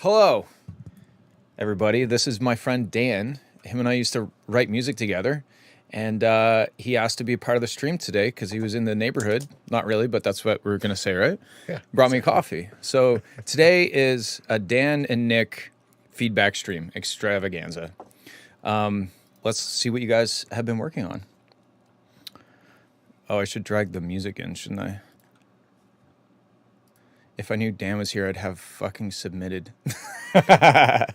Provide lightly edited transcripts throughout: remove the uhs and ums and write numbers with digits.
Hello, everybody. This is my friend Dan. Him and I used to write music together, and he asked to be a part of the stream today because he was in the neighborhood. Not really, but that's what we're going to say, right? Yeah. Brought me coffee. So today is a Dan and Nick feedback stream extravaganza. Let's see what you guys have been working on. Oh, I should drag the music in, shouldn't I? If I knew Dan was here, I'd have fucking submitted. That's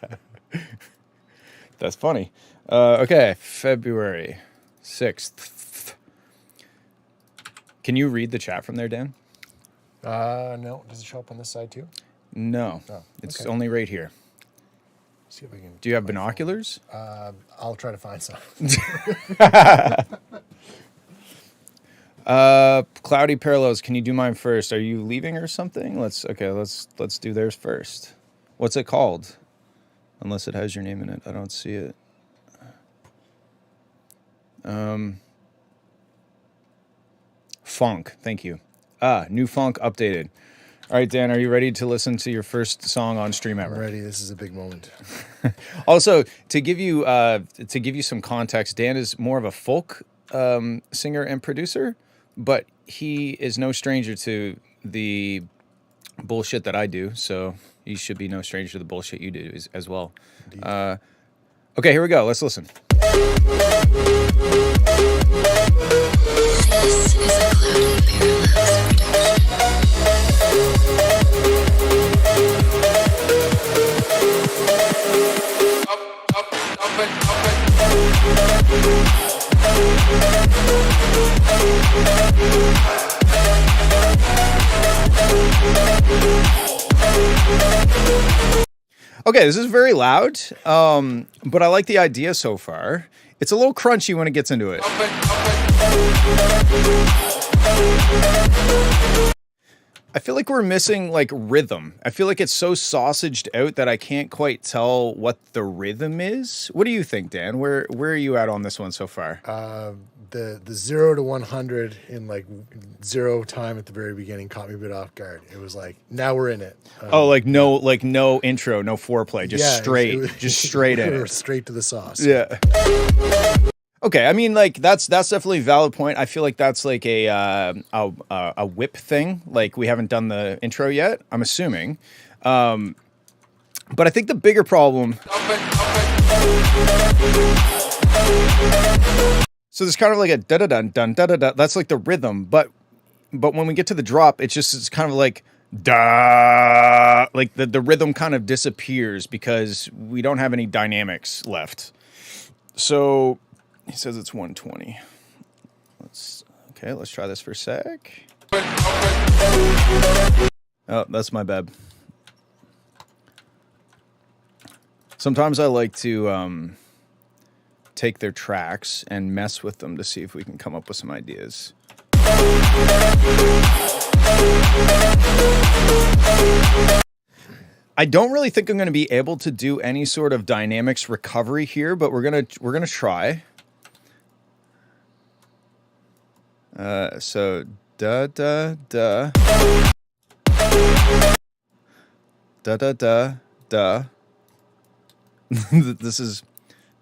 funny. Okay, February 6th. Can you read the chat from there, Dan? No. Does it show up on this side too? No. Oh, It's okay. only right here. See if I can. Do you have binoculars? I'll try to find some. Cloudy Parallels, can you do mine first? Are you leaving or something? Let's do theirs first. What's it called? Unless it has your name in it. I don't see it. Funk, thank you. New funk updated. All right, Dan, are you ready to listen to your first song on stream ever? I'm ready. This is a big moment. Also, to give you some context, Dan is more of a folk singer and producer, but he is no stranger to the bullshit that I do, so he should be no stranger to the bullshit you do as well. Okay, here we go. Let's listen. This is a Cloudy Parallels Okay, this is very loud, but I like the idea so far. It's a little crunchy when it gets into it. I feel like we're missing like rhythm. I feel like it's so sausaged out that I can't quite tell what the rhythm is. What do you think, Dan? Where are you at on this one so far? The 0 to 100 in like zero time at the very beginning caught me a bit off guard. It was like, now we're in it. No intro, no foreplay, just straight in. We're straight to the sauce. Yeah. Okay, I mean, like that's definitely a valid point. I feel like that's like a whip thing. Like we haven't done the intro yet. I'm assuming, but I think the bigger problem. So there's kind of like a da da dun dun da da da. That's like the rhythm, but when we get to the drop, it's kind of like da. Like the rhythm kind of disappears because we don't have any dynamics left. So. He says it's 120. Let's try this for a sec. Oh, that's my bad. Sometimes I like to take their tracks and mess with them to see if we can come up with some ideas. I don't really think I'm going to be able to do any sort of dynamics recovery here, but we're gonna try. So da da da da da da da. This is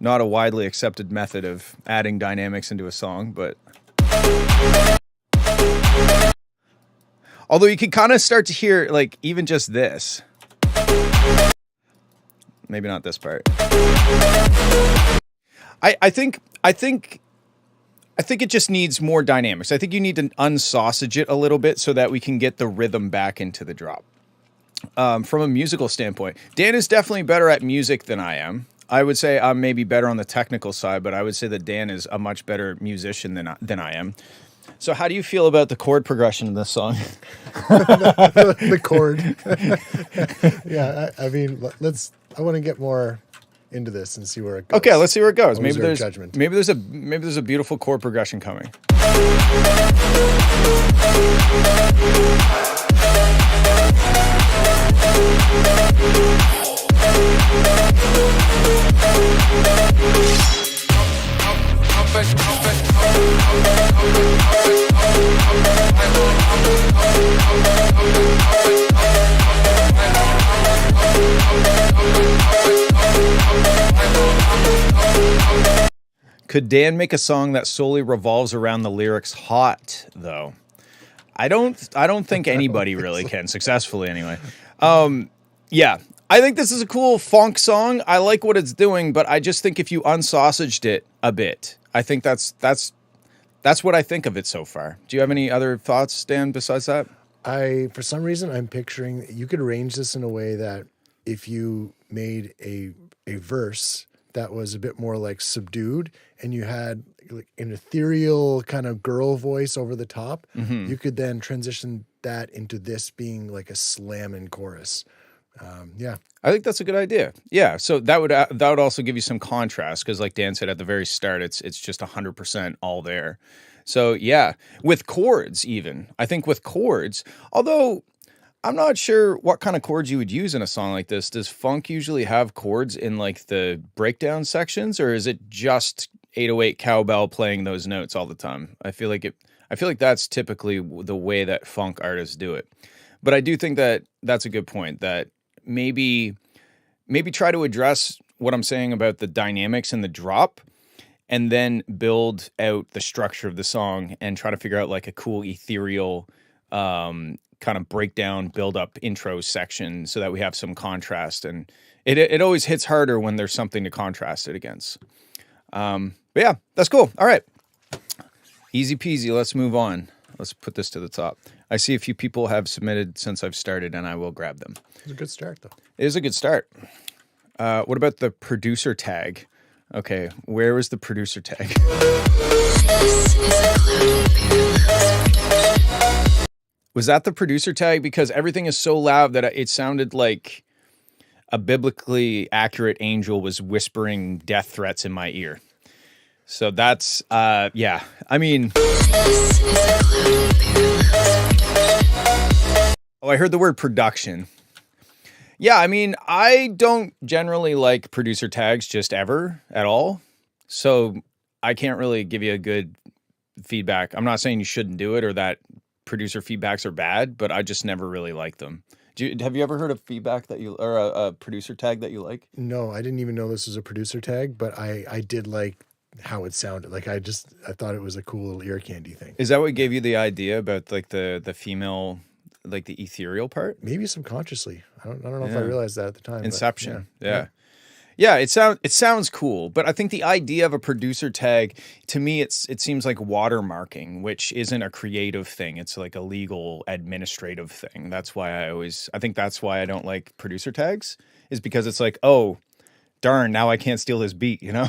not a widely accepted method of adding dynamics into a song, but although you can kind of start to hear like even just this. Maybe not this part. I think it just needs more dynamics. I think you need to unsausage it a little bit so that we can get the rhythm back into the drop. From a musical standpoint, Dan is definitely better at music than I am. I would say I'm maybe better on the technical side, but I would say that Dan is a much better musician than I am. So how do you feel about the chord progression in this song? The chord. Yeah, I mean, I want to get more into this and see where it goes. Okay, let's see where it goes. I'll Maybe reserve there's judgment. maybe there's a beautiful chord progression coming. Could Dan make a song that solely revolves around the lyrics hot, though? I don't think anybody really can successfully anyway. Yeah, I think this is a cool funk song. I like what it's doing, but I just think if you unsausaged it a bit, I think that's what I think of it so far. Do you have any other thoughts, Dan, besides that? For some reason, I'm picturing you could arrange this in a way that if you made a verse that was a bit more like subdued and you had like an ethereal kind of girl voice over the top, you could then transition that into this being like a slamming chorus. Yeah. I think that's a good idea. Yeah, so that would also give you some contrast because, like Dan said at the very start, it's just 100% all there. So yeah, with chords even. I think with chords, although I'm not sure what kind of chords you would use in a song like this. Does funk usually have chords in like the breakdown sections, or is it just 808 cowbell playing those notes all the time? I feel like that's typically the way that funk artists do it. But I do think that that's a good point, that maybe try to address what I'm saying about the dynamics in the drop and then build out the structure of the song and try to figure out like a cool ethereal kind of breakdown, build up intro section so that we have some contrast. And it always hits harder when there's something to contrast it against. But yeah, that's cool. All right. Easy peasy. Let's move on. Let's put this to the top. I see a few people have submitted since I've started, and I will grab them. It's a good start, though. It is a good start. What about the producer tag? Okay, where was the producer tag? This is a Cloudy Parallels production. Was that the producer tag? Because everything is so loud that it sounded like a biblically accurate angel was whispering death threats in my ear. So that's, yeah. I mean... This is a Cloudy Parallels production. Oh, I heard the word production. Yeah, I mean, I don't generally like producer tags just ever at all. So I can't really give you a good feedback. I'm not saying you shouldn't do it or that producer feedbacks are bad, but I just never really like them. Have you ever heard of feedback that you, or a producer tag that you like? No, I didn't even know this was a producer tag, but I did like how it sounded. Like I thought it was a cool little ear candy thing. Is that what gave you the idea about like the female, like the ethereal part? Maybe subconsciously. I don't know if Yeah. I realized that at the time. Inception. But Yeah. Yeah, it sounds cool, but I think the idea of a producer tag, to me, it seems like watermarking, which isn't a creative thing. It's like a legal, administrative thing. That's why I think that's why I don't like producer tags, is because it's like, oh, darn, now I can't steal his beat, you know?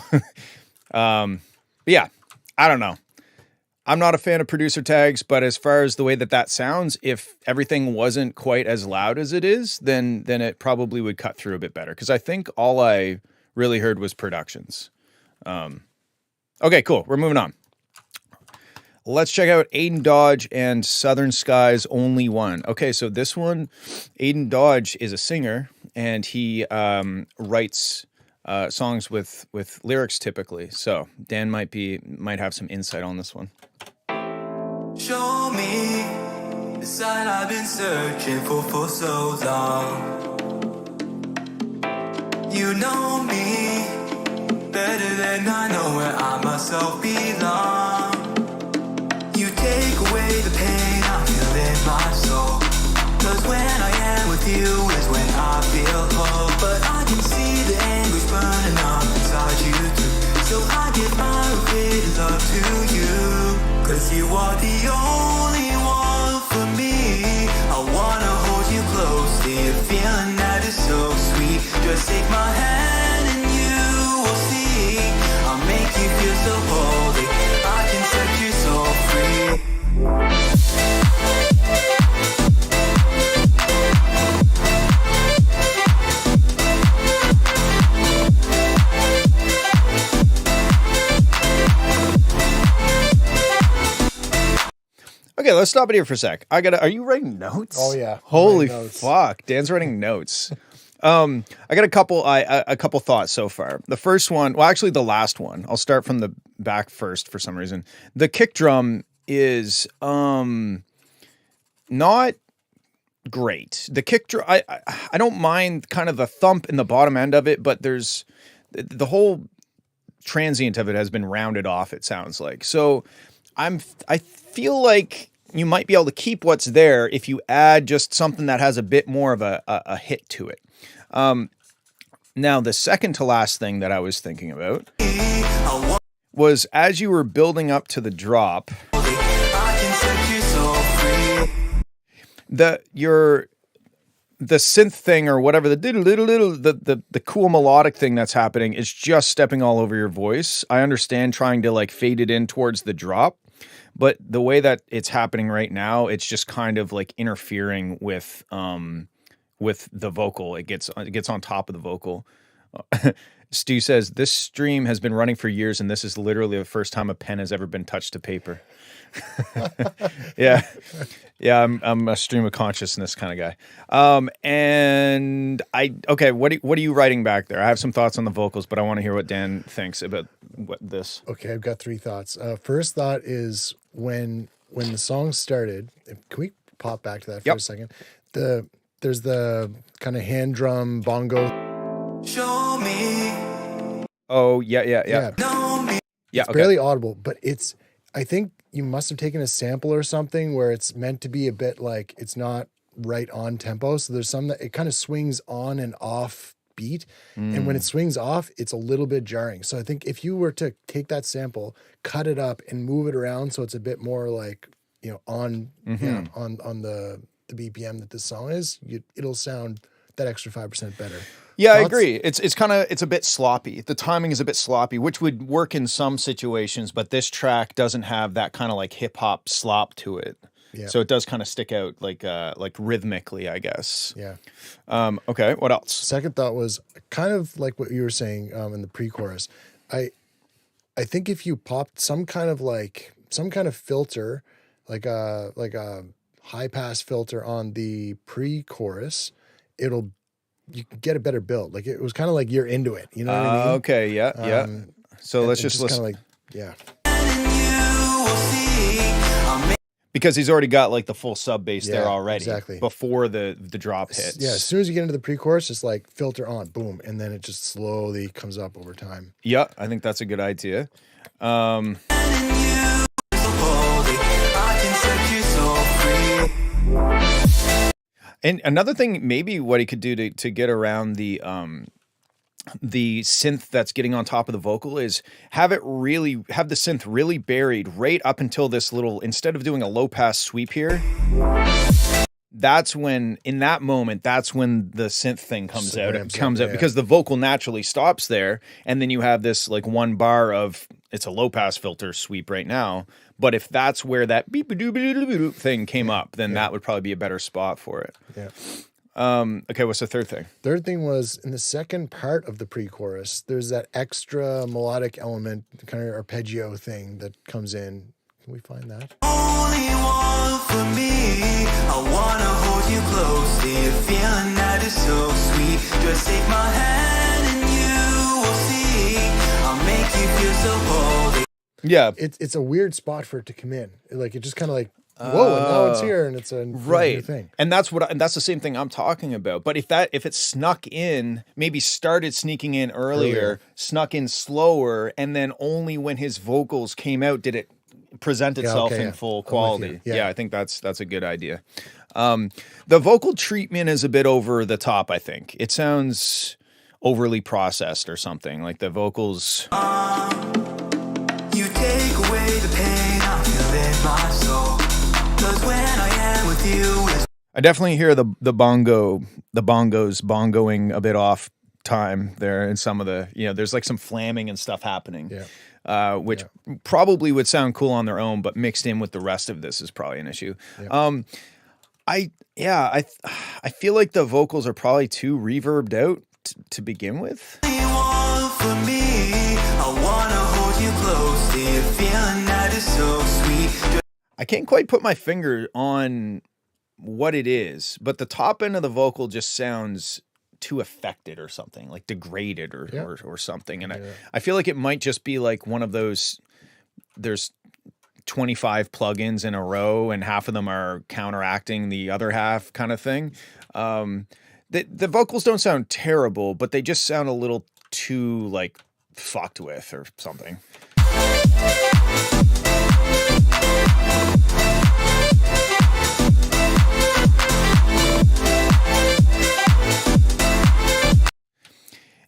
But yeah, I don't know. I'm not a fan of producer tags, but as far as the way that sounds, if everything wasn't quite as loud as it is, then it probably would cut through a bit better. Because I think all I really heard was productions. Okay, cool. We're moving on. Let's check out Aiden Dodge and Southern Skies Only One. Okay, so this one, Aiden Dodge is a singer, and he writes songs with lyrics typically. So Dan might have some insight on this one. Show me the sign I've been searching for so long. You know me better than I know where I myself belong. You take away the pain I feel in my soul. 'Cause when I am with you is when I feel whole. But I can see the anguish burning up inside you too. So I give my repeated love to you. 'Cause you are the only one for me. I wanna hold you closely, a feeling that is so sweet. Just take my hand and you will see. I'll make you feel so holy. I can set your soul free. Okay, let's stop it here for a sec. Are you writing notes? Oh, yeah. I'm Holy writing notes. fuck. Dan's writing notes. I got a couple thoughts so far. The first one, well, actually the last one. I'll start from the back first for some reason. The kick drum is not great. The kick drum, I don't mind kind of the thump in the bottom end of it, but there's the whole transient of it has been rounded off, it sounds like. So I feel like you might be able to keep what's there if you add just something that has a bit more of a hit to it. Now, the second to last thing that I was thinking about was as you were building up to the drop, the synth thing or whatever, the cool melodic thing that's happening is just stepping all over your voice. I understand trying to like fade it in towards the drop, but the way that it's happening right now, it's just kind of like interfering with the vocal. It gets on top of the vocal. Stu says this stream has been running for years, and this is literally the first time a pen has ever been touched to paper. Yeah. I'm a stream of consciousness kind of guy. And what are you writing back there? I have some thoughts on the vocals, but I want to hear what Dan thinks about this. Okay, I've got 3 thoughts. First thought is when the song started. Can we pop back to that for a second? There's the kind of hand drum bongo. Show me. Oh yeah. Know me. Yeah, It's barely audible, but I think you must have taken a sample or something where it's meant to be a bit like it's not right on tempo. So there's some that it kind of swings on and off beat. And when it swings off, it's a little bit jarring. So I think if you were to take that sample, cut it up and move it around so it's a bit more like, on the BPM that this song is, it'll sound that extra 5% better. Yeah, I agree. It's a bit sloppy. The timing is a bit sloppy, which would work in some situations, but this track doesn't have that kind of like hip hop slop to it. Yeah. So it does kind of stick out like rhythmically, I guess. Yeah. Okay, what else? Second thought was kind of like what you were saying in the pre-chorus. I think if you popped some kind of filter, like a high pass filter on the pre-chorus, you can get a better build. Like it was kind of like you're into it. You know what I mean? Okay, yeah. So let's just listen. Kind of like, Because he's already got like the full sub bass there Yeah, already. exactly. Before the drop hits. Yeah, as soon as you get into the pre-chorus, just like filter on, boom, and then it just slowly comes up over time. Yeah, I think that's a good idea. And another thing, maybe what he could do to get around the synth that's getting on top of the vocal is have the synth really buried right up until this little, instead of doing a low pass sweep here, that's when the synth thing comes out. It comes out because the vocal naturally stops there, and then you have this like one bar of it's a low pass filter sweep right now. But if that's where that beep doop thing came up, then that would probably be a better spot for it. Yeah. Okay, what's the third thing? Third thing was in the second part of the pre-chorus, there's that extra melodic element, kind of arpeggio thing that comes in. Can we find that? Only one for me. I wanna hold you closely. A feeling that is so sweet. Just take my hand and you will see. I'll make you feel so holy. Yeah, It's a weird spot for it to come in. Like it just kind of like, whoa, and now it's here, and it's a new thing. And that's the same thing I'm talking about. But if it snuck in, maybe started sneaking in earlier, snuck in slower, and then only when his vocals came out did it present itself in full quality. Yeah, I think that's a good idea. The vocal treatment is a bit over the top, I think. It sounds overly processed or something. Like the vocals. You take away the pain I feel in my soul. 'Cause when I am with you, I definitely hear the bongos bongoing a bit off time there in some of the, there's like some flamming and stuff happening. Yeah. Which probably would sound cool on their own, but mixed in with the rest of this is probably an issue. Yeah. I feel like the vocals are probably too reverbed out to begin with. for me. I wanna hold you closely. A feeling that is so sweet. I can't quite put my finger on what it is, but the top end of the vocal just sounds too affected or something, like degraded or something. And I feel like it might just be like one of those, there's 25 plugins in a row and half of them are counteracting the other half kind of thing. The vocals don't sound terrible, but they just sound a little too like fucked with or something.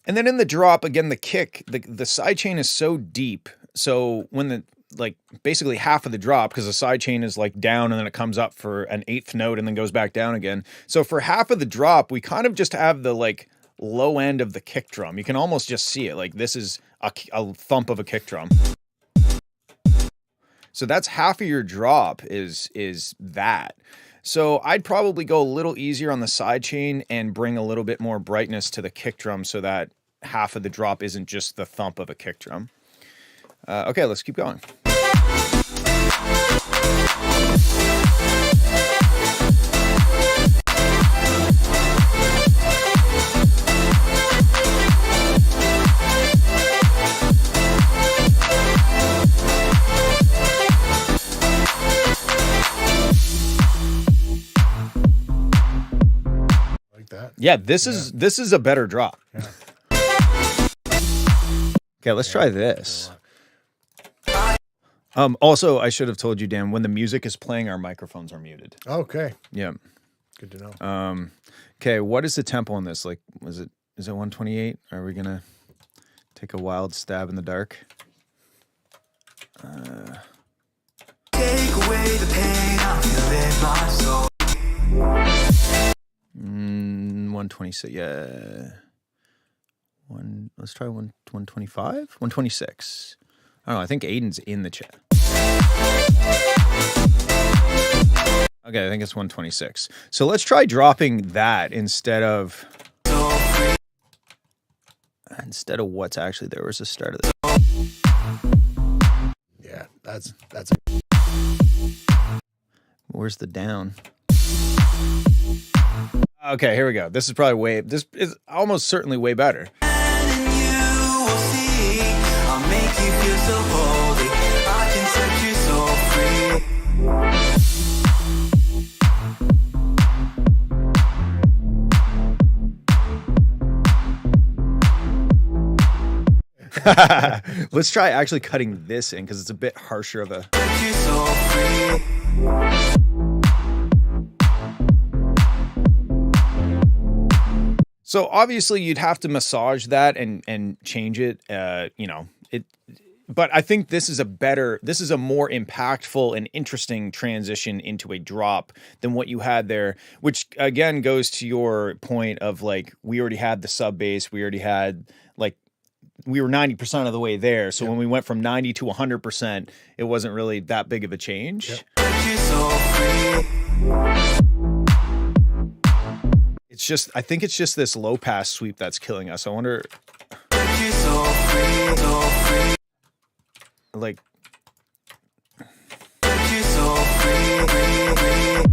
And then in the drop, again, the kick, the side chain is so deep. So when the, like, basically half of the drop, because the side chain is like down and then it comes up for an 8th note and then goes back down again. So for half of the drop, we kind of just have the like low end of the kick drum. You can almost just see it. Like this is a thump of a kick drum. So that's half of your drop is that. So I'd probably go a little easier on the side chain and bring a little bit more brightness to the kick drum so that half of the drop isn't just the thump of a kick drum. Okay, let's keep going. Yeah, this is a better drop. Yeah. Okay, let's try this. Also, I should have told you, Dan, when the music is playing, our microphones are muted. Okay. Yeah. Good to know. Okay, what is the tempo on this? Like, is it 128? Are we gonna take a wild stab in the dark? Take away the pain, I feel in my soul. 126, yeah. Let's try 125? 126. I don't know, I think Aiden's in the chat. Okay, I think it's 126. So let's try dropping that instead of what's actually there was the start of this. Yeah, that's Where's the down? Okay, here we go. This is probably this is almost certainly way better. And you will see, I'll make you feel so holy. I can set you so free. Let's try actually cutting this in because it's a bit harsher of a. Set you so free. So obviously you'd have to massage that and change it, but I think this is a more impactful and interesting transition into a drop than what you had there, which again goes to your point of like, we already had the sub bass. We already had we were 90% of the way there. So when we went from 90 to 100%, it wasn't really that big of a change. Yep. Set you so free. I think it's just this low pass sweep that's killing us. I wonder, Set you so free, so free. like, Set you so free, free, free.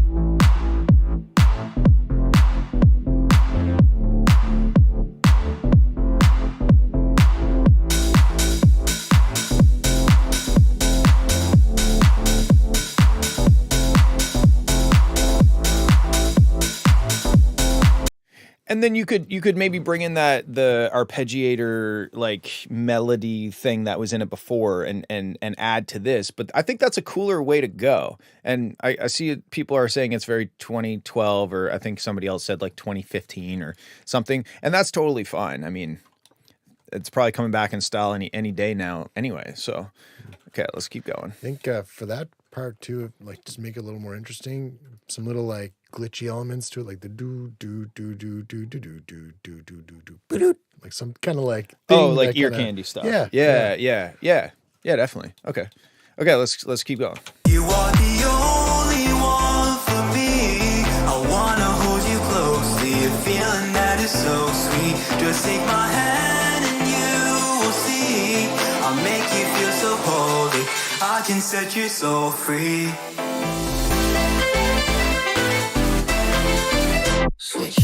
and then you could maybe bring in the arpeggiator like melody thing that was in it before and add to this. But I think that's a cooler way to go. And I see people are saying it's very 2012, or I think somebody else said like 2015 or something. And that's totally fine. I mean, it's probably coming back in style any day now anyway. So, okay, let's keep going. I think for that part too, like just make it a little more interesting. Some little like glitchy elements to it, like the do do do do do do do do do do do do, like some kind of like like ear candy stuff. Yeah, Yeah, definitely. Okay, let's keep going. You are the only one for me. I wanna hold you closely. A feeling that is so sweet. Just take my hand and you will see. I'll make you feel so holy. I can set you so free. Switch.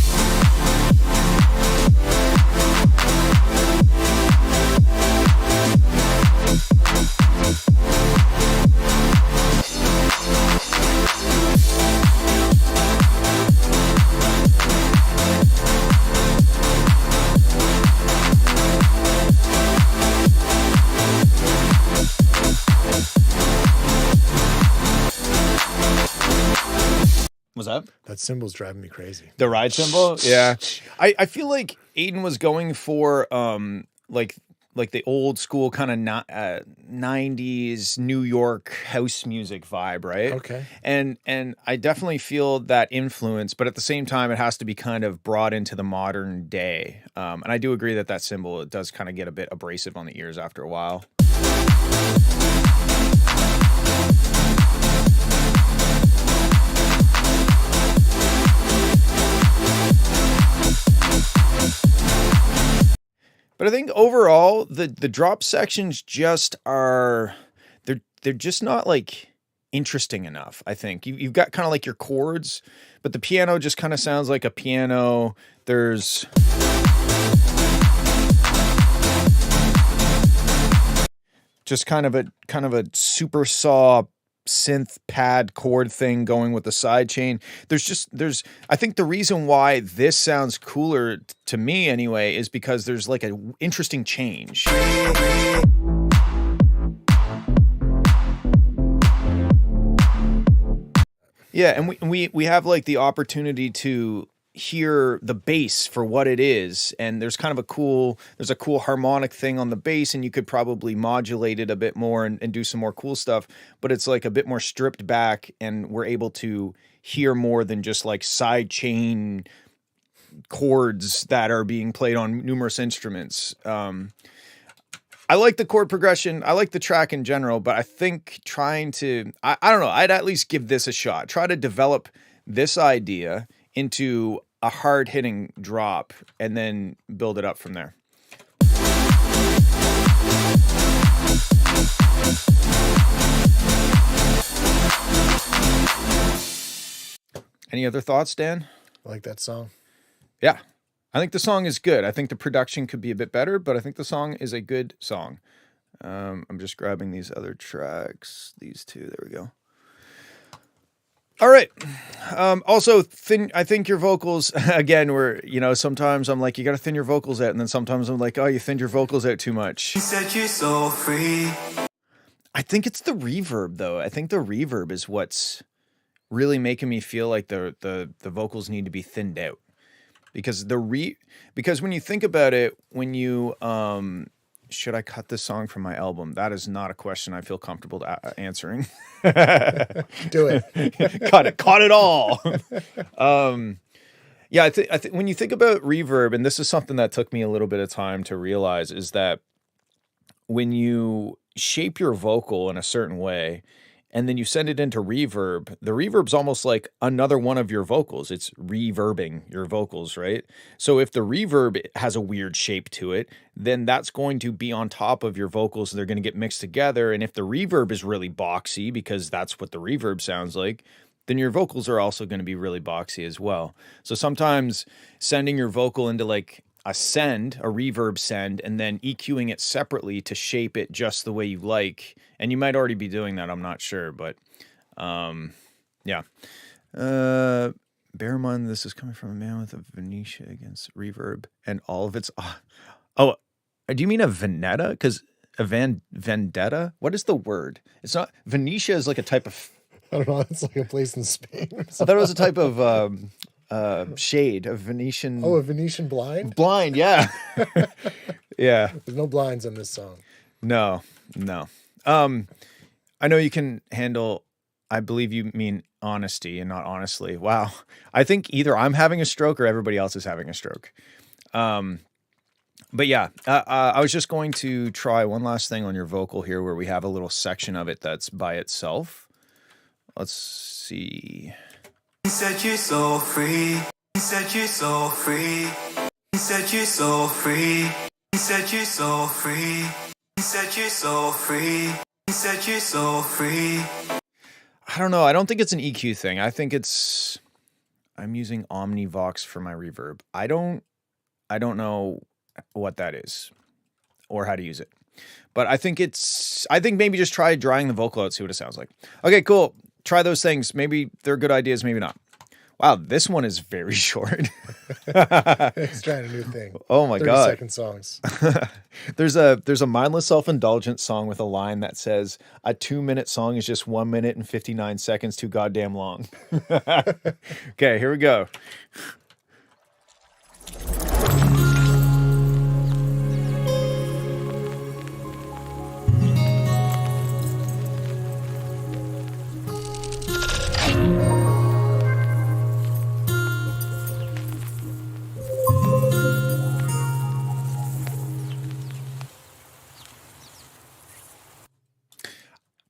that? That symbol's driving me crazy. The ride cymbal? Yeah. I feel like Aiden was going for like the old school kind of 90s New York house music vibe, right? Okay. And I definitely feel that influence, but at the same time, it has to be kind of brought into the modern day. And I do agree that symbol, it does kind of get a bit abrasive on the ears after a while. But I think overall, the drop sections just are they're just not like interesting enough. I think you've got kind of like your chords, but the piano just kind of sounds like a piano. There's just kind of a super saw synth pad chord thing going with the side chain. There's I think the reason why this sounds cooler to me anyway is because there's like an interesting change. Yeah, and we have like the opportunity to hear the bass for what it is, and there's kind of a cool harmonic thing on the bass, and you could probably modulate it a bit more and do some more cool stuff, but it's like a bit more stripped back, and we're able to hear more than just like side chain chords that are being played on numerous instruments. I like the chord progression. I like the track in general, but I think I don't know, I'd at least give this a shot. Try to develop this idea into a hard-hitting drop and then build it up from there. Any other thoughts, Dan? I like that song. Yeah. I think the song is good. I think the production could be a bit better, but I think the song is a good song. I'm just grabbing these other tracks. These two. There we go. All right. Also, I think your vocals, again, sometimes I'm like, you got to thin your vocals out. And then sometimes I'm like, oh, you thinned your vocals out too much. Set you so free. I think it's the reverb, though. I think the reverb is what's really making me feel like the vocals need to be thinned out. Because because when you think about it, when you should I cut this song from my album? That is not a question I feel comfortable answering. Do it. Cut it all. Yeah, I think when you think about reverb, and this is something that took me a little bit of time to realize, is that when you shape your vocal in a certain way, and then you send it into reverb, the reverb's almost like another one of your vocals. It's reverbing your vocals, right? So if the reverb has a weird shape to it, then that's going to be on top of your vocals, and they're going to get mixed together. And if the reverb is really boxy, because that's what the reverb sounds like, then your vocals are also going to be really boxy as well. So sometimes sending your vocal into like a reverb send, and then EQing it separately to shape it just the way you like. And you might already be doing that, I'm not sure, but yeah. Bear in mind, this is coming from a man with a Venetia against reverb and all of its... Oh, do you mean a Veneta? Because a vendetta? What is the word? It's not... Venetia is like a type of... I don't know. It's like a place in Spain. I thought it was a type of... shade, a Venetian... Oh, a Venetian blind? Blind, yeah. Yeah. There's no blinds on this song. No. I know you can handle... I believe you mean honesty and not honestly. Wow. I think either I'm having a stroke or everybody else is having a stroke. But yeah, I was just going to try one last thing on your vocal here where we have a little section of it that's by itself. Let's see... Set you so free. Set you so free. Set you so free. Set you so free. Set you so free. Set you so free. I don't know. I don't think it's an EQ thing. I think I'm using Omnivox for my reverb. I don't know what that is or how to use it. But I think maybe just try drying the vocal out, see what it sounds like. Okay, cool. Try those things. Maybe they're good ideas, maybe not. Wow, this one is very short. He's trying a new thing. Oh my 30-second songs. There's a mindless self-indulgent song with a line that says, "A 2-minute song is just 1 minute and 59 seconds too goddamn long." Okay, here we go.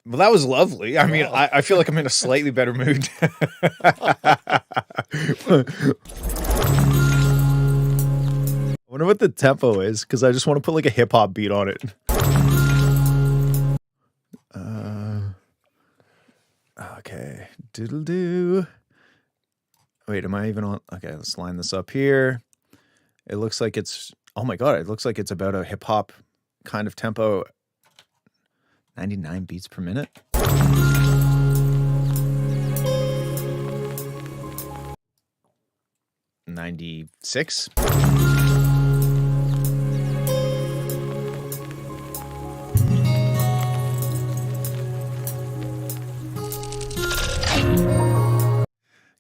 Well, that was lovely. I mean, I feel like I'm in a slightly better mood. I wonder what the tempo is, because I just want to put like a hip hop beat on it. Okay. Doodle doo. Wait, am I even on? Okay, let's line this up here. It looks like it's, oh my God, it looks like it's about a hip hop kind of tempo. 99 beats per minute. $96.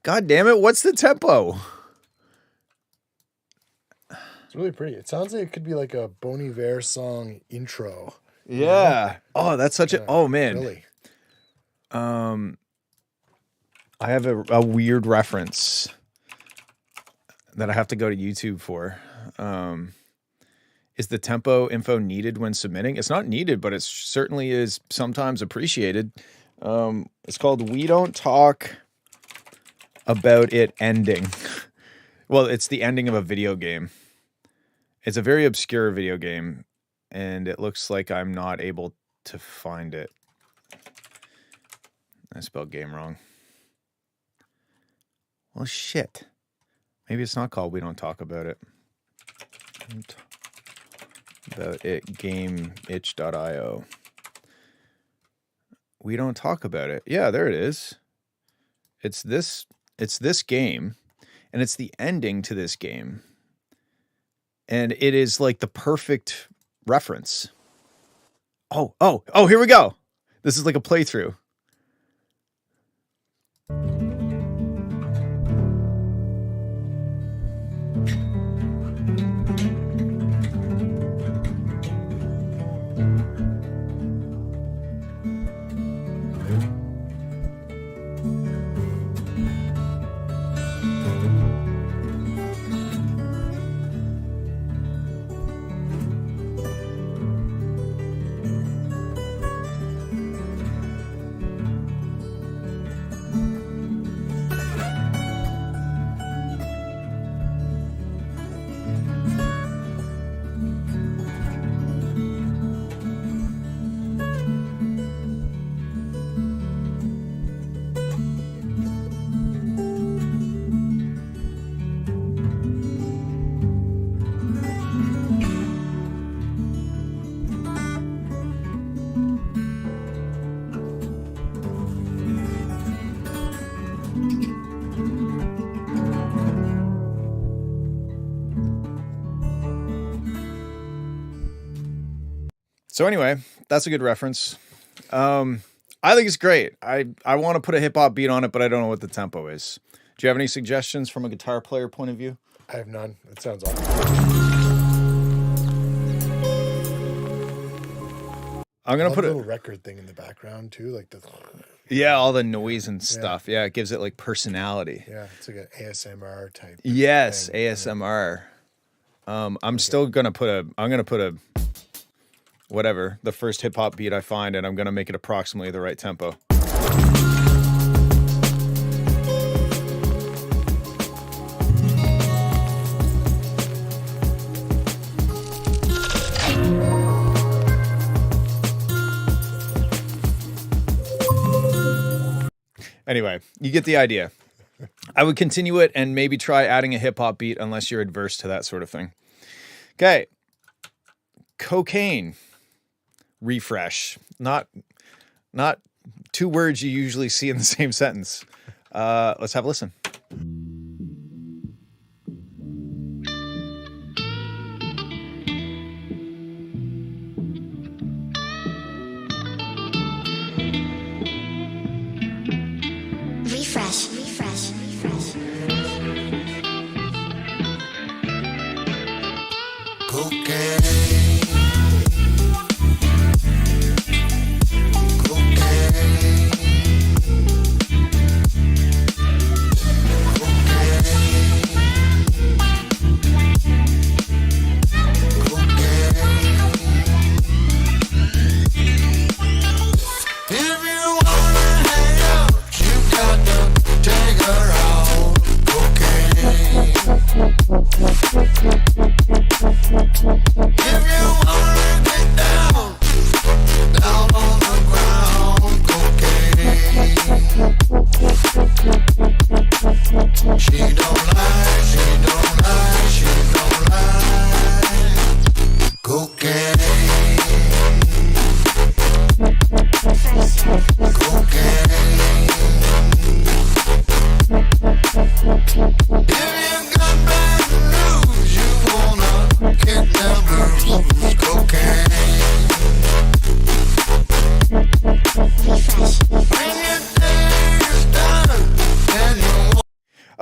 God damn it, what's the tempo? It's really pretty. It sounds like it could be like a Bon Iver song intro. Yeah. Oh, that's such a, oh man. Really? I have a weird reference that I have to go to YouTube for. Is the tempo info needed when submitting? It's not needed, but it certainly is sometimes appreciated. It's called "We Don't Talk About It Ending." Well, it's the ending of a video game. It's a very obscure video game, and it looks like I'm not able to find it. I spelled game wrong. Well, shit. Maybe it's not called "We Don't Talk About It." About it, gameitch.io. We don't talk about it. Yeah, there it is. It's this game, and it's the ending to this game. And it is like the perfect reference. Oh, here we go. This is like a playthrough. So anyway, that's a good reference. I think it's great. I want to put a hip hop beat on it, but I don't know what the tempo is. Do you have any suggestions from a guitar player point of view? I have none. That sounds awesome. I'm gonna put a little record thing in the background too, like the all the noise and stuff. Yeah, it gives it like personality. Yeah, it's like an ASMR type. Yes, thing. ASMR. I'm still gonna put a whatever, the first hip hop beat I find, and I'm gonna make it approximately the right tempo. Anyway, you get the idea. I would continue it and maybe try adding a hip hop beat unless you're adverse to that sort of thing. Okay. Cocaine. Refresh. Not two words you usually see in the same sentence. Let's have a listen.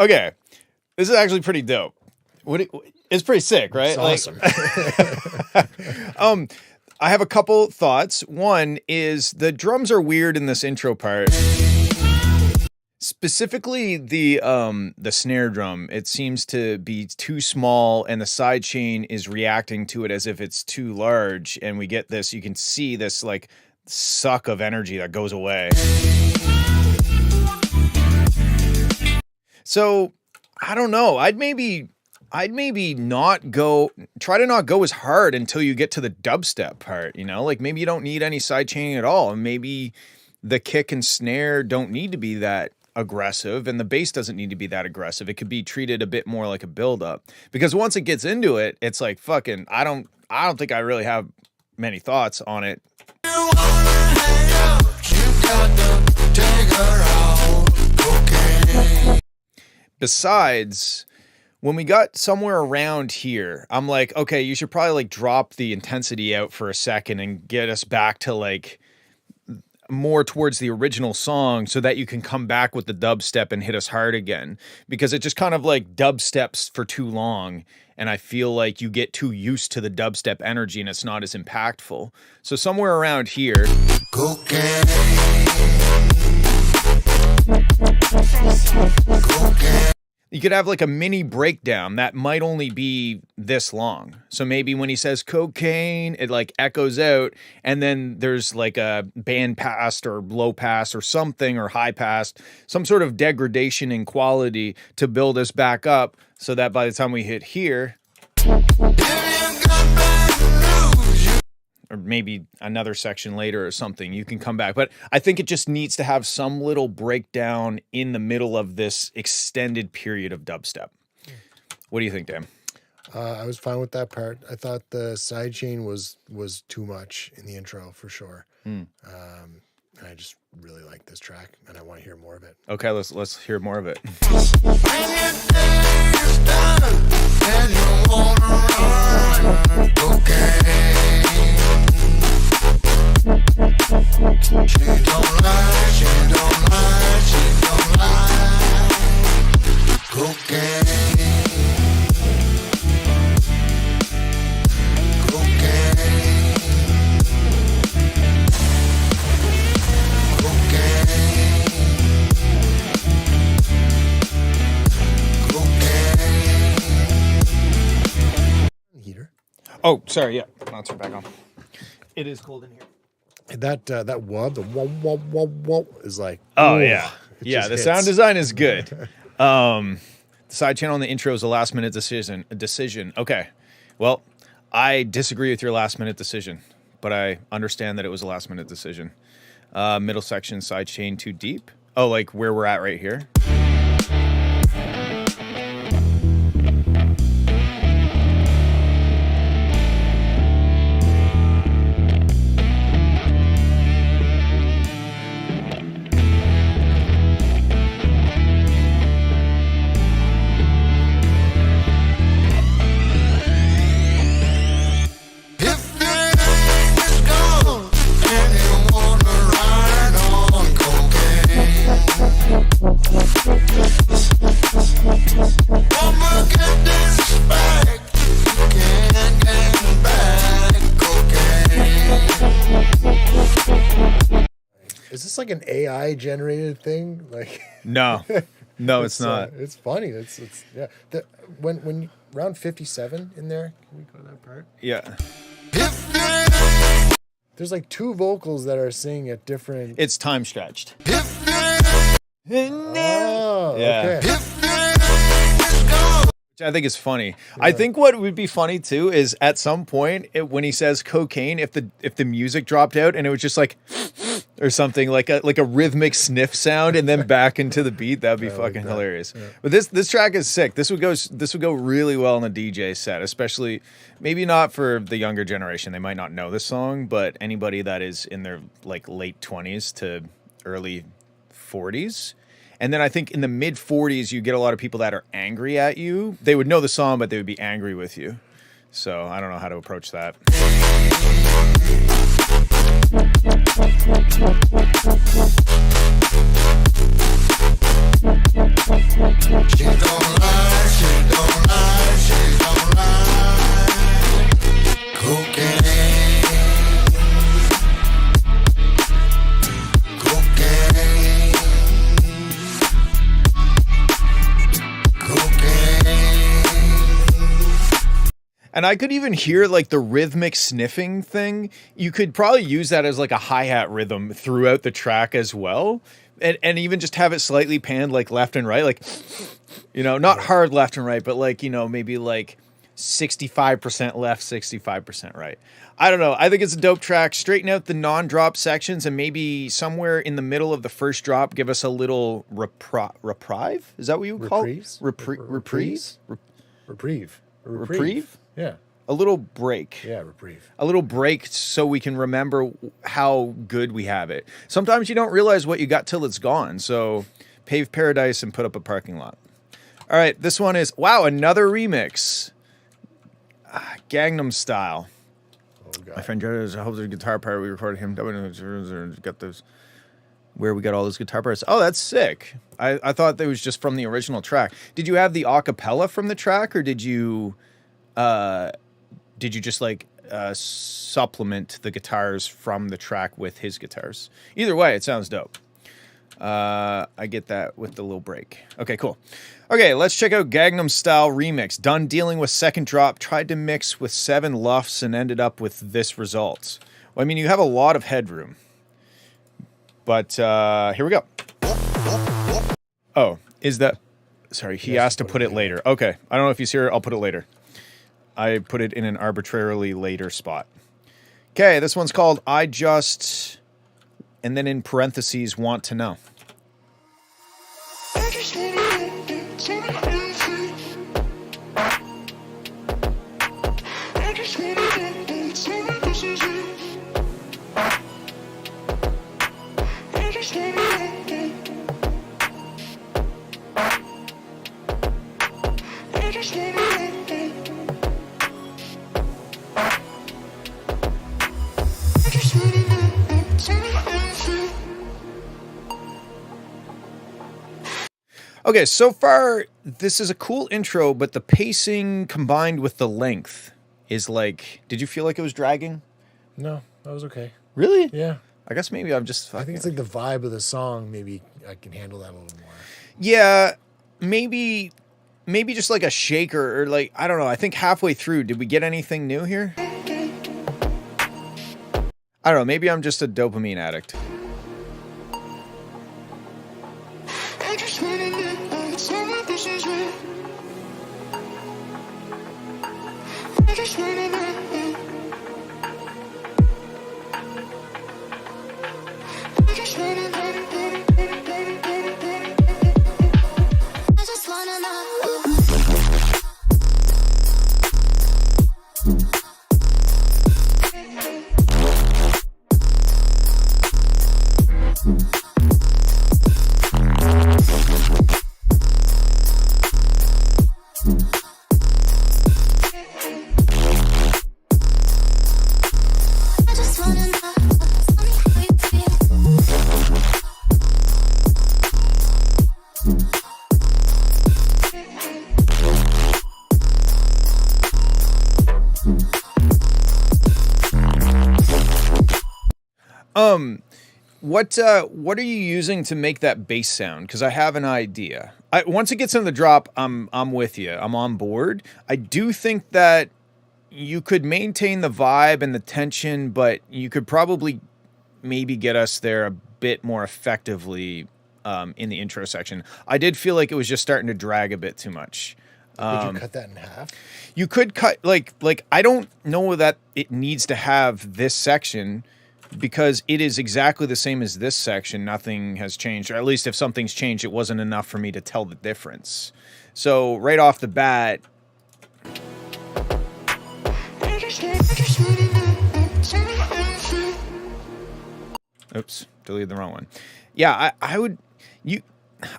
Okay, this is actually pretty dope. It's pretty sick, right? It's awesome. I have a couple thoughts. One is the drums are weird in this intro part. Specifically the snare drum. It seems to be too small and the side chain is reacting to it as if it's too large, and we get this, you can see this like suck of energy that goes away. So, I don't know. I'd maybe not go, try to not go as hard until you get to the dubstep part, you know? Like maybe you don't need any side chaining at all. And maybe the kick and snare don't need to be that aggressive and the bass doesn't need to be that aggressive. It could be treated a bit more like a build up, because once it gets into it, it's like fucking, I don't think I really have many thoughts on it. Besides, when we got somewhere around here, I'm like, okay, you should probably like drop the intensity out for a second and get us back to like more towards the original song so that you can come back with the dubstep and hit us hard again, because it just kind of like dubsteps for too long and I feel like you get too used to the dubstep energy and it's not as impactful. So somewhere around here, you could have like a mini breakdown that might only be this long. So maybe when he says cocaine, it like echoes out, and then there's like a band pass or low pass or something, or high pass, some sort of degradation in quality to build us back up so that by the time we hit here, or maybe another section later or something, you can come back. But I think it just needs to have some little breakdown in the middle of this extended period of dubstep. What do you think, Dan? I was fine with that part. I thought the side chain was too much in the intro for sure. And I just really like this track and I want to hear more of it. Okay, let's hear more of it. Heater. Oh, sorry, yeah. I'll turn back on. It is cold in here. That wub, the wub wub is like, oh ooh, yeah, yeah. The sound design is good. The side channel on the intro is a last minute decision. Okay, well, I disagree with your last minute decision, but I understand that it was a last minute decision. Middle section side chain too deep. Oh, like where we're at right here. Is this like an AI generated thing? Like No, it's not. It's funny. It's yeah. When round 57 in there, can we go to that part? Yeah. There's like two vocals that are singing at different. It's time stretched. Oh, Yeah. okay. Which I think is funny. Yeah. I think what would be funny too is at some point when he says cocaine, if the music dropped out and it was just like or something like a rhythmic sniff sound and then back into the beat, that'd be fucking hilarious. Yeah. But this track is sick. This would go really well in a DJ set, especially maybe not for the younger generation. They might not know this song, but anybody that is in their like late 20s to early 40s. And then I think in the mid 40s, you get a lot of people that are angry at you. They would know the song, but they would be angry with you. So I don't know how to approach that. And I could even hear like the rhythmic sniffing thing. You could probably use that as like a hi-hat rhythm throughout the track as well. And even just have it slightly panned like left and right, like, you know, not hard left and right, but like, you know, maybe like 65% left, 65% right. I don't know. I think it's a dope track. Straighten out the non-drop sections and maybe somewhere in the middle of the first drop, give us a little reprieve. Is that what you would call it? Reprieve. Reprieve? Yeah. A little break. Yeah, reprieve. A little break so we can remember how good we have it. Sometimes you don't realize what you got till it's gone. So pave paradise and put up a parking lot. All right, this one is, wow, another remix. Gangnam Style. Oh, God. My friend Jared is a guitar player. We recorded him. Got those. Where we got all those guitar parts. Oh, that's sick. I thought that was just from the original track. Did you have the acapella from the track, or did you just like supplement the guitars from the track with his guitars? Either way, it sounds dope. I get that with the little break. Okay, cool. Okay, let's check out Gangnam Style Remix. Done dealing with second drop. Tried to mix with 7 luffs and ended up with this result. Well, I mean, you have a lot of headroom. But here we go. Oh, is that... Sorry, he asked to put it later. Okay, I don't know if he's here. I'll put it later. I put it in an arbitrarily later spot. Okay, this one's called I Just... And then in parentheses, want to know. Okay, so far, this is a cool intro, but the pacing combined with the length is like... Did you feel like it was dragging? No, that was okay. Really? Yeah. I guess maybe I'm just... I think it's like the vibe of the song. Maybe I can handle that a little more. Yeah, maybe just like a shaker or like... I don't know. I think halfway through, did we get anything new here? I don't know. Maybe I'm just a dopamine addict. What are you using to make that bass sound? Because I have an idea. Once it gets in the drop, I'm with you. I'm on board. I do think that you could maintain the vibe and the tension, but you could probably maybe get us there a bit more effectively in the intro section. I did feel like it was just starting to drag a bit too much. Could you cut that in half? You could cut like I don't know that it needs to have this section, because it is exactly the same as this section. Nothing has changed, or at least if something's changed, it wasn't enough for me to tell the difference. So right off the bat, oops, deleted the wrong one. Yeah, I would,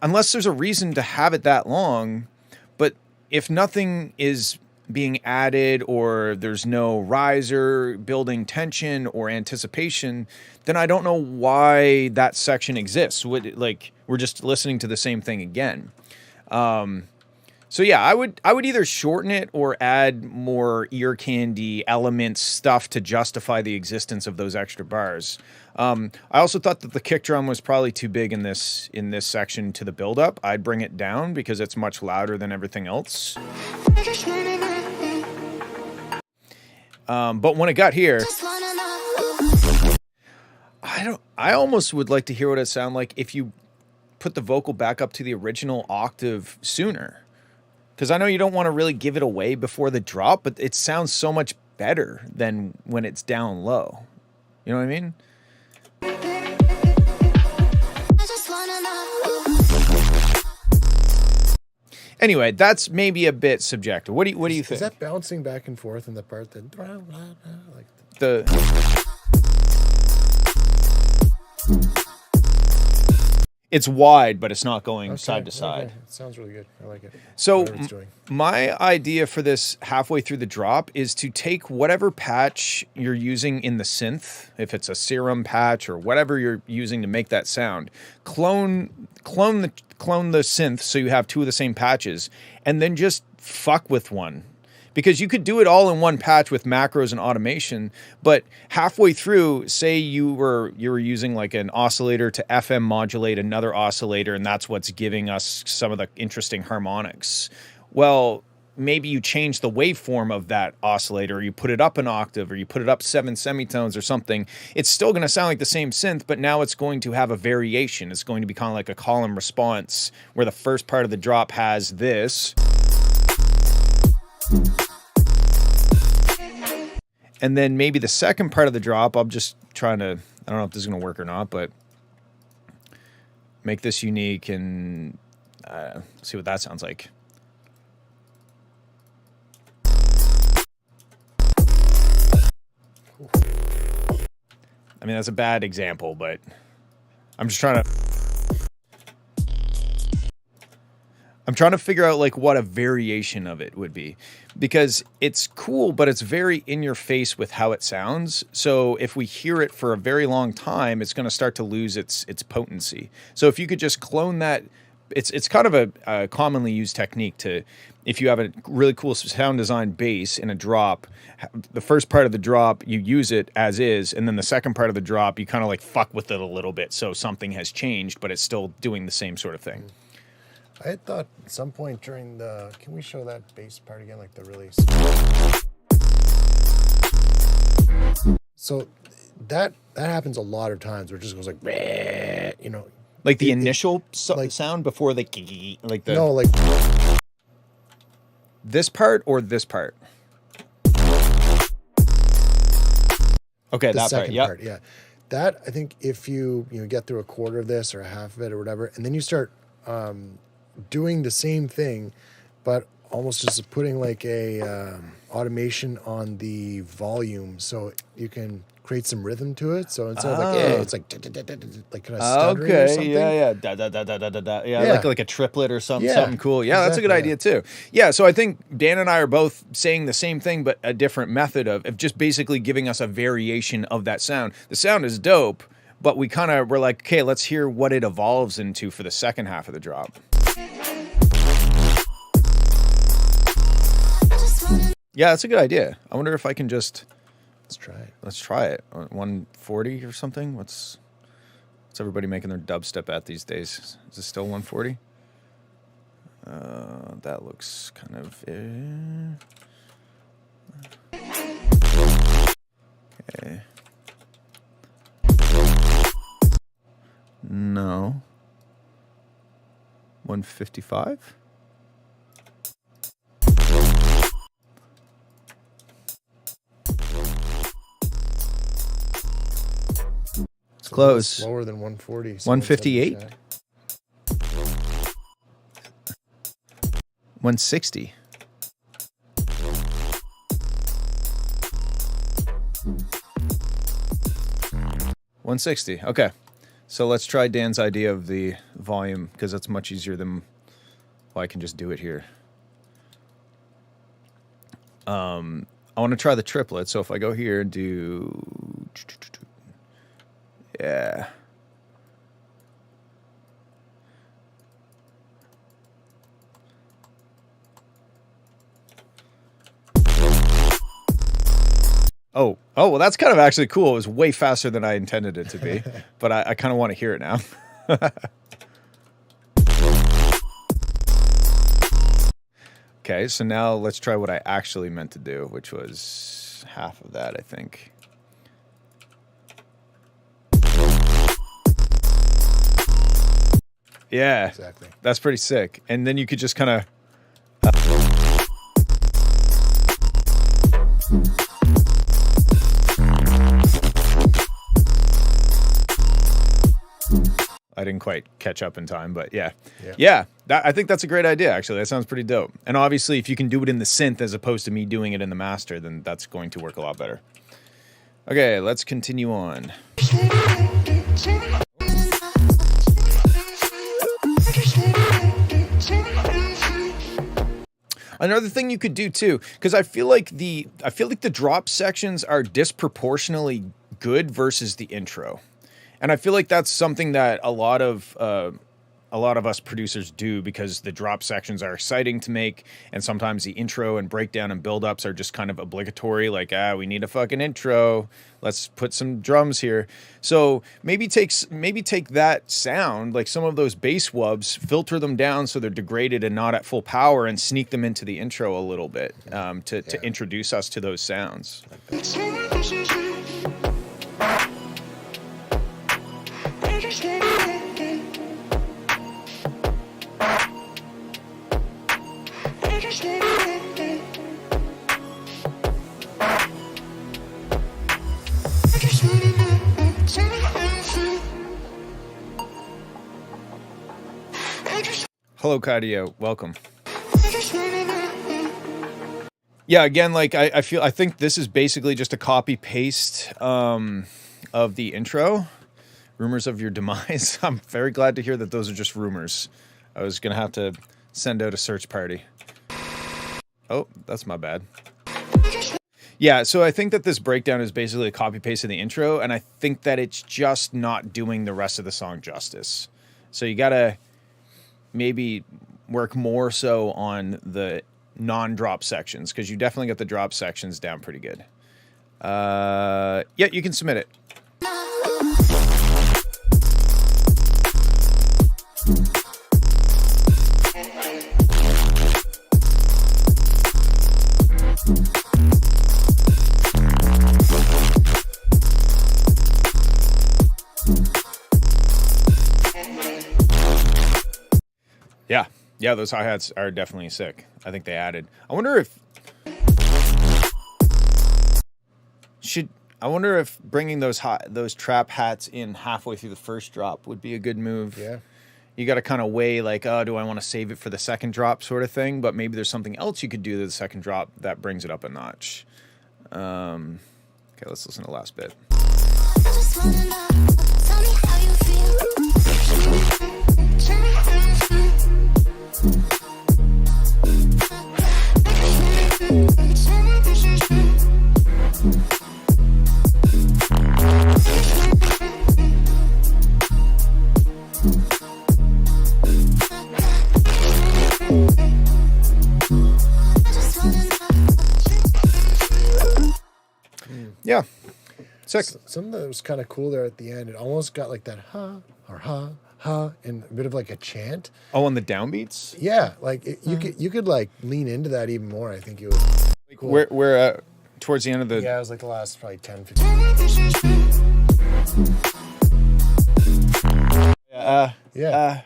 unless there's a reason to have it that long, but if nothing is being added or there's no riser building tension or anticipation, then I don't know why that section exists. Like, we're just listening to the same thing again. So yeah, I would either shorten it or add more ear candy elements, stuff to justify the existence of those extra bars. I also thought that the kick drum was probably too big in this section to the build up. I'd bring it down because it's much louder than everything else. But when it got here, Just wanna know. I almost would like to hear what it sound like if you put the vocal back up to the original octave sooner. Because I know you don't want to really give it away before the drop, but it sounds so much better than when it's down low. You know what I mean? I just wanna know. Anyway, that's maybe a bit subjective. What do you Is think? that bouncing back and forth in the part that like The it's wide, but it's not going side to side. Okay. It sounds really good. I like it. So Whatever it's doing. my idea for this halfway through the drop is to take whatever patch you're using in the synth, if it's a serum patch or whatever you're using to make that sound, clone the synth so you have two of the same patches, and then just fuck with one. Because you could do it all in one patch with macros and automation, but halfway through, say you were using like an oscillator to FM modulate another oscillator, and that's what's giving us some of the interesting harmonics. Well, maybe you change the waveform of that oscillator, or you put it up an octave, or you put it up 7 semitones or something. It's still going to sound like the same synth, but now it's going to have a variation. It's going to be kind of like a column response, where the first part of the drop has this. And then maybe the second part of the drop, I'm just trying to, I don't know if this is going to work or not, but make this unique and see what that sounds like. I mean, that's a bad example, but I'm just trying to figure out like what a variation of it would be, because it's cool, but it's very in your face with how it sounds. So if we hear it for a very long time, it's going to start to lose its potency. So if you could just clone that, it's kind of a commonly used technique to, if you have a really cool sound design bass in a drop, the first part of the drop, you use it as is, and then the second part of the drop, you kind of like fuck with it a little bit. So something has changed, but it's still doing the same sort of thing. I had thought at some point during the, can we show that bass part again, like the really. So that happens a lot of times where it just goes like, you know, like the initial sound before the like the no, like this part or this part. Okay, the that second part. part, yeah. That, I think if you get through a quarter of this or a half of it or whatever, and then you start doing the same thing, but almost just putting like a automation on the volume so you can create some rhythm to it. So instead of like, it's like kind of stuttering or something. Yeah, da, da, da, da, da, da, da. Yeah, Yeah. like a triplet or something, Yeah, something cool. Yeah, that's a good exactly, idea too. Yeah, so I think Dan and I are both saying the same thing, but a different method of just basically giving us a variation of that sound. The sound is dope, but we're like, okay, let's hear what it evolves into for the second half of the drop. Yeah, that's a good idea. I wonder if I can just... Let's try it. Let's try it. 140 or something? What's everybody making their dubstep at these days? Is it still 140? That looks kind of... Okay. No. 155? It's close. Slower than 140. So 158? 160. $160. Okay. So let's try Dan's idea of the volume, because that's much easier than, well, I can just do it here. I want to try the triplet. So if I go here and do, yeah. Oh, well, that's kind of actually cool. It was way faster than I intended it to be, but I kind of want to hear it now. Okay, so now let's try what I actually meant to do, which was half of that, I think. Yeah, Exactly. that's pretty sick. And then you could just kind of... I didn't quite catch up in time, but yeah. I think that's a great idea, actually. That sounds pretty dope. And obviously, if you can do it in the synth as opposed to me doing it in the master, then that's going to work a lot better. Okay, let's continue on. Another thing you could do too, because I feel like the drop sections are disproportionately good versus the intro. And I feel like that's something that a lot of us producers do, because the drop sections are exciting to make, and sometimes the intro and breakdown and build-ups are just kind of obligatory, like, we need a fucking intro, let's put some drums here. So maybe take that sound, like some of those bass wubs, filter them down so they're degraded and not at full power, and sneak them into the intro a little bit, to introduce us to those sounds. Hello, Kadia. Welcome. Yeah, again, like I think this is basically just a copy paste of the intro. Rumors of your demise. I'm very glad to hear that those are just rumors. I was gonna have to send out a search party. Oh, that's my bad. Yeah, so I think that this breakdown is basically a copy paste of the intro, and I think that it's just not doing the rest of the song justice. So you gotta maybe work more so on the non-drop sections, because you definitely got the drop sections down pretty good. Yeah, you can submit it. Yeah, those hi-hats are definitely sick. I think they added. I wonder if bringing those trap hats in halfway through the first drop would be a good move. Yeah. You got to kind of weigh, like, oh, do I want to save it for the second drop sort of thing? But maybe there's something else you could do to the second drop that brings it up a notch. Okay, let's listen to the last bit. I just wanna know, tell me how you feel. Tell me how you feel. Yeah. Sick. Something that was kind of cool there at the end. It almost got like that ha or ha ha, and a bit of like a chant. Oh, on the downbeats? Yeah, like you could like lean into that even more. I think it was cool. We're towards the end of the... Yeah, it was like the last probably 10, 15. Yeah,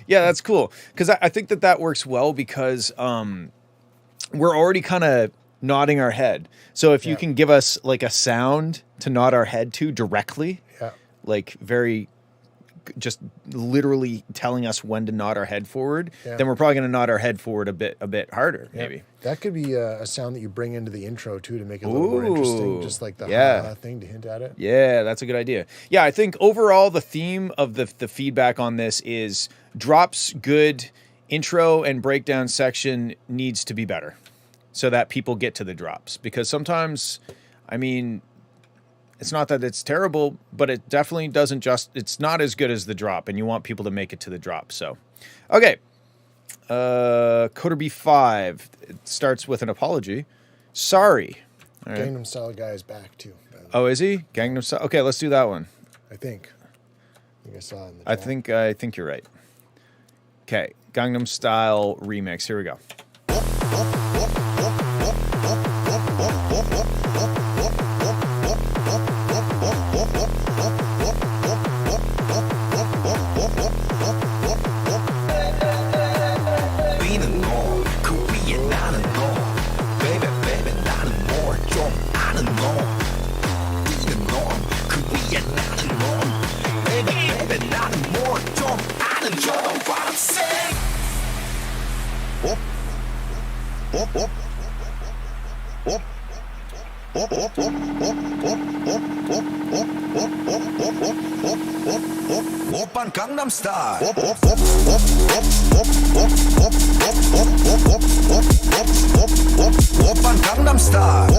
that's cool. Because I think that works well, because we're already kind of nodding our head. So if you can give us like a sound to nod our head to directly, like very just literally telling us when to nod our head forward, then we're probably going to nod our head forward a bit harder, maybe. That could be a sound that you bring into the intro too, to make it a little more interesting, just like the ha thing to hint at it. Yeah, that's a good idea. Yeah, I think overall the theme of the feedback on this is drops good, intro and breakdown section needs to be better so that people get to the drops. Because sometimes, I mean, it's not that it's terrible, but it definitely it's not as good as the drop, and you want people to make it to the drop. So, okay. Coder B5, it starts with an apology. Sorry. All right. Gangnam Style guy is back too. Oh, is he? Gangnam Style? Okay, let's do that one. I think I saw it in the chat. I think you're right. Okay, Gangnam Style remix. Here we go. 오빤 강남스타일 오빤 강남스타일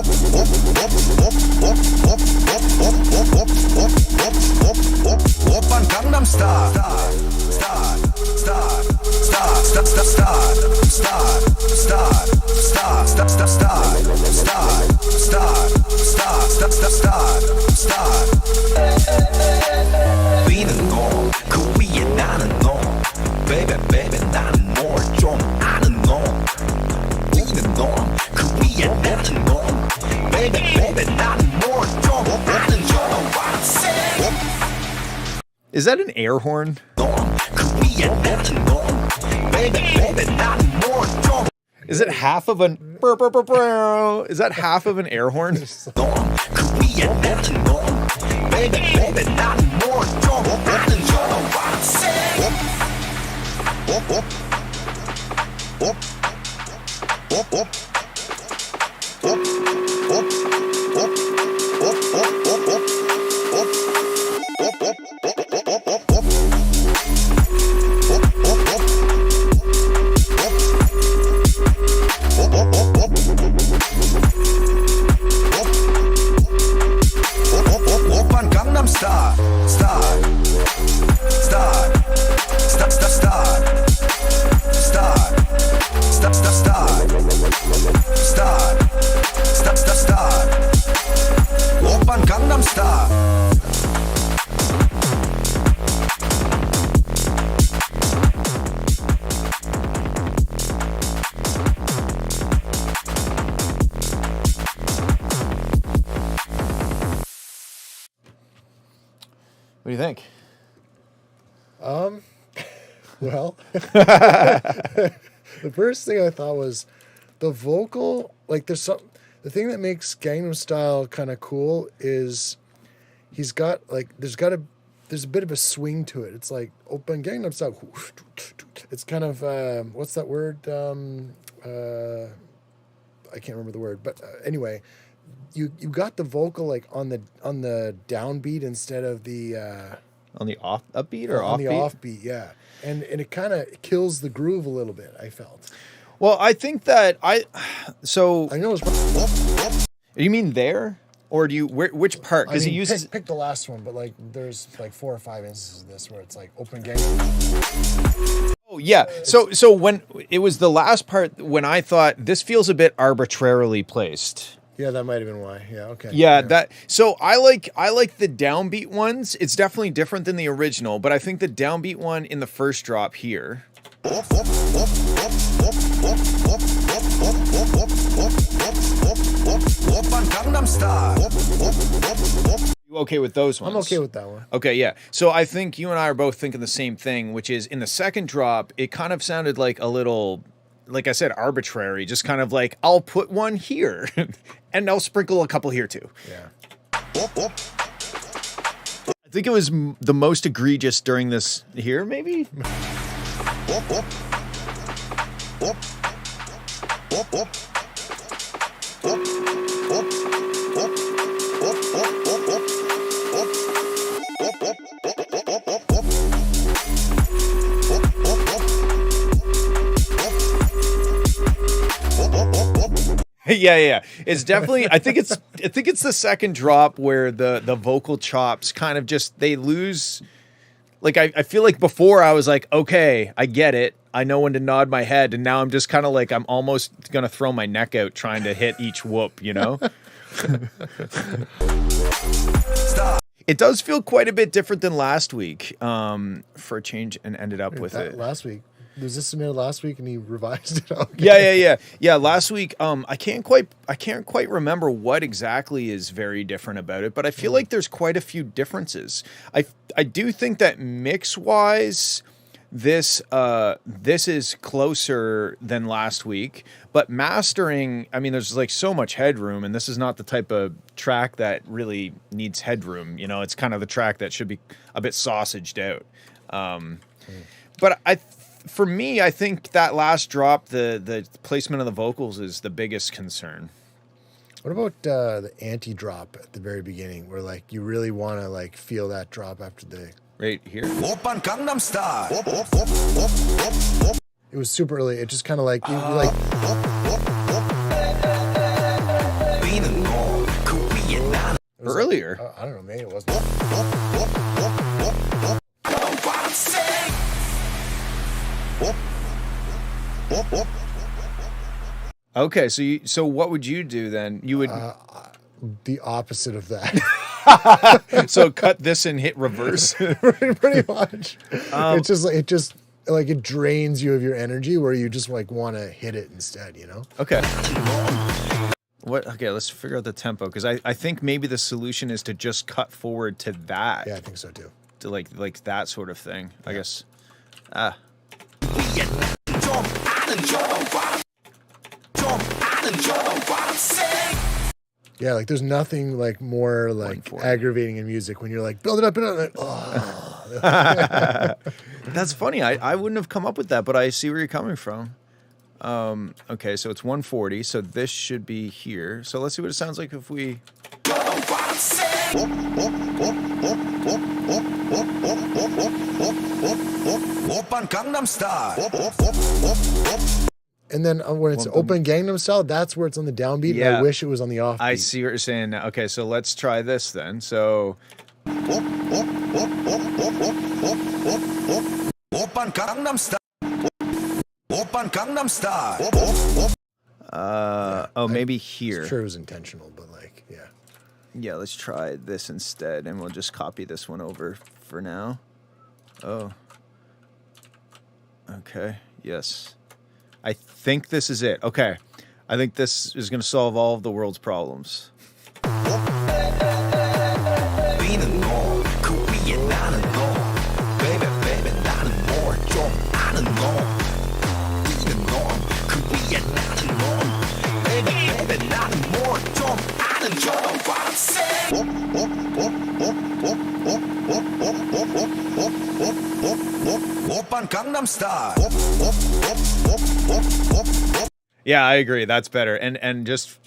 오빤 강남스타일 뛰는 놈, 그 위에 나는 놈 Baby baby 나는 뭘 좀 아는 놈 뛰는 놈, 그 위에 나는 놈 Baby baby 나는 뭘 좀 아는 놈 Is that an air horn? 그 위에 나는 놈 Baby baby 나는 뭘 좀 Is it half of an Is that half of an air horn? 놈, 그 위에 나는 놈 Baby baby 나는 뭘 좀 아는 놈 오빤 강남스타일 스타일 스타일 스타일 스타일 스타일 스타일 오빤 강남스타일 What do you think? Well, the first thing I thought was the vocal. Like, the thing that makes Gangnam Style kind of cool is he's got like there's a bit of a swing to it. It's like open Gangnam Style. It's kind of what's that word? I can't remember the word, but anyway, you got the vocal like on the downbeat instead of the On the upbeat or on the offbeat? offbeat, yeah. And it kind of kills the groove a little bit, I felt. Well, I think that so I know it's you mean there? Or do you which part? Because he uses pick the last one, but like there's like 4 or 5 instances of this where it's like open game. Oh yeah. So when it was the last part when I thought this feels a bit arbitrarily placed. Yeah, that might have been why. Yeah, okay. Yeah, that so I like the downbeat ones. It's definitely different than the original, but I think the downbeat one in the first drop here. You okay with those ones? I'm okay with that one. Okay, yeah. So I think you and I are both thinking the same thing, which is in the second drop, it kind of sounded like a little, like I said, arbitrary. Just kind of like, I'll put one here and I'll sprinkle a couple here too. Yeah. I think it was the most egregious during this here, maybe? Yeah. It's definitely I think it's the second drop where the vocal chops kind of just they lose. Like I feel like before I was like, okay, I get it. I know when to nod my head, and now I'm just kind of like I'm almost gonna throw my neck out trying to hit each whoop, you know? It does feel quite a bit different than last week, for a change, and ended up with it. Last week. Was this submitted last week and he revised it? Okay. Yeah. Last week, I can't quite remember what exactly is very different about it, but I feel like there's quite a few differences. I do think that mix wise, this is closer than last week, but mastering, I mean, there's like so much headroom, and this is not the type of track that really needs headroom. You know, it's kind of the track that should be a bit sausaged out. But for me, I think that last drop, the placement of the vocals is the biggest concern. What about the anti-drop at the very beginning, where like you really want to like feel that drop after the? Right here. Oppan Gangnam Style. It was super early. It just kind of like you like. Being on Korean 나는 It was Earlier. I don't know. Maybe it wasn't. Okay, so what would you do then? You would The opposite of that. so cut this and hit reverse. Pretty much. It's just like it drains you of your energy, where you just like want to hit it instead. You know. Okay. Okay, let's figure out the tempo, because I think maybe the solution is to just cut forward to that. Yeah, I think so too. To like that sort of thing. I guess. Yeah, like there's nothing like more like 140. aggravating in music when you're like build it up, oh. That's funny. I wouldn't have come up with that, but I see where you're coming from. Okay, so it's 140, so this should be here. So let's see what it sounds like if we... Oppan Gangnam Style. And then when it's open Gangnam Style, that's where it's on the downbeat. And Yeah. I wish it was on the offbeat. I see what you're saying now. Okay, so let's try this then. So... Oppan Gangnam Style. Oppan Gangnam Style. oh, maybe here. I'm sure it was intentional, but like, yeah. Yeah, let's try this instead, and we'll just copy this one over for now. Oh. Okay, yes. I think this is it. Okay. I think this is going to solve all of the world's problems. Being on Korean 나는 너. Baby, baby, 나는 more 좀 아는 너. Being on Korean 나는 너. Baby, baby, 나는 more 좀 아는 저. What I'm saying. Oppan Gangnam Style. Yeah, I agree. That's better. And just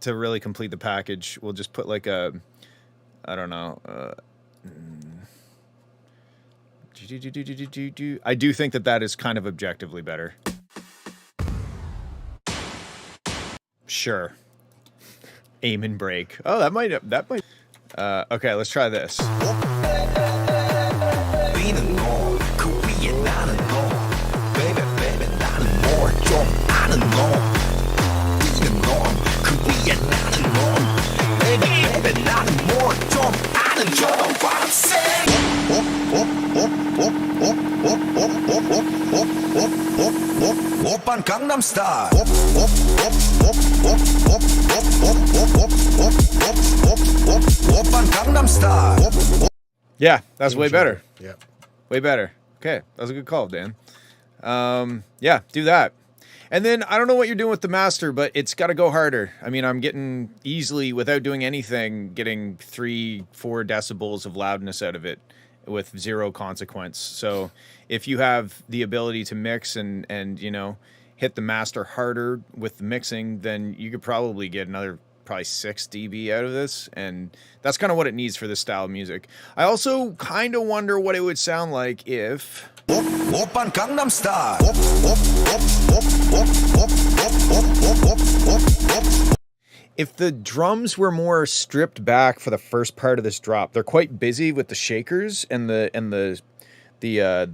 to really complete the package, we'll just put like a, I don't know. I do think that is kind of objectively better. Sure. Aim and break. Oh, that might. Okay, let's try this. Being on Korean 나는 너. Baby, baby, 나는 more 좀 아는 너. Being on Korean 나는 너. Baby, baby, 나는 more 좀 아는 저. What I'm saying. Oppan Gangnam Style. Oppan Gangnam Style. Yeah, that's way better. Yeah. Way better. Okay, that was a good call, Dan. Yeah, do that. And then I don't know what you're doing with the master, but it's got to go harder. I mean, I'm getting easily, without doing anything, getting 3-4 decibels of loudness out of it with zero consequence. So if you have the ability to mix and you know, hit the master harder with the mixing, then you could probably get another 6 dB out of this, and that's kind of what it needs for this style of music. I also kind of wonder what it would sound like if Oppan Gangnam Style. if the drums were more stripped back for the first part of this drop. They're quite busy with the shakers and the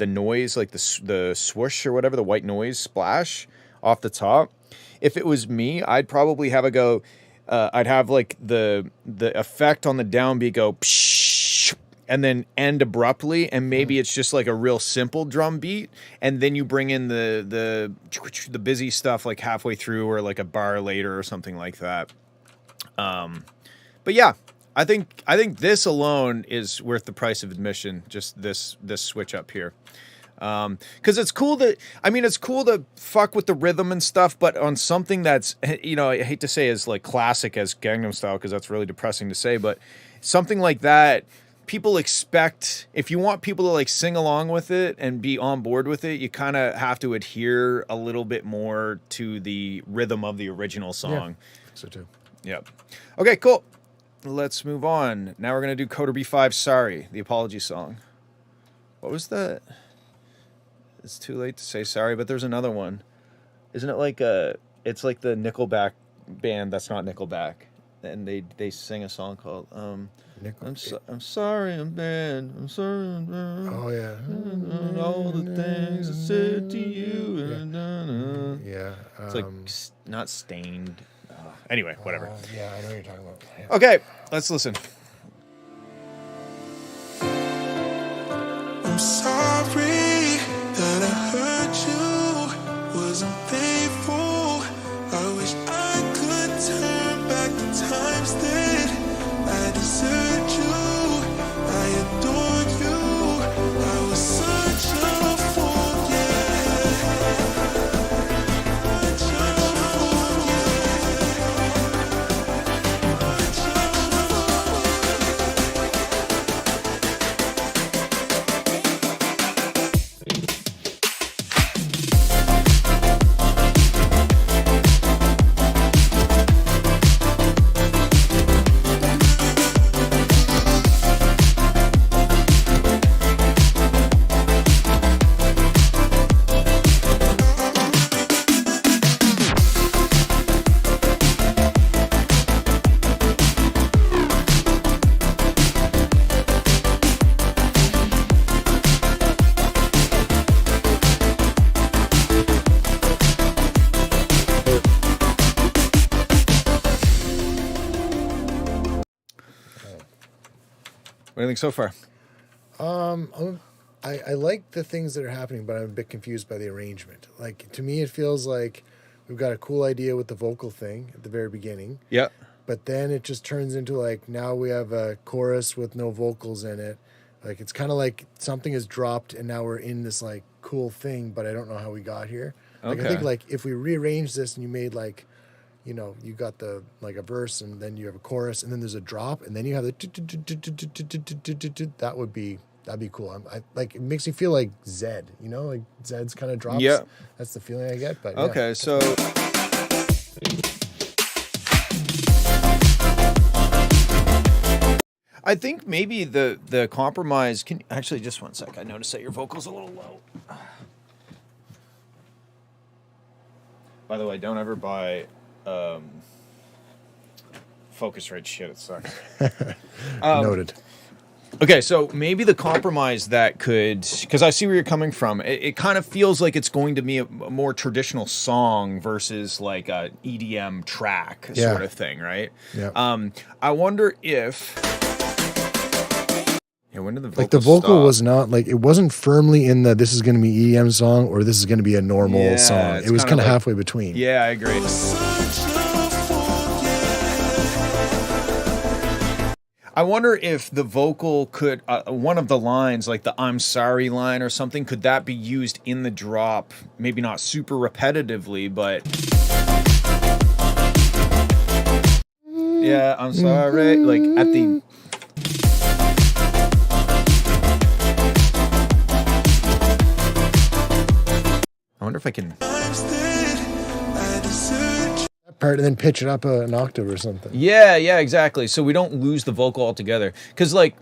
noise, like the swoosh or whatever, the white noise splash off the top. If it was me, I'd probably have a go. I'd have like the effect on the downbeat go psh, and then end abruptly, and maybe it's just like a real simple drum beat, and then you bring in the busy stuff like halfway through or like a bar later or something like that. But yeah, I think this alone is worth the price of admission. Just this switch up here. Because it's cool to fuck with the rhythm and stuff, but on something that's, you know, I hate to say as like classic as Gangnam Style, because that's really depressing to say, but something like that, people expect, if you want people to like sing along with it and be on board with it, you kind of have to adhere a little bit more to the rhythm of the original song. So too. Yep. Okay, cool. Let's move on. Now we're going to do Coder B5 Sorry, the apology song. What was that? It's too late to say sorry, but there's another one. Isn't it like it's like the Nickelback band that's not Nickelback, and they sing a song called I'm sorry I'm bad. I'm sorry I'm bad. Oh yeah. And all the things I said to you. Yeah. It's like not Stained. Anyway, whatever. Yeah, I know what you're talking about. Yeah. Okay, let's listen. I'm sorry that I hurt you, wasn't faithful. I wish I could turn back the times that I deserted you. I adored you. I was such a fool, yeah. Such a fool, What do you think so far? I like the things that are happening, but I'm a bit confused by the arrangement. Like, to me, it feels like we've got a cool idea with the vocal thing at the very beginning, Yeah. but then it just turns into like, now we have a chorus with no vocals in it. Like, it's kind of like something is dropped and now we're in this like cool thing, but I don't know how we got here. Like, I Okay. think like if we rearrange this and you made like, you know, you got the like a verse and then you have a chorus and then there's a drop and then you have the that'd be cool. I like, it makes me feel like Zed, you know, like Zed's kind of drops. Yeah. That's the feeling I get. But yeah. Okay, so I think maybe the compromise can actually, just one sec. I noticed that your vocal's a little low. By the way, don't ever buy Focusrite shit. It sucks. Noted. Okay, so maybe the compromise that could, because I see where you're coming from. It kind of feels like it's going to be a more traditional song versus like a EDM track Yeah. sort of thing, right? Yeah. I wonder if. Yeah, when did the vocal Like the vocal stop? was not like, it wasn't firmly in the this is going to be EDM song or this is going to be a normal Yeah, song. it's It was kinda kind of like- halfway between. Yeah, I agree. I wonder if the vocal could, one of the lines, like the I'm sorry line or something, could that be used in the drop? Maybe not super repetitively, but. Yeah, I'm sorry. Like at the. I wonder if I can. That part and then pitch it up an octave or something. Yeah, exactly. So we don't lose the vocal altogether. Because, like,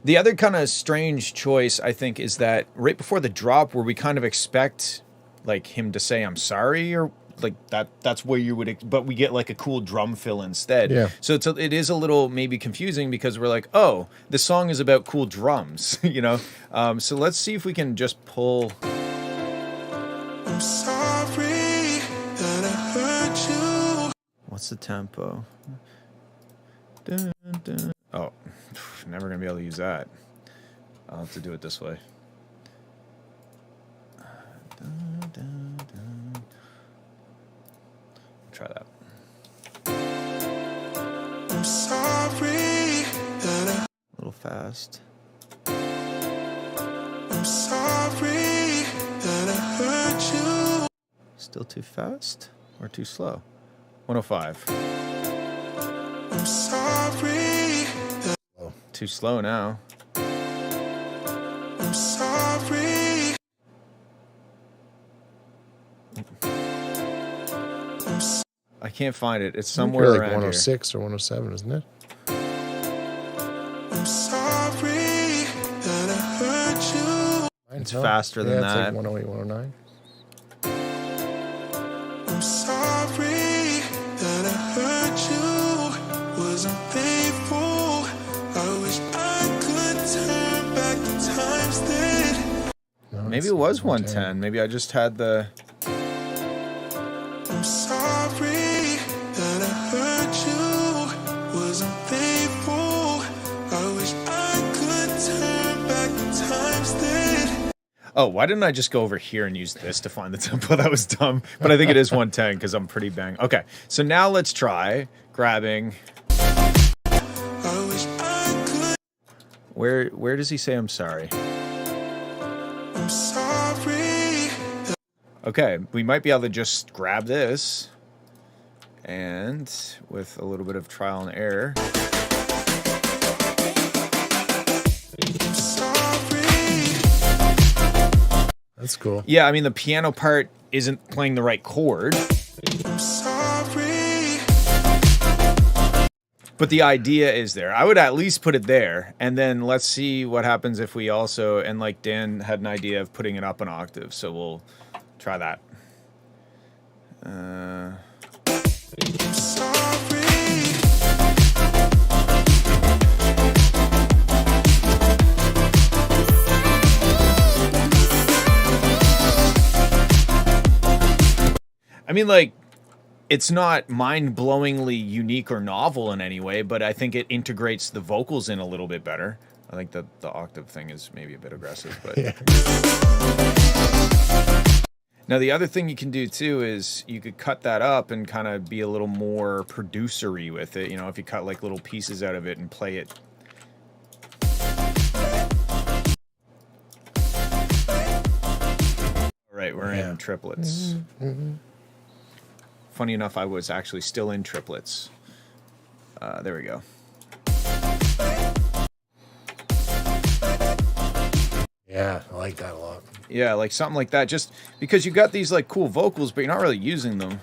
the other kind of strange choice, I think, is that right before the drop, where we kind of expect, like, him to say, I'm sorry, or, like, that's where you would, but we get, like, a cool drum fill instead. Yeah. So it is a little maybe confusing because we're like, oh, the song is about cool drums, you know? So let's see if we can just pull. I'm sorry that I hurt you. What's the tempo? Dun, dun. Oh, never gonna be able to use that. I'll have to do it this way. Dun, dun, dun. Try that. I'm sorry that A little fast. I'm sorry that I hurt you. Still too fast or too slow? 105. I'm sorry that Too slow now. I'm sorry. I can't find it. It's I think somewhere you're like around 106 or 107, isn't it? I'm sorry that I hurt you. It's faster than It's that. like 108, 109. I'm sorry that I hurt you. Wasn't faithful. I wish I could turn back the times then. No, Maybe it's it was 110. 110. Maybe I just had the. I'm sorry that I hurt you. Wasn't faithful. I wish I could turn back the times then. Oh, why didn't I just go over here and use this to find the tempo? That was dumb. But I think it is 110 because I'm pretty bang. Okay, so now let's try grabbing. I wish I could. Where does he say I'm sorry? I'm sorry. Okay, we might be able to just grab this and with a little bit of trial and error. That's cool. Yeah, I mean, the piano part isn't playing the right chord, but the idea is there. I would at least put it there, and then let's see what happens if we also, and like Dan had an idea of putting it up an octave, so we'll try that. I mean, like, it's not mind-blowingly unique or novel in any way, but I think it integrates the vocals in a little bit better. I think that the octave thing is maybe a bit aggressive, but Yeah. now the other thing you can do too is you could cut that up and kind of be a little more producery with it. You know, if you cut like little pieces out of it and play it. All right, we're in triplets. Funny enough, I was actually still in triplets. There we go. Yeah, I like that a lot. Yeah, like something like that. Just because you got these like cool vocals, but you're not really using them.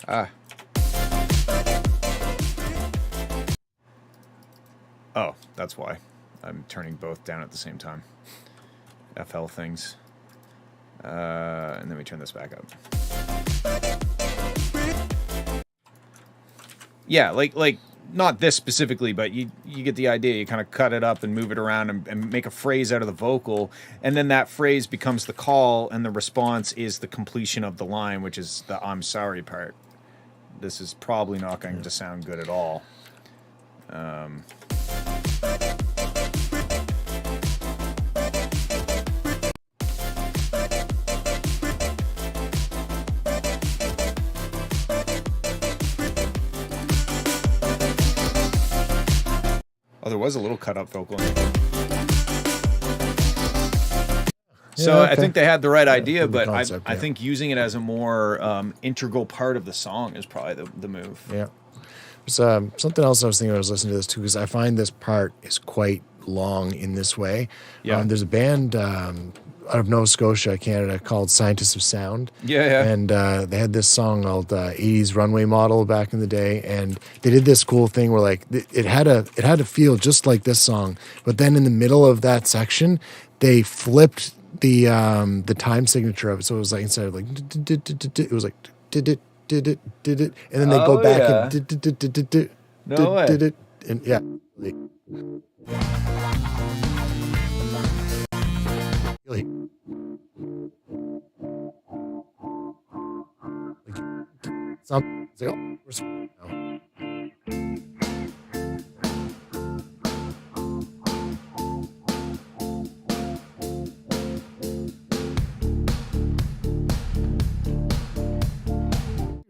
Ah. Oh, that's why. I'm turning both down at the same time. FL things. And then we turn this back up. Yeah, like not this specifically, but you get the idea. You kind of cut it up and move it around and make a phrase out of the vocal, and then that phrase becomes the call, and the response is the completion of the line, which is the I'm sorry part. This is probably not going to sound good at all. Oh, there was a little cut-up vocal in it. So Yeah, I okay. think they had the right idea, good but concept, I yeah. think using it as a more integral part of the song is probably the move. Yeah. There's something else I was thinking when I was listening to this too, because I find this part is quite long in this way. Yeah. There's a band out of Nova Scotia, Canada, called Scientists of Sound. Yeah. And they had this song called 80s Runway Model back in the day. And they did this cool thing where like it had to feel just like this song. But then in the middle of that section, they flipped the time signature of it. So it was like instead of like it was like did it, and then they go Oh, back yeah. and No way. and yeah. Really. Some, it's like, oh, we're now.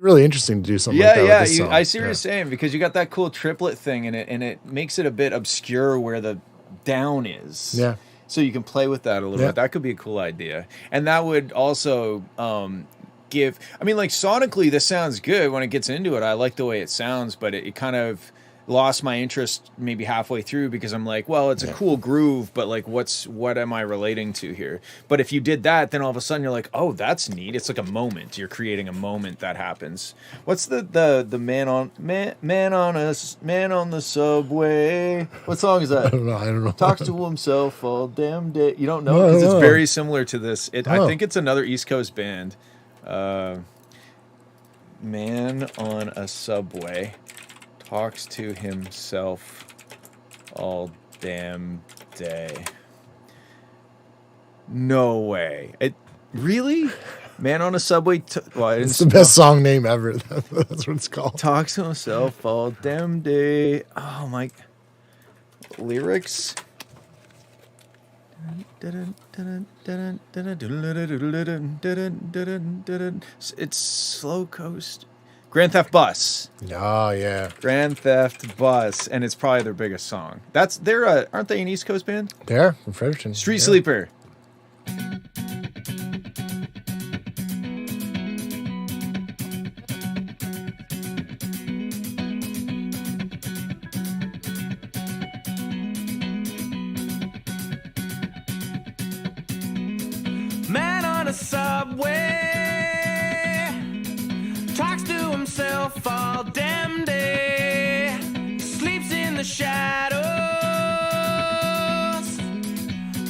Really interesting to do something like that with this song. I see what you're saying, because you got that cool triplet thing in it, and it makes it a bit obscure where the down is. Yeah. So you can play with that a little Yeah. bit. That could be a cool idea. And that would also give, I mean, like sonically, this sounds good when it gets into it. I like the way it sounds, but it kind of lost my interest maybe halfway through because I'm like, well, it's a cool groove, but like, what am I relating to here? But if you did that, then all of a sudden you're like, oh, that's neat. It's like a moment. You're creating a moment that happens. What's the man on the subway? What song is that? I don't know. Talks to himself all damn day. You don't know because it's very similar to this. I think it's another East Coast band. Man on a subway talks to himself all damn day. No way. It really? Man on a subway. It's the best song name ever. That's what it's called. Talks to himself all damn day. Oh my. Lyrics. It's Slow Coast. Grand Theft Bus. Oh yeah, Grand Theft Bus, and it's probably their biggest song. Aren't they an East Coast band? there from Fredericton. Street Sleeper. Man on a subway talks to himself all damn day. Sleeps in the shadows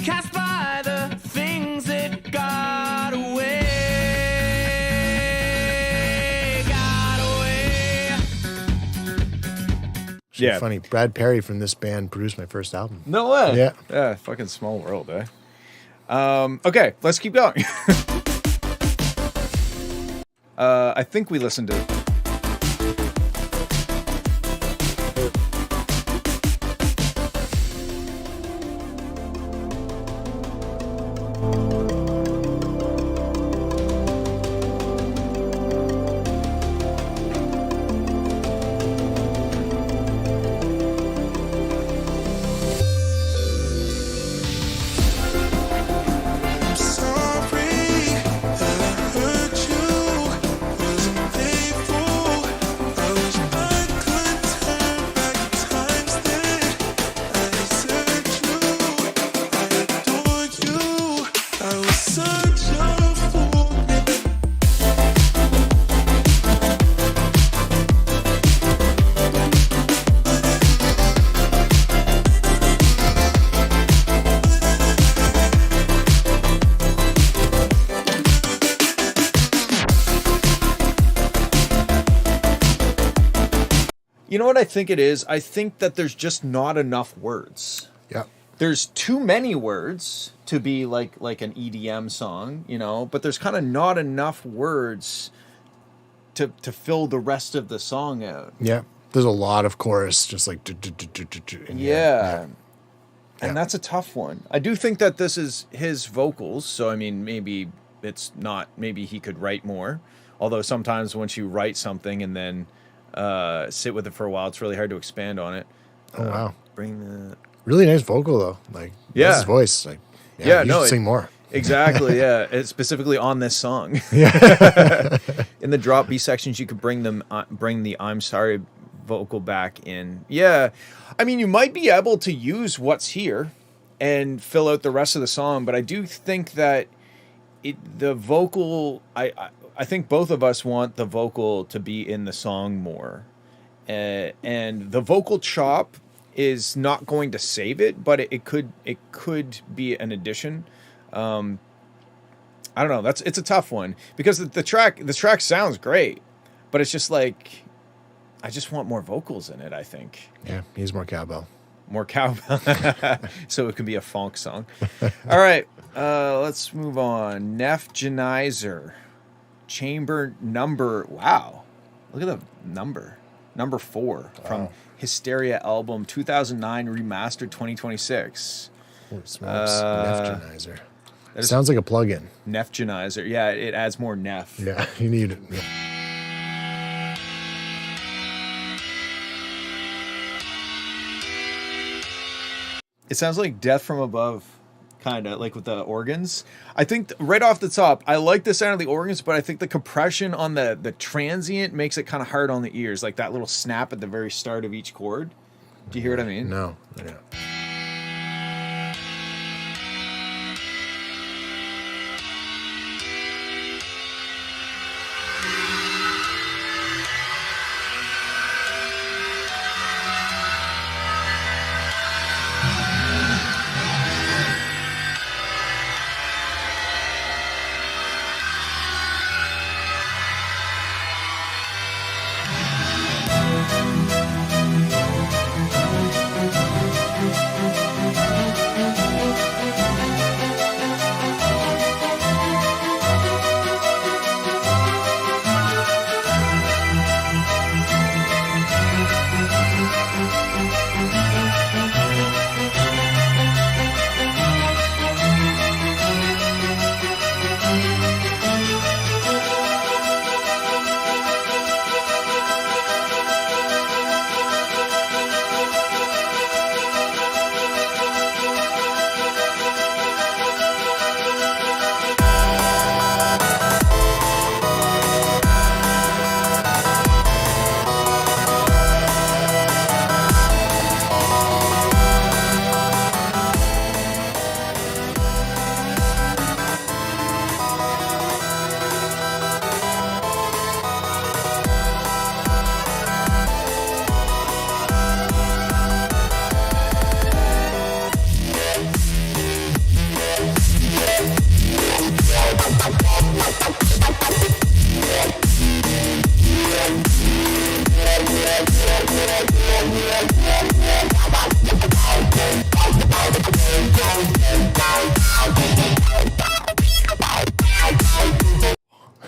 cast by the things that got away. Got away. Yeah. Funny. Brad Perry from this band produced my first album. No way. Yeah. Yeah. Fucking small world, eh? Okay, let's keep going. I think we listened to. You know what I think it is? I think that there's just not enough words. Yeah. There's too many words to be like an EDM song, you know, but there's kind of not enough words to fill the rest of the song out. Yeah. There's a lot of chorus, just like. Yeah. And that's a tough one. I do think that this is his vocals, so I mean, maybe it's not. Maybe he could write more. Although sometimes once you write something and then sit with it for a while, it's really hard to expand on it. Oh wow! Bring the Really nice vocal though. Like his voice. Like Yeah, you no, should sing more. Exactly, yeah. It's specifically on this song. Yeah. In the drop B sections, you could bring the "I'm sorry" vocal back in. Yeah, I mean, you might be able to use what's here and fill out the rest of the song, but I do think that the vocal. I think both of us want the vocal to be in the song more, and the vocal chop is not going to save it, but it could be an addition. I don't know. It's a tough one because the track sounds great, but it's just like I just want more vocals in it. I think. Yeah, needs more cowbell. More cowbell, so it can be a funk song. All right, let's move on. Nephgenizer, chamber number. Wow, look at the number 4 from Hysteria album 2009 remastered 2026. Holy smokes, Nephgenizer. That is- Sounds like a plug-in. Nephgenizer. Yeah, it adds more neph. Yeah, you need it. Yeah. It sounds like Death from Above kind of like with the organs. I think right off the top, I like the sound of the organs, but I think the compression on the transient makes it kind of hard on the ears, like that little snap at the very start of each chord. Do you hear what I mean? No. Yeah.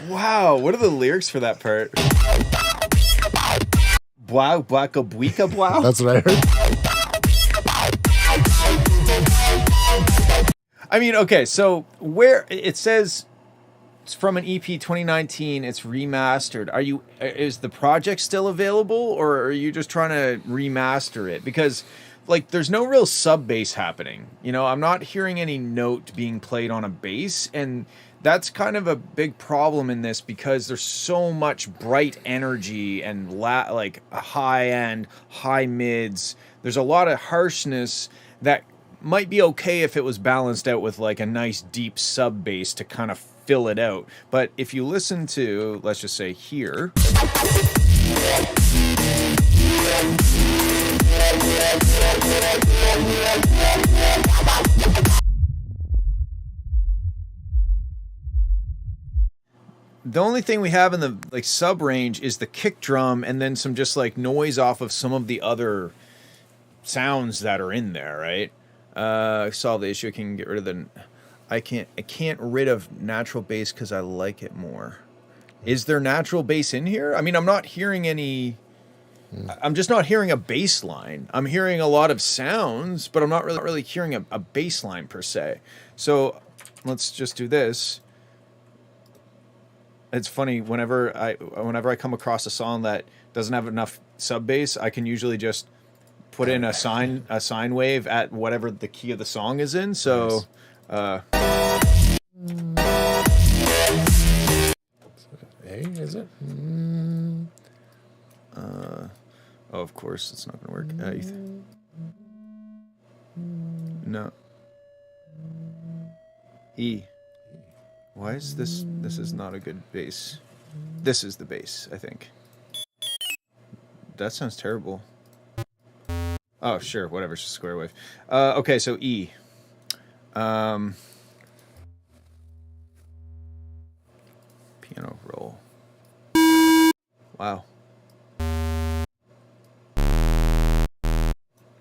Wow, what are the lyrics for that part? Wow, blacka buika wow. That's what I heard. I mean, okay, so where it says it's from an EP 2019, it's remastered. Is the project still available, or are you just trying to remaster it? Because like there's no real sub bass happening. You know, I'm not hearing any note being played on a bass, and that's kind of a big problem in this because there's so much bright energy and like a high end, high mids. There's a lot of harshness that might be okay if it was balanced out with like a nice deep sub bass to kind of fill it out. But if you listen to, let's just say here, the only thing we have in the like sub range is the kick drum and then some just like noise off of some of the other sounds that are in there, right? Solve the issue. I can get rid of the. I can't rid of natural bass because I like it more. Is there natural bass in here? I mean, I'm not hearing any. I'm just not hearing a bass line. I'm hearing a lot of sounds, but I'm not really hearing a bass line per se. So let's just do this. It's funny whenever I come across a song that doesn't have enough sub bass, I can usually just put in a sine wave at whatever the key of the song is in. So, Hey, is it? oh, of course, it's not going to work. No. E. Why is this? This is not a good bass. This is the bass, I think. That sounds terrible. Oh, sure, whatever, it's just a square wave. Okay, so E. Piano roll. Wow.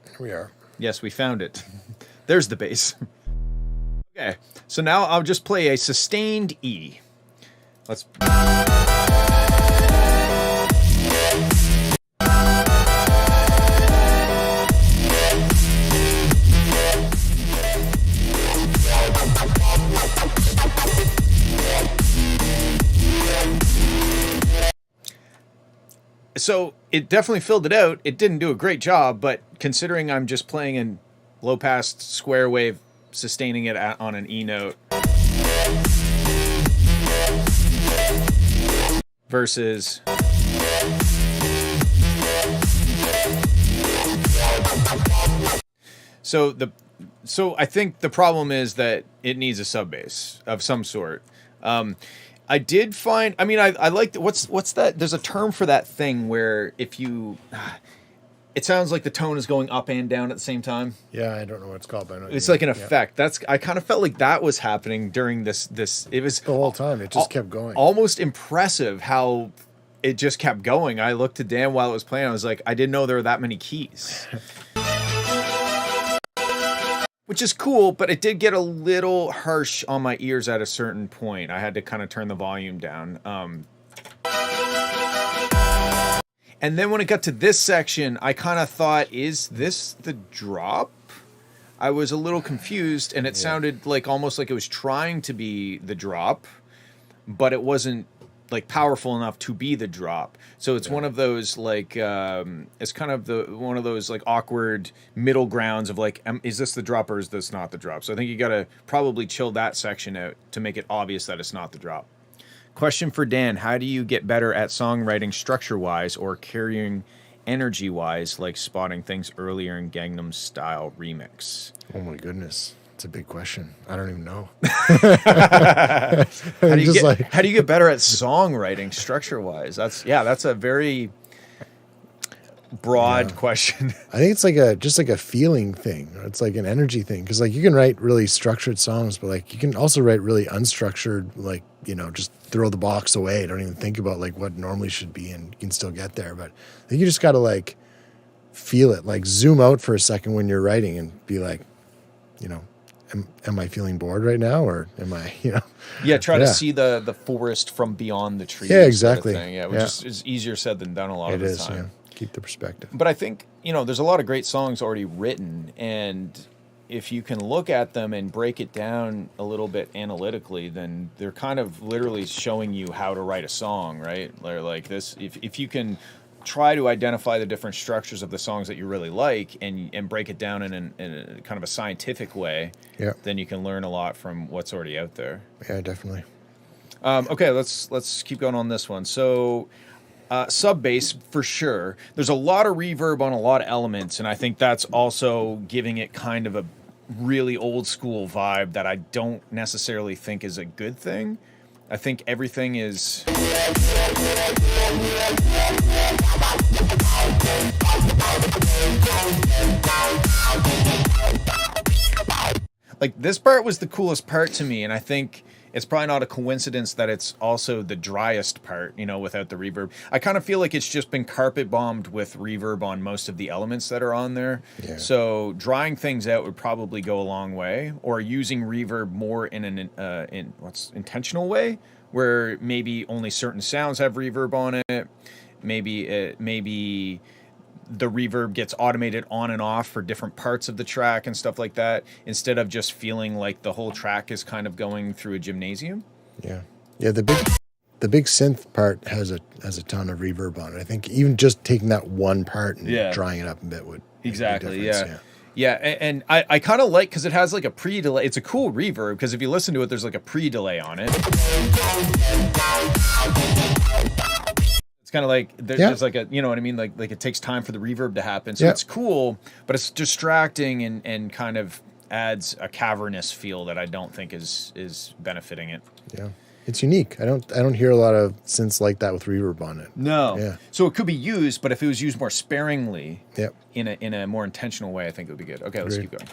Here we are. Yes, we found it. There's the bass. Okay, so now I'll just play a sustained E. Let's... So it definitely filled it out. It didn't do a great job, but considering I'm just playing in low-pass square wave sustaining it on an E note versus so I think the problem is that it needs a sub bass of some sort. I did find, I mean, I like, what's that? There's a term for that thing where if you, it sounds like the tone is going up and down at the same time. Yeah, I don't know what it's called, but I know what It's you like an mean. Yeah. effect. I kind of felt like that was happening during this, it was The whole time, it just kept going. almost impressive how it just kept going. I looked to Dan while it was playing. I was like, I didn't know there were that many keys. Which is cool, but it did get a little harsh on my ears at a certain point. I had to kind of turn the volume down. And then when it got to this section, I kind of thought, is this the drop? I was a little confused, and it sounded like almost like it was trying to be the drop, but it wasn't like powerful enough to be the drop. So it's one of those like it's kind of one of those like awkward middle grounds of like, is this the drop or is this not the drop? So I think you got to probably chill that section out to make it obvious that it's not the drop. Question for Dan: how do you get better at songwriting structure wise or carrying energy wise, like spotting things earlier in Gangnam Style remix? Oh my goodness. It's a big question. I don't even know. How do you get better at songwriting structure wise? That's a very broad question. I think it's like just like a feeling thing. It's like an energy thing. Cause like you can write really structured songs, but like you can also write really unstructured, like, you know, just throw the box away. Don't even think about like what normally should be and you can still get there. But I think you just got to like feel it, like zoom out for a second when you're writing and be like, you know, am I feeling bored right now, or am I, you know? Yeah, try to see the forest from beyond the trees. Yeah, exactly. Sort of thing. Yeah, which is easier said than done a lot of the time. Yeah. Keep the perspective. But I think, you know, there's a lot of great songs already written, and if you can look at them and break it down a little bit analytically, then they're kind of literally showing you how to write a song, right? They're like this, if you can try to identify the different structures of the songs that you really like and break it down in a kind of a scientific way, then you can learn a lot from what's already out there. Yeah, definitely. Okay, let's keep going on this one. So sub bass for sure. There's a lot of reverb on a lot of elements, and I think that's also giving it kind of a really old school vibe that I don't necessarily think is a good thing. I think everything is like, this part was the coolest part to me, and I think it's probably not a coincidence that it's also the driest part, you know, without the reverb. I kind of feel like it's just been carpet bombed with reverb on most of the elements that are on there. Yeah. So drying things out would probably go a long way, or using reverb more in an intentional way, where maybe only certain sounds have reverb on it. Maybe the reverb gets automated on and off for different parts of the track and stuff like that, instead of just feeling like the whole track is kind of going through a gymnasium. Yeah. The big synth part has a ton of reverb on it. I think even just taking that one part and drying it up a bit would exactly. Yeah, and I kind of like, because it has like a pre-delay. It's a cool reverb because if you listen to it, there's like a pre-delay on it. It's kind of like there's like a, you know what I mean, like it takes time for the reverb to happen. So it's cool, but it's distracting and kind of adds a cavernous feel that I don't think is benefiting it. Yeah. It's unique. I don't hear a lot of synths like that with reverb on it. No. Yeah. So it could be used, but if it was used more sparingly, yep, in a more intentional way, I think it would be good. Okay, let's keep going.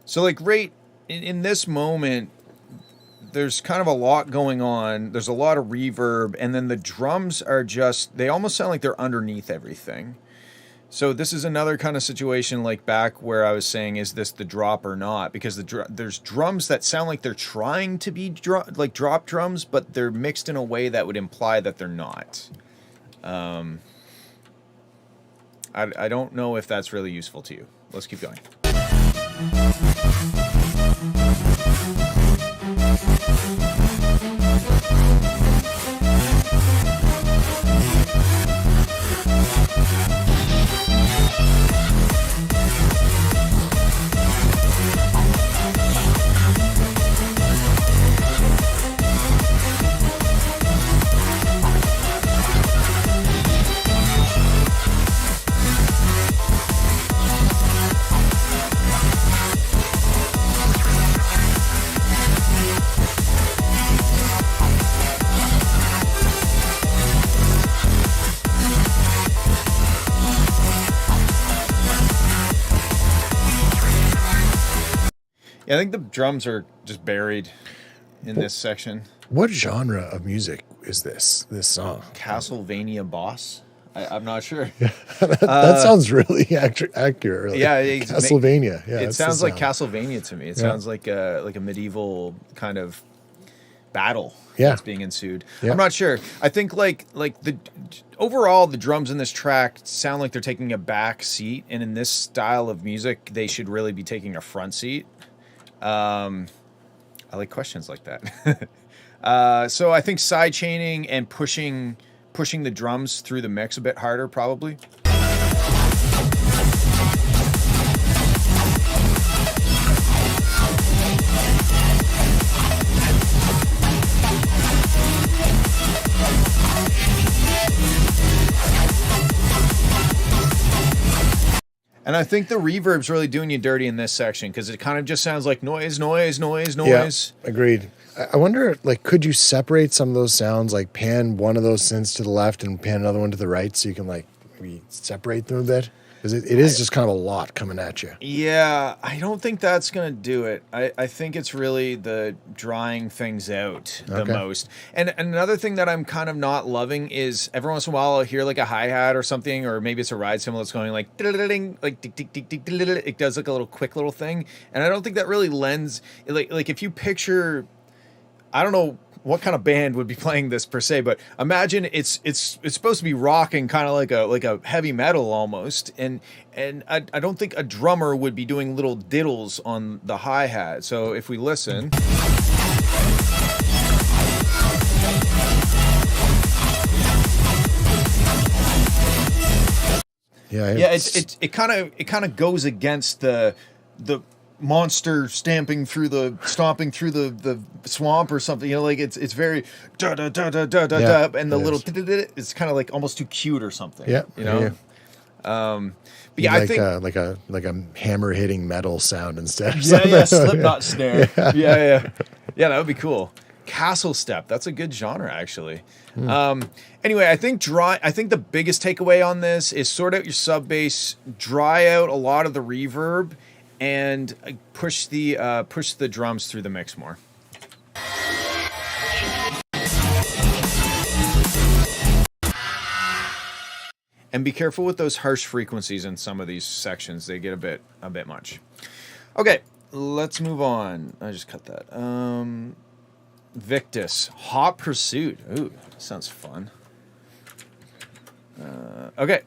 So like right in this moment, there's kind of a lot going on. There's a lot of reverb, and then the drums are just, they almost sound like they're underneath everything. So this is another kind of situation like back where I was saying, is this the drop or not? Because there's drums that sound like they're trying to be like drop drums, but they're mixed in a way that would imply that they're not. I don't know if that's really useful to you. Let's keep going. Yeah, I think the drums are just buried in this section. What genre of music is this song? Castlevania boss? I'm not sure. That sounds really accurate. Really. Yeah, Castlevania. Yeah, it sounds like Castlevania to me. It sounds like a medieval kind of battle that's being ensued. Yeah. I'm not sure. I think like the overall the drums in this track sound like they're taking a back seat, and in this style of music, they should really be taking a front seat. I like questions like that. So I think side chaining and pushing the drums through the mix a bit harder, probably. And I think the reverb's really doing you dirty in this section because it kind of just sounds like noise. Yeah, agreed. I wonder, like, could you separate some of those sounds, like pan one of those synths to the left and pan another one to the right, so you can like maybe separate them a bit? Because it is just kind of a lot coming at you. Yeah, I don't think that's going to do it. I think it's really the drying things out the most. And another thing that I'm kind of not loving is every once in a while I'll hear like a hi-hat or something, or maybe it's a ride cymbal that's going like it does like a little quick little thing. And I don't think that really lends, like if you picture, I don't know what kind of band would be playing this per se, but imagine it's supposed to be rocking kind of like a heavy metal almost, and I don't think a drummer would be doing little diddles on the hi-hat. So if we listen, it kind of goes against the monster stomping through the swamp or something, you know, like it's very da da da da da da, and the little it's kind of like almost too cute or something. Yeah, you know. But yeah, like I think like a hammer hitting metal sound instead. Yeah, Slipknot snare. Yeah, that would be cool. Castle step, that's a good genre actually. Anyway, I think the biggest takeaway on this is sort out your sub bass, dry out a lot of the reverb, and push the drums through the mix more. And be careful with those harsh frequencies in some of these sections. They get a bit much. Okay, let's move on. I just cut that. Victus, Hot Pursuit. Ooh, sounds fun. Okay.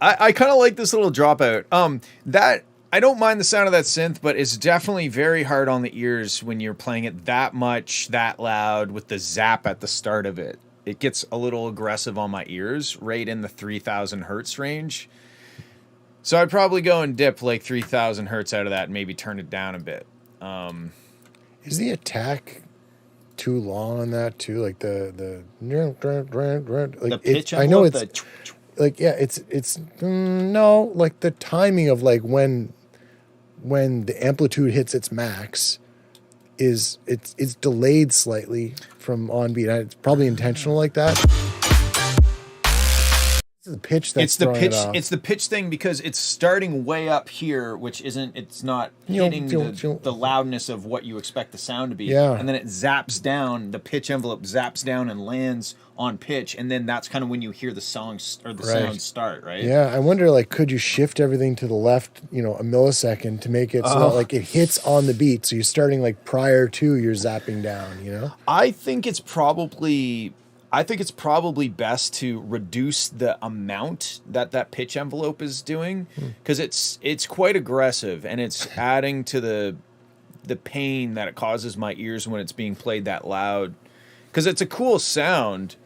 I kind of like this little dropout. That I don't mind the sound of that synth, but it's definitely very hard on the ears when you're playing it that much, that loud with the zap at the start of it. It gets a little aggressive on my ears, right in the 3,000 hertz range. So I'd probably go and dip like 3,000 hertz out of that and maybe turn it down a bit. Is the attack too long on that too? Like the like The pitch I know envelope, it's like no, like the timing of like when the amplitude hits its max is it's delayed slightly from on beat. It's probably intentional like that. This is the pitch that's it's the throwing pitch. it off. It's the pitch thing because it's starting way up here, which isn't. It's not hitting the loudness of what you expect the sound to be. Yeah. And then it zaps down. The pitch envelope zaps down and lands on pitch, and then that's kind of when you hear the song or the sound start, right? Yeah, I wonder, like, could you shift everything to the left, a millisecond to make it so that, like, it hits on the beat, so you're starting, like, prior to you're zapping down, I think it's probably best to reduce the amount that pitch envelope is doing, because it's quite aggressive, and it's adding to the pain that it causes my ears when it's being played that loud. Because it's a cool sound.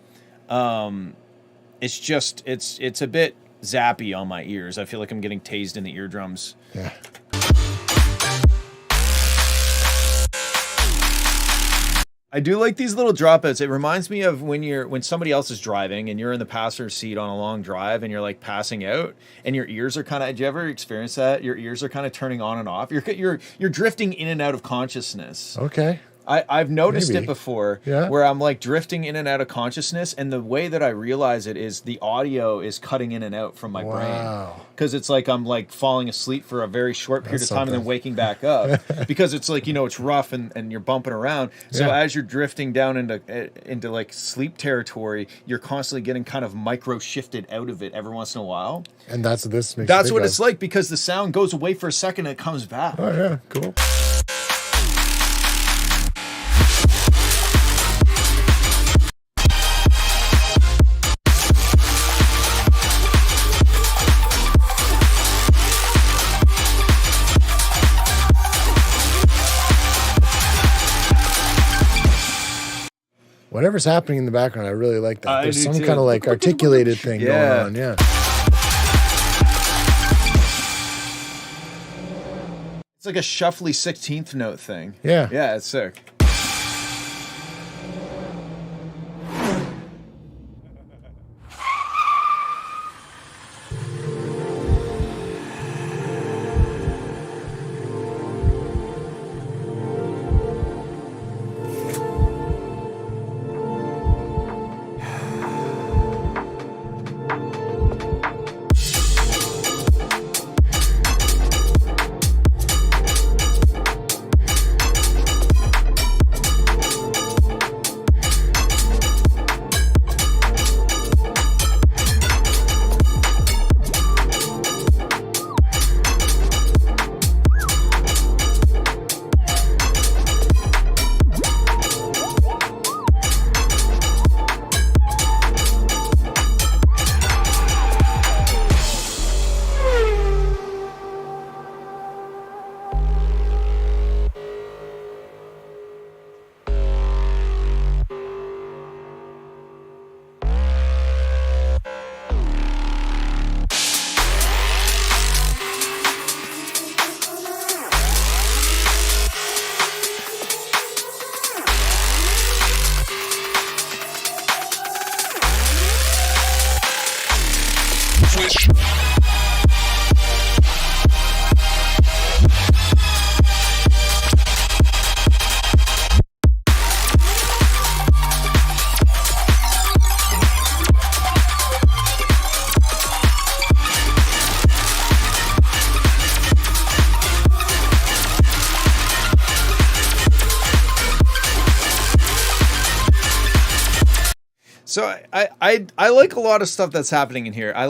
It's just it's a bit zappy on my ears. I feel like I'm getting tased in the eardrums. Yeah. I do like these little dropouts. It reminds me of when somebody else is driving and you're in the passenger seat on a long drive and you're like passing out and your ears are kind of. Did you ever experience that? Your ears are kind of turning on and off. You're drifting in and out of consciousness. Okay. I've noticed Maybe. it before, Yeah. where I'm like drifting in and out of consciousness, and the way that I realize it is the audio is cutting in and out from my brain, Wow. because it's like I'm like falling aslight for a very short period That's of time and then something. waking back up, because it's like it's rough and you're bumping around. So Yeah. as you're drifting down into like sleep territory, you're constantly getting kind of micro shifted out of it every once in a while. And that's what this makes That's it what big it's of. like, because the sound goes away for a second and it comes back. Oh, yeah, cool. Whatever's happening in the background, I really like that. I There's do some too. kind of like articulated thing Yeah. going on. Yeah. It's like a shuffly 16th note thing. Yeah. Yeah, it's sick. So I like a lot of stuff that's happening in here. I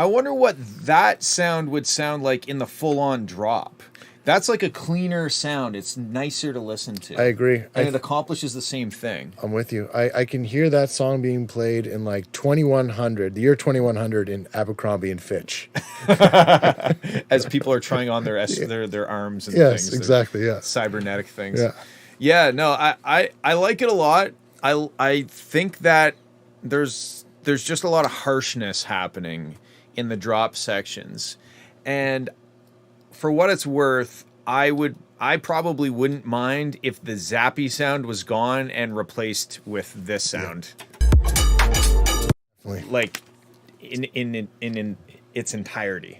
wonder what that sound would sound like in the full-on drop. That's like a cleaner sound. It's nicer to listen to. I agree. And it accomplishes the same thing. I'm with you. I can hear that song being played in like 2100, the year 2100 in Abercrombie and Fitch. As people are trying on their arms and Yes, things. exactly. Yeah. Cybernetic things. Yeah. Yeah, no, I like it a lot. I think that there's just a lot of harshness happening in the drop sections. And for what it's worth, I probably wouldn't mind if the zappy sound was gone and replaced with this sound. Definitely. Like in its entirety.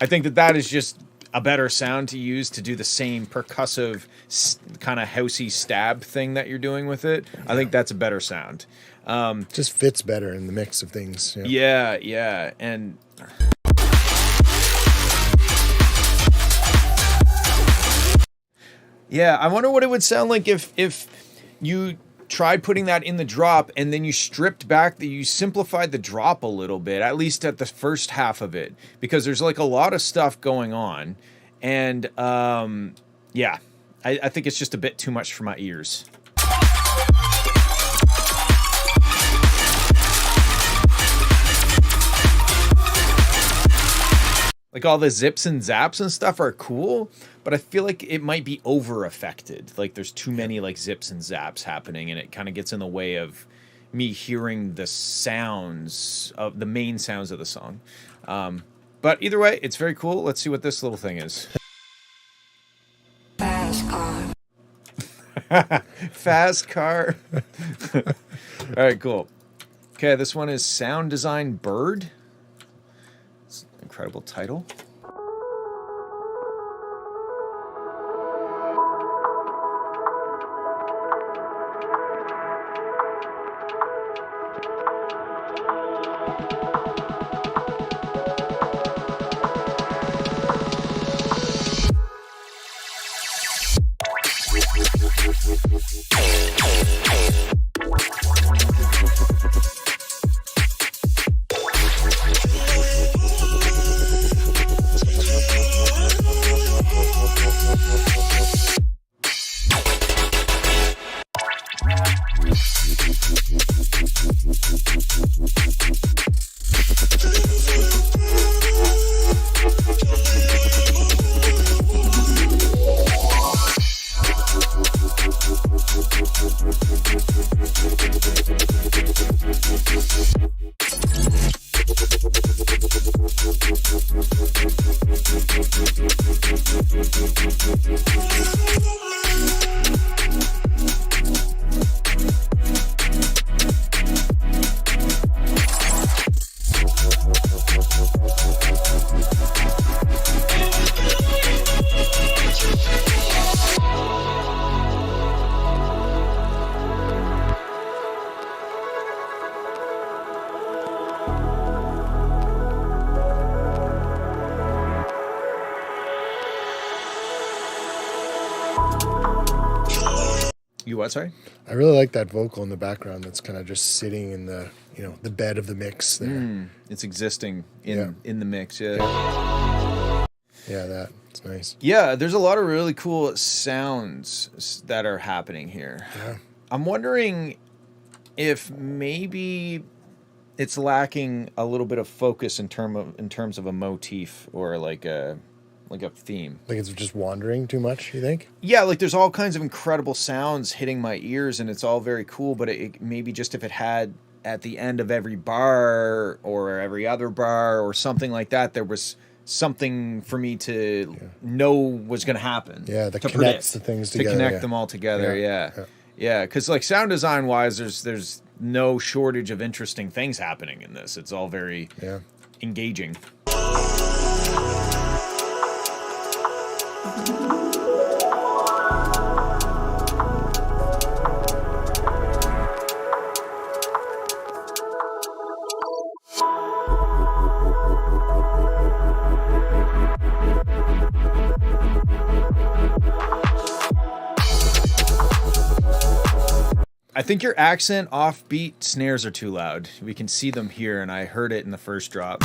I think that is just a better sound to use to do the same percussive kind of housey stab thing that you're doing with it. I think that's a better sound. Just fits better in the mix of things. Yeah. And yeah, I wonder what it would sound like if you tried putting that in the drop and then you simplified the drop a little bit, at least at the first half of it, because there's like a lot of stuff going on. And yeah, I think it's just a bit too much for my ears. Like all the zips and zaps and stuff are cool, but I feel like it might be over affected. Like there's too many like zips and zaps happening, and it kind of gets in the way of me hearing the sounds of the main sounds of the song. But either way, it's very cool. Let's see what this little thing is. Fast car. Fast car. All right, cool. Okay, this one is Sound Design Bird. Incredible title. You what, sorry? I really like that vocal in the background that's kind of just sitting in the, the bed of the mix there. It's existing in the mix, yeah. Yeah, that's nice. Yeah, there's a lot of really cool sounds that are happening here. Yeah. I'm wondering if maybe it's lacking a little bit of focus in terms of a motif or like a theme. Like it's just wandering too much, you think? Yeah, like there's all kinds of incredible sounds hitting my ears and it's all very cool, but it maybe just if it had at the end of every bar or every other bar or something like that, there was something for me to know was going to happen. Yeah, that to connects predict, the things to together. connect them all together. Yeah, because like sound design wise, there's no shortage of interesting things happening in this. It's all very engaging. I think your accent offbeat snares are too loud. We can see them here, and I heard it in the first drop.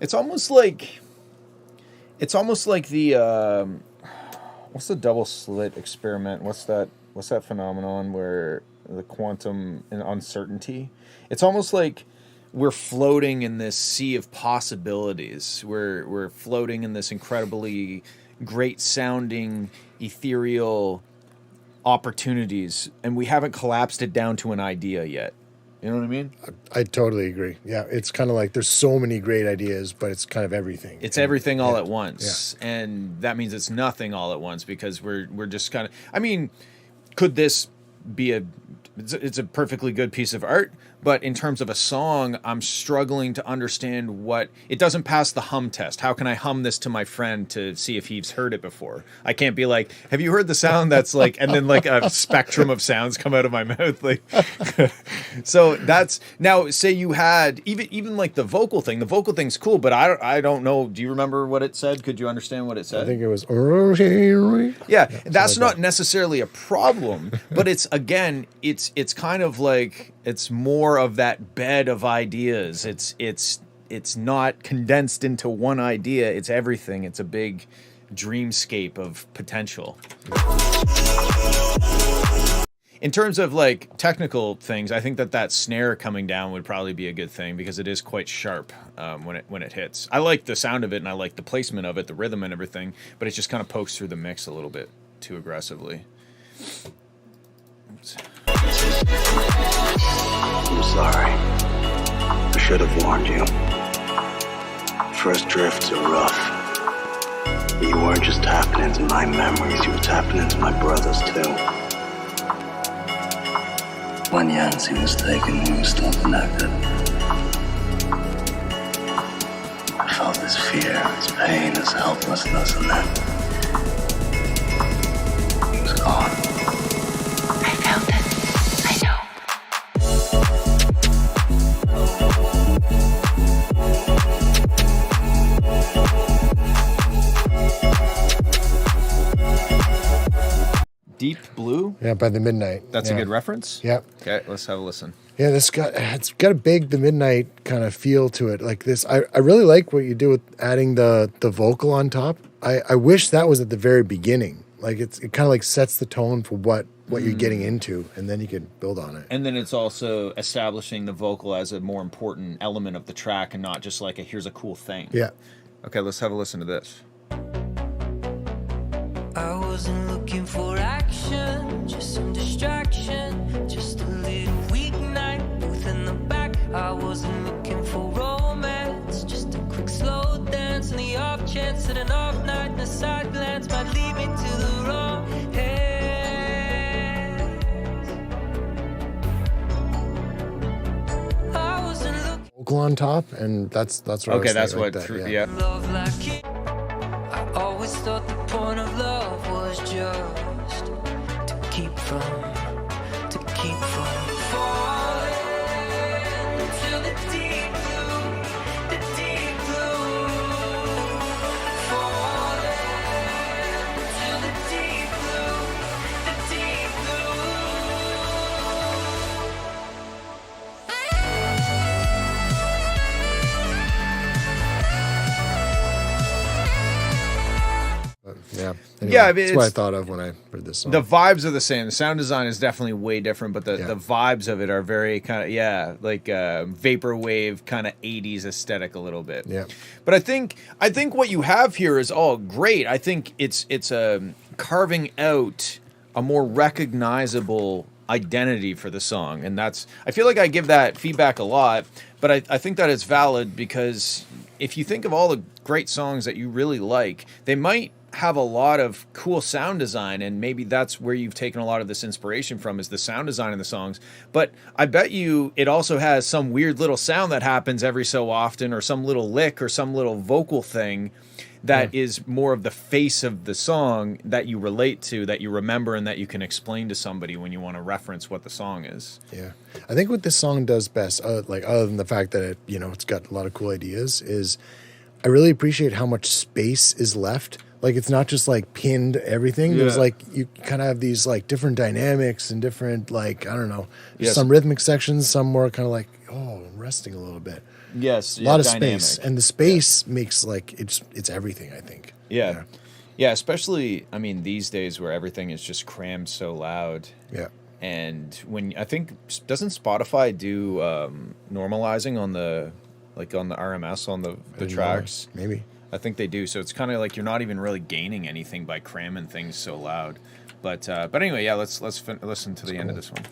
It's almost like the what's the double slit experiment? What's that phenomenon where the quantum and uncertainty? It's almost like we're floating in this sea of possibilities. We're floating in this incredibly great sounding ethereal opportunities, and we haven't collapsed it down to an idea yet. You know what I mean? I totally agree. Yeah, it's kind of like there's so many great ideas, but it's kind of everything. It's everything all at once, and that means it's nothing all at once because we're just kind of. I mean, could this be it's a perfectly good piece of art, but in terms of a song, I'm struggling to understand what it doesn't pass the hum test. How can I hum this to my friend to see if he's heard it before? I can't be like, have you heard the sound that's like, and then like a spectrum of sounds come out of my mouth. Like, so that's now say you had even like the vocal thing. The vocal thing's cool, but I don't know. Do you remember what it said? Could you understand what it said? I think it was. Yeah, that's not necessarily a problem, but it's again, it's kind of like it's more of that bed of ideas. It's not condensed into one idea. It's everything. It's a big dreamscape of potential. In terms of like technical things, I think that snare coming down would probably be a good thing because it is quite sharp when it hits. I like the sound of it and I like the placement of it, the rhythm and everything, but it just kind of pokes through the mix a little bit too aggressively. Oops. I'm sorry. I should have warned you. First drifts are rough. But you weren't just tapping into my memories, you were tapping into my brother's too. When Yancy was taken, we were still connected. I felt his fear, his pain, his helplessness, and then he was gone. I felt it. I know. Deep Blue? Yeah, by the Midnight. That's yeah. a good reference? Yep. Okay, let's have a listen. Yeah, it's got a big The Midnight kind of feel to it. Like this, I really like what you do with adding the vocal on top. I wish that was at the very beginning. Like it kind of like sets the tone for what you're getting into, and then you can build on it. And then it's also establishing the vocal as a more important element of the track and not just like here's a cool thing. Yeah. Okay, let's have a listen to this. I wasn't looking for action, just some distraction, just a little weeknight, booth in the back. I wasn't looking for romance, just a quick slow dance, and the off chance that an off night and a side glance might lead me to the wrong hands. I wasn't looking Vocal on top, and that's what. Okay, I that's like what. that, Yeah. for love like it. I always thought the point of love was just to keep from falling into the deep blue, falling into the deep blue. Yeah. Yeah, I mean, that's what I it's- thought of when I heard this song. The vibes are the same. The sound design is definitely way different, but the vibes of it are very kind of like vaporwave kind of 80s aesthetic a little bit. Yeah. But I think what you have here is all great. I think it's carving out a more recognizable identity for the song, and I feel like I give that feedback a lot, but I think that it's valid because if you think of all the great songs that you really like, they might have a lot of cool sound design, and maybe that's where you've taken a lot of this inspiration from, is the sound design in the songs. But I bet you it also has some weird little sound that happens every so often, or some little lick or some little vocal thing that is more of the face of the song that you relate to, that you remember, and that you can explain to somebody when you want to reference what the song is. Yeah, I think what this song does best, other than the fact that it's got a lot of cool ideas, is I really appreciate how much space is left. Like it's not just like pinned everything. Yeah. There's like you kind of have these like different dynamics and different like I don't know, Yes. some rhythmic sections, some more kind of like I'm resting a little bit. Yes, A lot of dynamic. space, and the space makes like it's everything. I think. Yeah. Yeah, especially, I mean, these days where everything is just crammed so loud. Yeah. And when I think, doesn't Spotify do normalizing on the RMS on the didn't know tracks? that. Maybe. I think they do. So it's kind of like you're not even really gaining anything by cramming things so loud. But anyway, yeah, let's listen to the end of this one.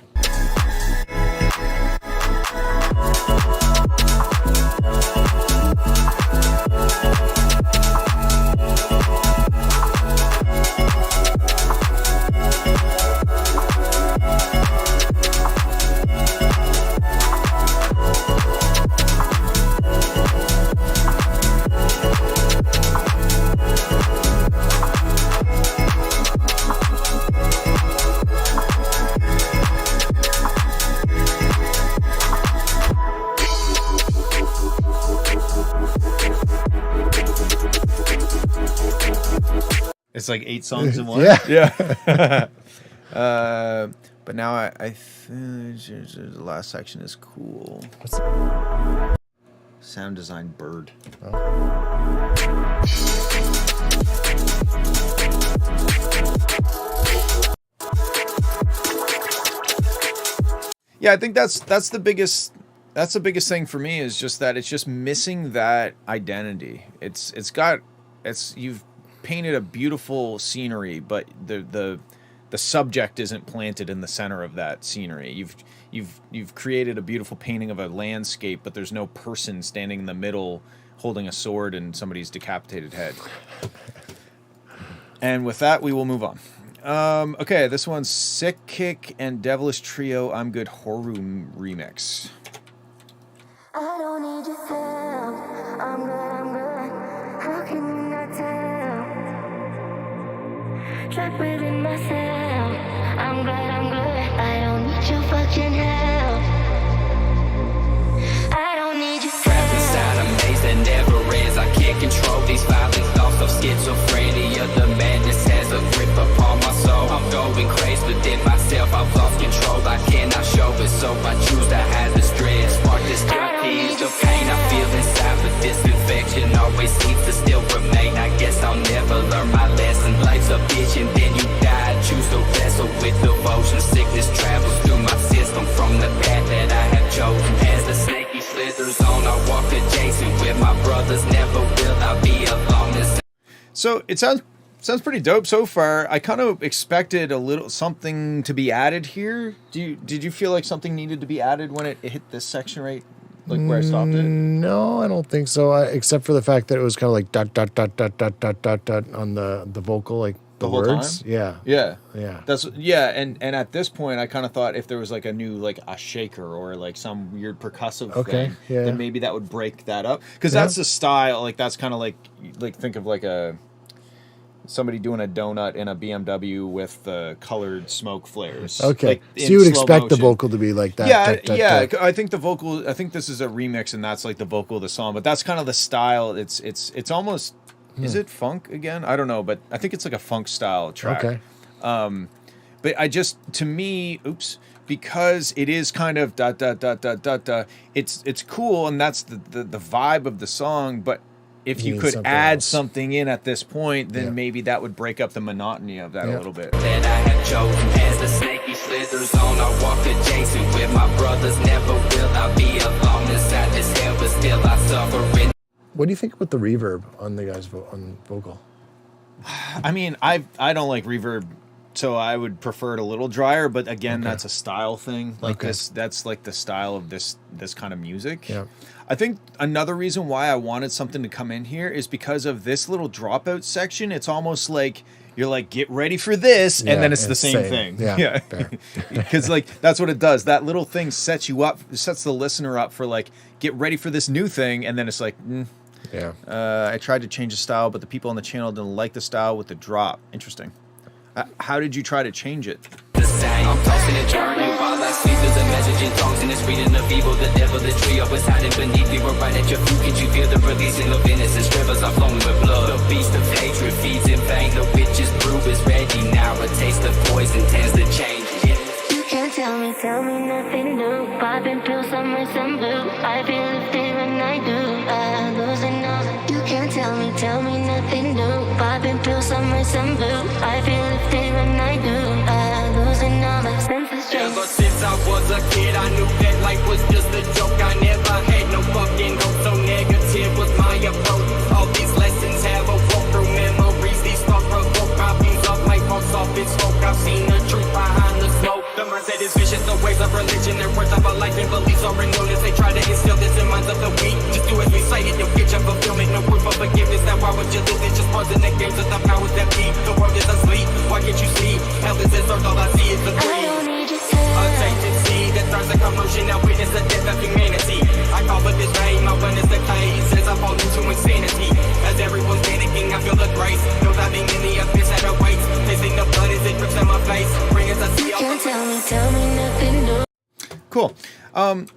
It's like 8 songs in one. Yeah. But now I think the last section is cool. Sound design bird. Yeah, I think that's the biggest thing for me, is just that it's just missing that identity. You've painted a beautiful scenery, but the subject isn't planted in the center of that scenery. You've created a beautiful painting of a landscape, but there's no person standing in the middle holding a sword in somebody's decapitated head. And with that, we will move on. Okay, this one's Sick Kick and Devilish Trio I'm Good Horu remix. I don't need your help. I'm good. How can you not tell? Trapped within myself. I'm good. I don't need your fucking help. I don't need your Trapped inside a maze that never ends. I can't control these violent thoughts of schizophrenia. The madness has a grip upon my soul. I'm going crazy within myself. I've lost control. I cannot show it, so I choose to hide this dread. Spark this ease the pain I feel inside, but this infection always seems to still remain. I guess I'll never learn my lesson. Life's a bitch and then you die. Choose to wrestle with devotion. Sickness travels through my system from the path that I have chosen. As the snaky slithers on, I walk adjacent with my brothers. Never will I be alone. So it sounds pretty dope so far. I kind of expected a little something to be added here. Did you feel like something needed to be added when it hit this section right, like where I stopped it? No, I don't think so. Except for the fact that it was kind of like dot dot dot dot dot dot dot dot on the vocal, like the whole words. time? Yeah. Yeah. And at this point, I kind of thought if there was like a new like a shaker or like some weird percussive thing, then maybe that would break that up, because that's the style. Like that's kind of like think of like somebody doing a donut in a BMW with the colored smoke flares. Okay, like so you would slow expect the motion. vocal to be like that. Yeah. I think the vocal. I think this is a remix, and that's like the vocal of the song. But that's kind of the style. It's almost. Is it funk again? I don't know, but I think it's like a funk style track. Okay. But to me, because it is kind of dot dot dot dot dot dot. It's cool, and that's the vibe of the song. But if you could add something in at this point, then maybe that would break up the monotony of that a little bit. That I have chosen as the snaky slithers on. I walk adjacent with my brothers. Never will I be alone inside this hell, but still I suffer in. What do you think about the reverb on the guy's on vocal? I mean, I don't like reverb, so I would prefer it a little drier. But again, that's a style thing. Like that's like the style of this kind of music. Yeah. I think another reason why I wanted something to come in here is because of this little dropout section. It's almost like you're like, get ready for this, and then it's the same thing. Yeah. Because like that's what it does. That little thing sets you up, sets the listener up for like, get ready for this new thing, and then it's like, I tried to change the style, but the people on the channel didn't like the style with the drop. Interesting. How did you try to change it? I'm tossing and turning while I sleep. There's a message in tongues and it's reading of evil. The devil, the trio is hiding beneath me. We're right at your feet. Can you feel the releasing of innocence? Rivers are flowing with blood. The beast of hatred feeds in vain. The witch's brew is ready now. A taste of poison tends to change it. You can't tell tell me nothing new. Popping pills, some red, some blue. I feel lifted when I do. I'm losing all. You can't tell me nothing new. Popping pills, some red, some blue. I feel lifted when I do. I'm losing all my senses. Ever since I was a kid, I knew that life was just a joke. I never had no fucking hope, so negative was my approach. All these lessons have awoke through memories. These thoughts provoke copies of my pulse off its smoke. I've seen the truth behind the smoke. The mindset is vicious, the ways of religion and words of a life and beliefs are known as they try to instill this in minds of the weak. Just do as we say it, you'll get your fulfillment. No proof of forgiveness, now why would you live? It's just pausing the games of the powers that be. The world is asleep, why can't you see? Hell is this earth, all I see is the I dream. don't need your A touch. tainted seed that thrives a commotion, now witness the death of humanity. I call it this pain, my witness the case as I fall into insanity. As everyone's panicking, I feel the grace. No diving in the abyss that awaits. Tasting the blood as it drips on my face. Bring as I see all Can't tell me nothing new. Cool.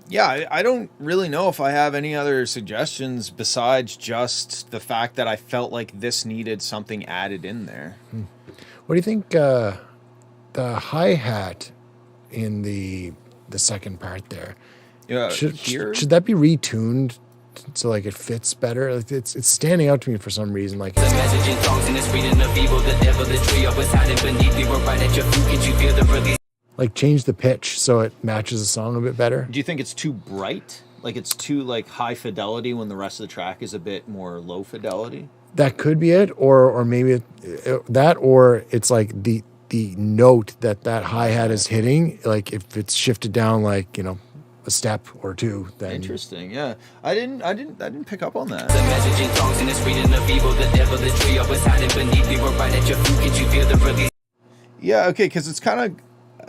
Yeah, I don't really know if I have any other suggestions besides just the fact that I felt like this needed something added in there. What do you think the hi-hat in the second part there? Yeah, Should that be retuned so like it fits better? Like it's standing out to me for some reason. Like the message in songs and the reading of evil. The devil, the trio was hiding beneath. We were right at your feet. Could you feel the release? like change the pitch so it matches the song a bit better. Do you think it's too bright? Like it's too like high fidelity when the rest of the track is a bit more low fidelity? That could be it, or maybe that, or it's like the note that hi-hat is hitting, like if it's shifted down like, you know, a step or two, then Interesting. Yeah. I didn't pick up on that. The message in songs and the reading of evil. The devil, the trio was hiding beneath. We were right at your feet. Could you feel the release? Yeah, okay, because it's kind of,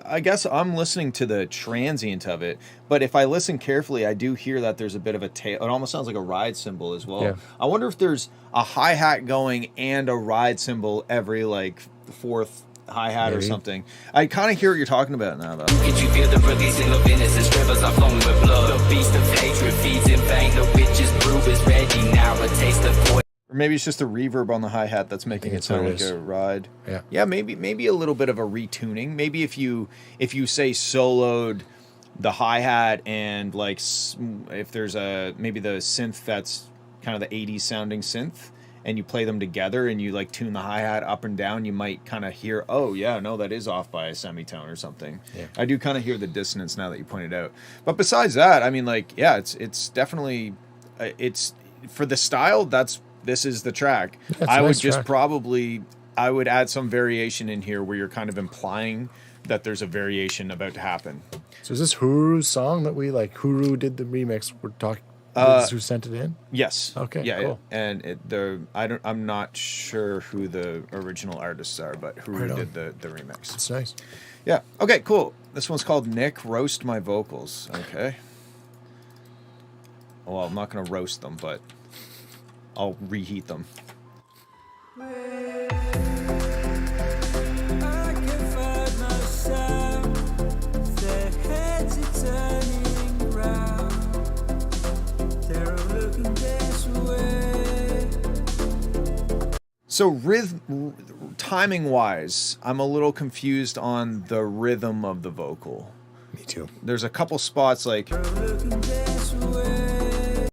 I guess I'm listening to the transient of it, but if I listen carefully, I do hear that there's a bit of a tail. It almost sounds like a ride cymbal as well. Yeah. I wonder if there's a hi-hat going and a ride cymbal every like fourth hi-hat or Maybe. something. I kind of hear what you're talking about now, though. Could you feel the releasing of innocence? Rivers are flowing with blood. The beast of hatred feeds in vain. The witch's brew is ready now. A taste of poison. Or maybe it's just the reverb on the hi-hat that's making it that's what sound it like is. a ride. Yeah. Yeah, maybe a little bit of a retuning. Maybe if you say soloed the hi-hat and like if there's maybe the synth that's kind of the 80s sounding synth and you play them together and you like tune the hi-hat up and down, you might kind of hear, oh yeah, no, that is off by a semitone or something. Yeah. I do kind of hear the dissonance now that you pointed out. But besides that, I mean, like, yeah, it's definitely it's for the style. This is the track. That's a I would nice just track. I would add some variation in here where you're kind of implying that there's a variation about to happen. So is this Huru's song that we like? Huru did the remix. We're talking. This is who sent it in? Yes. Okay, Yeah. cool. And I'm not sure who the original artists are, but who Right on. did the remix. It's nice. Yeah. Okay. Cool. This one's called Nick Roast My Vocals. Okay. Well, I'm not gonna roast them, but I'll reheat them. I can find myself. Their heads are turning round. They're all looking this way. So timing wise, I'm a little confused on the rhythm of the vocal. Me too. There's a couple spots like They're all looking this way.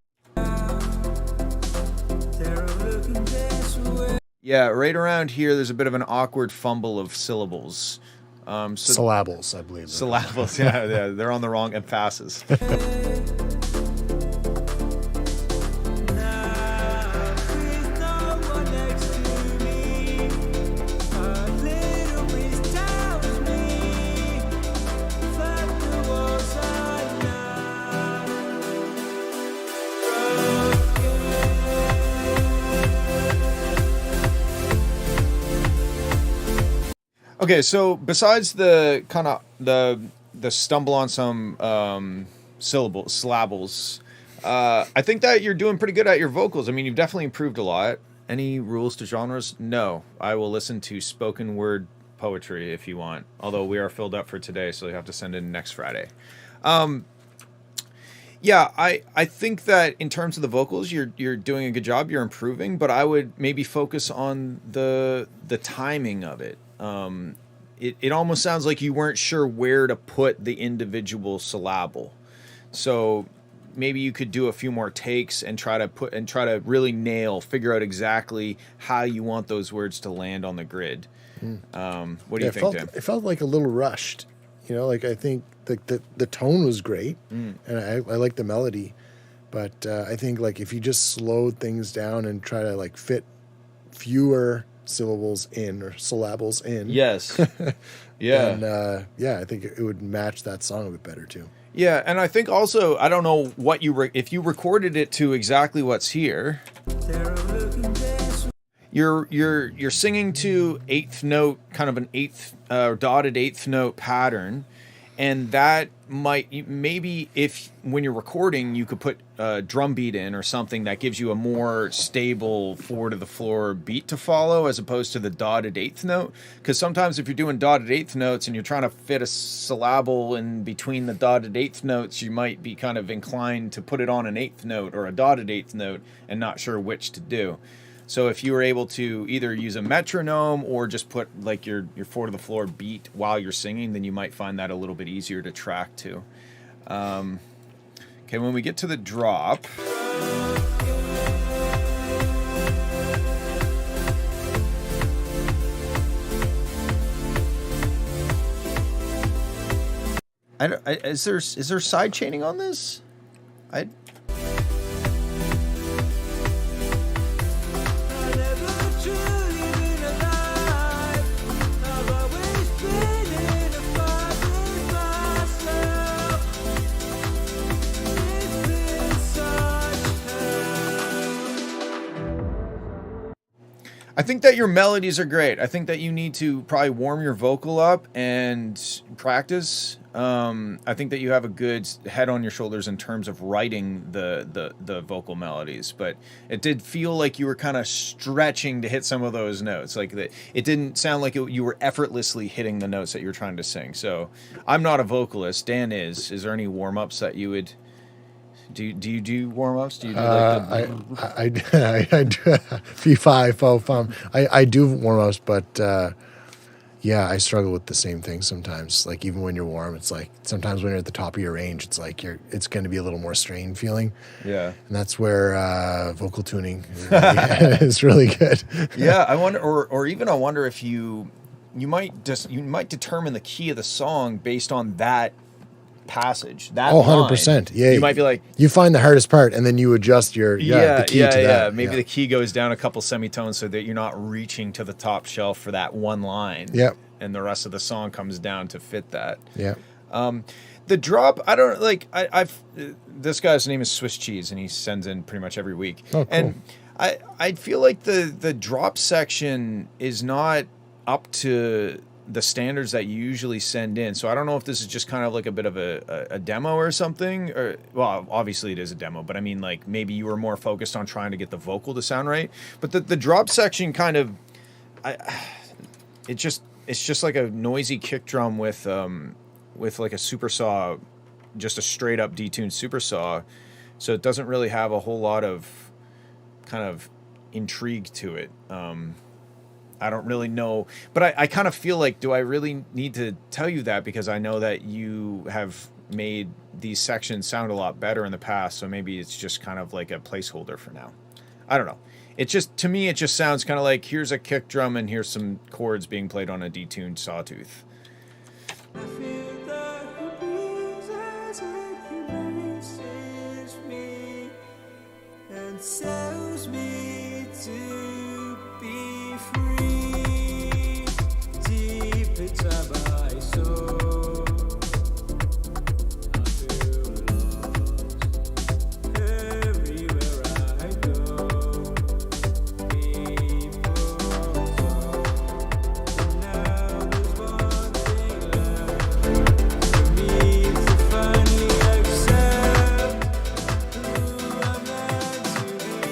They're all looking this way. yeah, right around here. There's a bit of an awkward fumble of syllables. So Syllables, I believe. syllables, yeah, they're on the wrong emphasis. With no one next to me, a little breeze tells me that the walls are now Okay, so besides the kind of the stumble on some syllables, I think that you're doing pretty good at your vocals. I mean, you've definitely improved a lot. Any rules to genres? No. I will listen to spoken word poetry if you want. Although we are filled up for today, so you have to send in next Friday. Yeah, I think that in terms of the vocals, you're doing a good job. You're improving, but I would maybe focus on the timing of it. it almost sounds like you weren't sure where to put the individual syllable. So maybe you could do a few more takes and try to really figure out exactly how you want those words to land on the grid. What do you think, Tim? It felt like a little rushed. Like I think the tone was great, and I like the melody, but I think like if you just slowed things down and try to like fit fewer syllables in or syllables in, Yes, yeah, and I think it would match that song a bit better too. Yeah, and I think also, I don't know what if you recorded it to exactly what's here. You're singing to eighth note, kind of an dotted eighth note pattern, and that maybe if when you're recording you could put a drum beat in or something that gives you a more stable 4 to the floor beat to follow as opposed to the dotted eighth note. Because sometimes if you're doing dotted eighth notes and you're trying to fit a syllable in between the dotted eighth notes, you might be kind of inclined to put it on an eighth note or a dotted eighth note and not sure which to do. So if you were able to either use a metronome or just put like your 4 to the floor beat while you're singing, then you might find that a little bit easier to track to. Okay, when we get to the drop, is there side chaining on this? I think that your melodies are great. I think that you need to probably warm your vocal up and practice. I think that you have a good head on your shoulders in terms of writing the vocal melodies, but it did feel like you were kind of stretching to hit some of those notes. Like that, it didn't sound like you were effortlessly hitting the notes that you're trying to sing. So I'm not a vocalist. Dan is. Is there any warm ups that you would? Do you do warm ups? Do you do like I do fee fi fo fum. I do warm ups, but yeah, I struggle with the same thing sometimes. Like even when you're warm, it's like sometimes when you're at the top of your range, it's like it's going to be a little more strained feeling. Yeah, and that's where vocal tuning is really good. Yeah, I wonder, or even I wonder if you might determine the key of the song based on that passage. That 100%. Yeah, you might be like, you find the hardest part and then you adjust your the key to that. Maybe the key goes down a couple semitones so that you're not reaching to the top shelf for that one line. Yeah, and the rest of the song comes down to fit that. Yeah. The drop, I don't like. I've this guy's name is Swiss Cheese, and he sends in pretty much every week. Oh, cool. And I feel like the drop section is not up to the standards that you usually send in. So I don't know if this is just kind of like a bit of a demo or something, or well, obviously it is a demo, but I mean like maybe you were more focused on trying to get the vocal to sound right. But the drop section kind of, it's just like a noisy kick drum with like a super saw, just a straight up detuned super saw. So it doesn't really have a whole lot of kind of intrigue to it. I don't really know, but I kind of feel like, do I really need to tell you that? Because I know that you have made these sections sound a lot better in the past. So maybe it's just kind of like a placeholder for now. I don't know. It just, to me, it just sounds kind of like here's a kick drum and here's some chords being played on a detuned sawtooth. I feel that breezes embraces me and tells me to be free. Deep inside my soul, I feel lost everywhere I go. People talk, now there's one thing left for me to finally accept who I'm meant to be.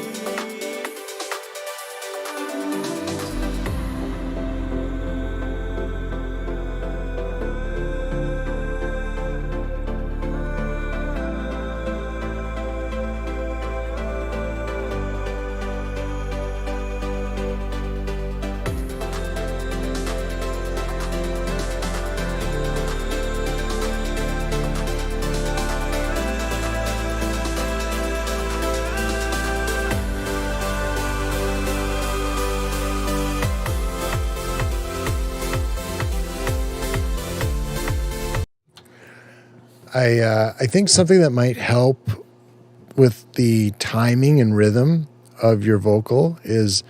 I think something that might help with the timing and rhythm of your vocal is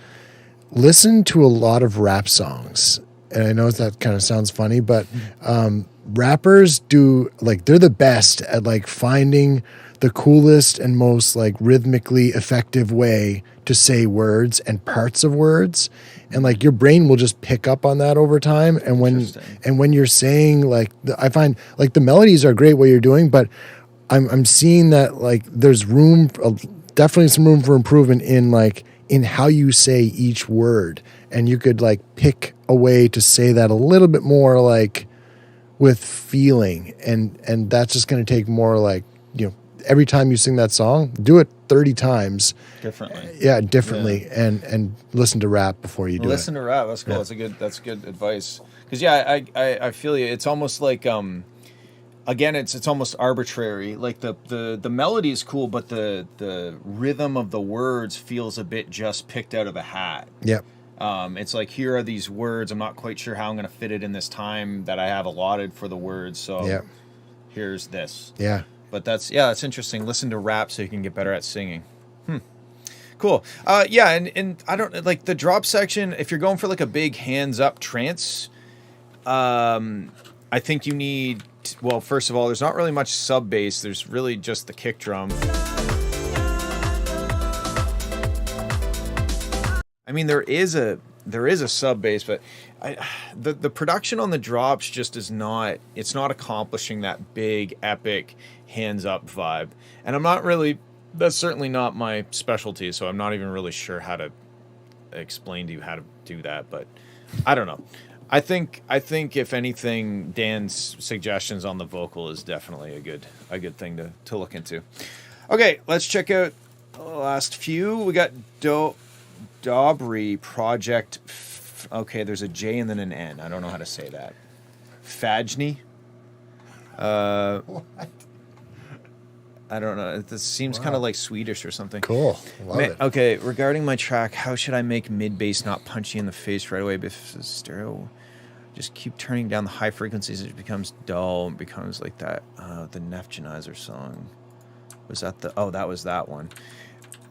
listen to a lot of rap songs. And I know that kind of sounds funny, but rappers do, like, they're the best at like finding the coolest and most like rhythmically effective way to say words and parts of words. And like your brain will just pick up on that over time. And when you're saying, like, I find like the melodies are great what you're doing, but I'm seeing that like there's room, definitely some room for improvement in how you say each word. And you could like pick a way to say that a little bit more like with feeling. And that's just going to take more like, you know, every time you sing that song, do it 30 times. Differently. Yeah, differently. Yeah. And listen to rap before you do listen it. to rap. That's cool. Yeah. That's good advice. Because yeah, I feel you. It's almost like again, it's almost arbitrary. Like the melody is cool, but the rhythm of the words feels a bit just picked out of a hat. Yep. It's like, here are these words. I'm not quite sure how I'm going to fit it in this time that I have allotted for the words. So here's this. Yeah. But that's interesting. Listen to rap so you can get better at singing. Cool. Yeah, and I don't like the drop section. If you're going for like a big hands up trance, I think you need. Well, first of all, there's not really much sub bass. There's really just the kick drum. I mean, there is a sub bass, but the production on the drops just is not. It's not accomplishing that big epic hands up vibe, and I'm not really. That's certainly not my specialty, so I'm not even really sure how to explain to you how to do that. But I don't know. I think if anything, Dan's suggestions on the vocal is definitely a good thing to look into. Okay, let's check out the last few. We got Dobry Project. Okay, there's a J and then an N. I don't know how to say that. Fajni. What? I don't know. This seems kind of like Swedish or something. Cool. Love it. Okay, regarding my track, how should I make mid bass not punch you in the face right away? If it's stereo, just keep turning down the high frequencies. It becomes dull and becomes like that. The Neftjanizer song. Was that the? Oh, that was that one.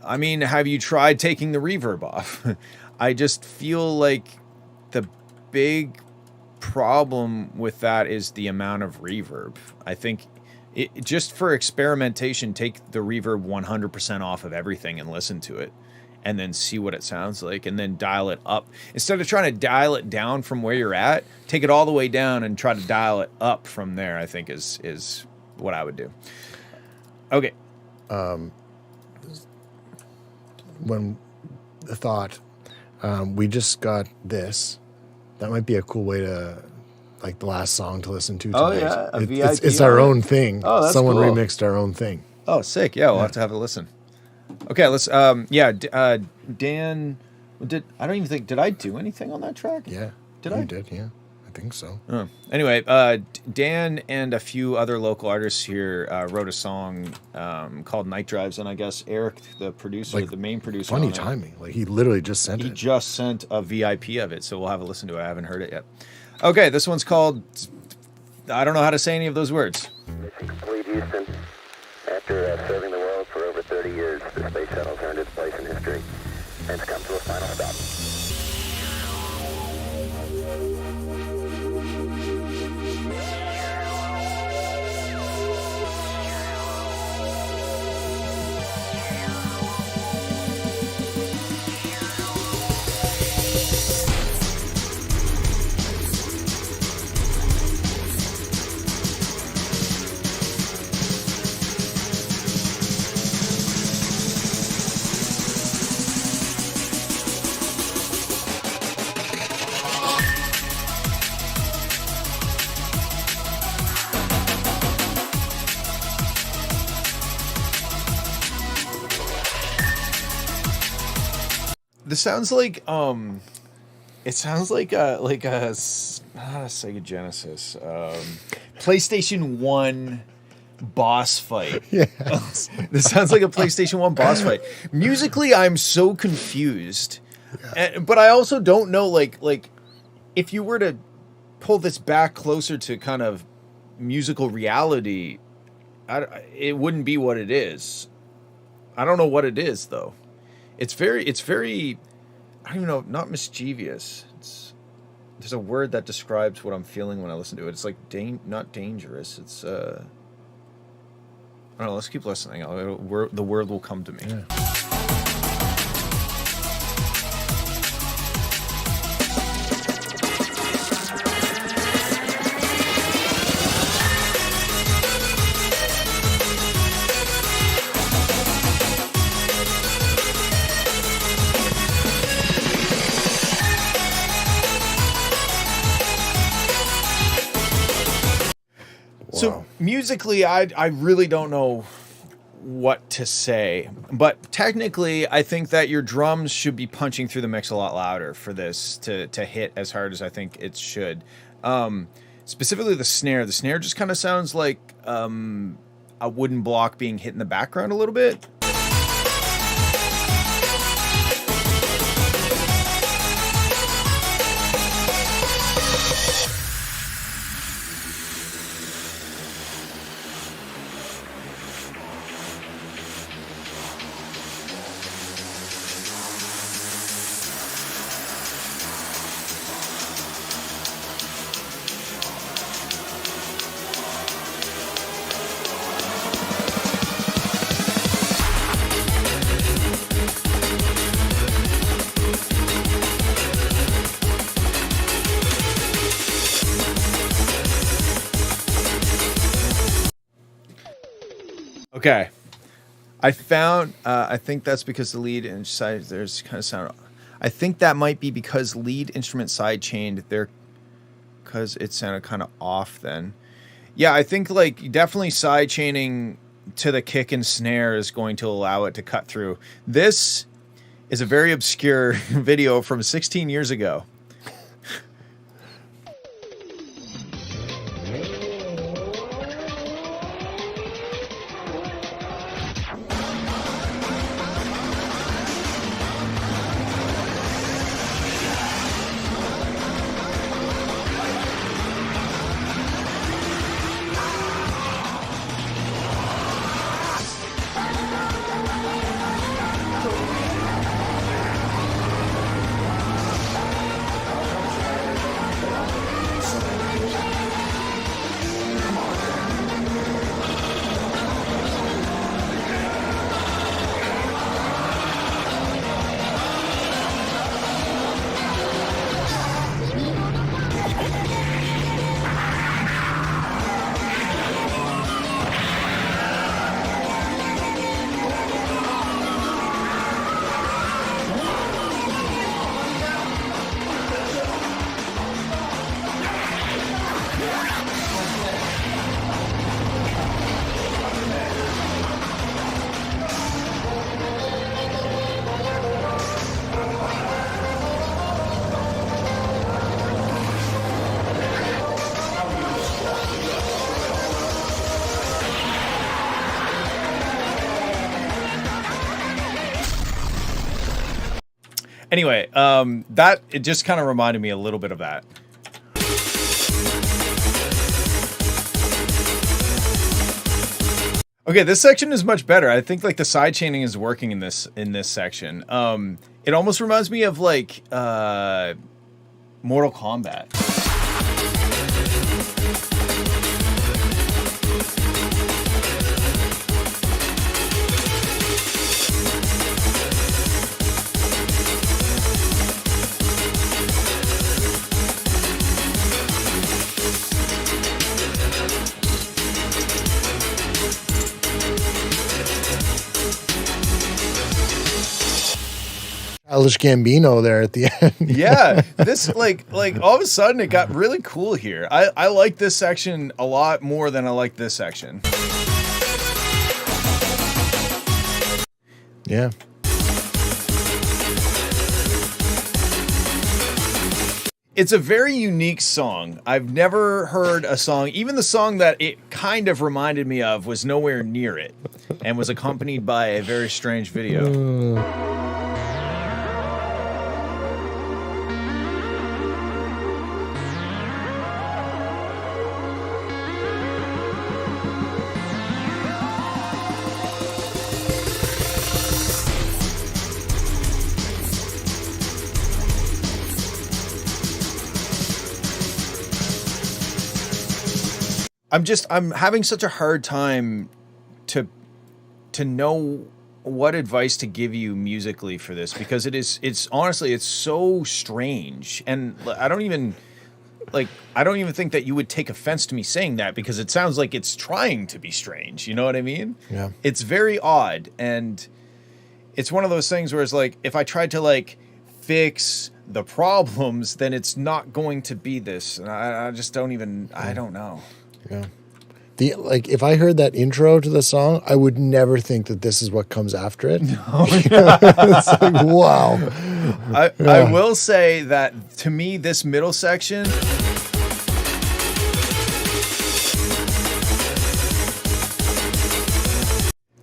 I mean, have you tried taking the reverb off? I just feel like the big problem with that is the amount of reverb. I think just for experimentation, take the reverb 100% off of everything and listen to it and then see what it sounds like and then dial it up. Instead of trying to dial it down from where you're at, take it all the way down and try to dial it up from there, I think is what I would do. Okay. When the thought, we just got this. That might be a cool way to, like, the last song to listen to tonight. Oh, yeah? It's our own thing. Oh, that's Someone cool. remixed our own thing. Oh, sick. Yeah, we'll have to have a listen. Okay, let's, Dan, I don't even think, did I do anything on that track? Yeah. You did, yeah. I think so. Anyway, Dan and a few other local artists here wrote a song called Night Drives, and I guess Eric, the producer, like, the main producer. Funny timing. Like, he literally just sent it. He just sent a VIP of it, so we'll have a listen to it. I haven't heard it yet. Okay, this one's called, I don't know how to say any of those words. Complete Houston. After serving the world for over 30 years, the space shuttle's earned its place in history, and it's come to a final stop. This sounds like it sounds like a Sega Genesis, PlayStation 1 boss fight. Yeah. This sounds like a PlayStation 1 boss fight. Musically, I'm so confused, but I also don't know like if you were to pull this back closer to kind of musical reality, it wouldn't be what it is. I don't know what it is though. It's very I don't even know, not mischievous. There's a word that describes what I'm feeling when I listen to it. It's like not dangerous. It's I don't know, let's keep listening. The word will come to me. Yeah. So musically, I really don't know what to say, but technically, I think that your drums should be punching through the mix a lot louder for this to hit as hard as I think it should. Specifically, the snare. The snare just kind of sounds like a wooden block being hit in the background a little bit. Okay, I found. I think that's because the lead and side there's kind of sound. I think that might be because lead instrument side chained there, because it sounded kind of off then. Yeah, I think like definitely side chaining to the kick and snare is going to allow it to cut through. This is a very obscure video from 16 years ago. Anyway, that it just kind of reminded me a little bit of that. Okay, this section is much better. I think like the side chaining is working in this section. It almost reminds me of like Mortal Kombat. Childish Gambino there at the end. Yeah, this like all of a sudden it got really cool here. I like this section a lot more than I like this section. Yeah. It's a very unique song. I've never heard a song, even the song that it kind of reminded me of was nowhere near it and was accompanied by a very strange video. I'm having such a hard time to know what advice to give you musically for this, because it's honestly, it's so strange. And I don't even think that you would take offense to me saying that, because it sounds like it's trying to be strange. You know what I mean? Yeah. It's very odd. And it's one of those things where it's like, if I tried to like fix the problems, then it's not going to be this. And I just don't even, I don't know. Yeah. Like if I heard that intro to the song, I would never think that this is what comes after it. No, it's like, wow. I will say that to me, this middle section,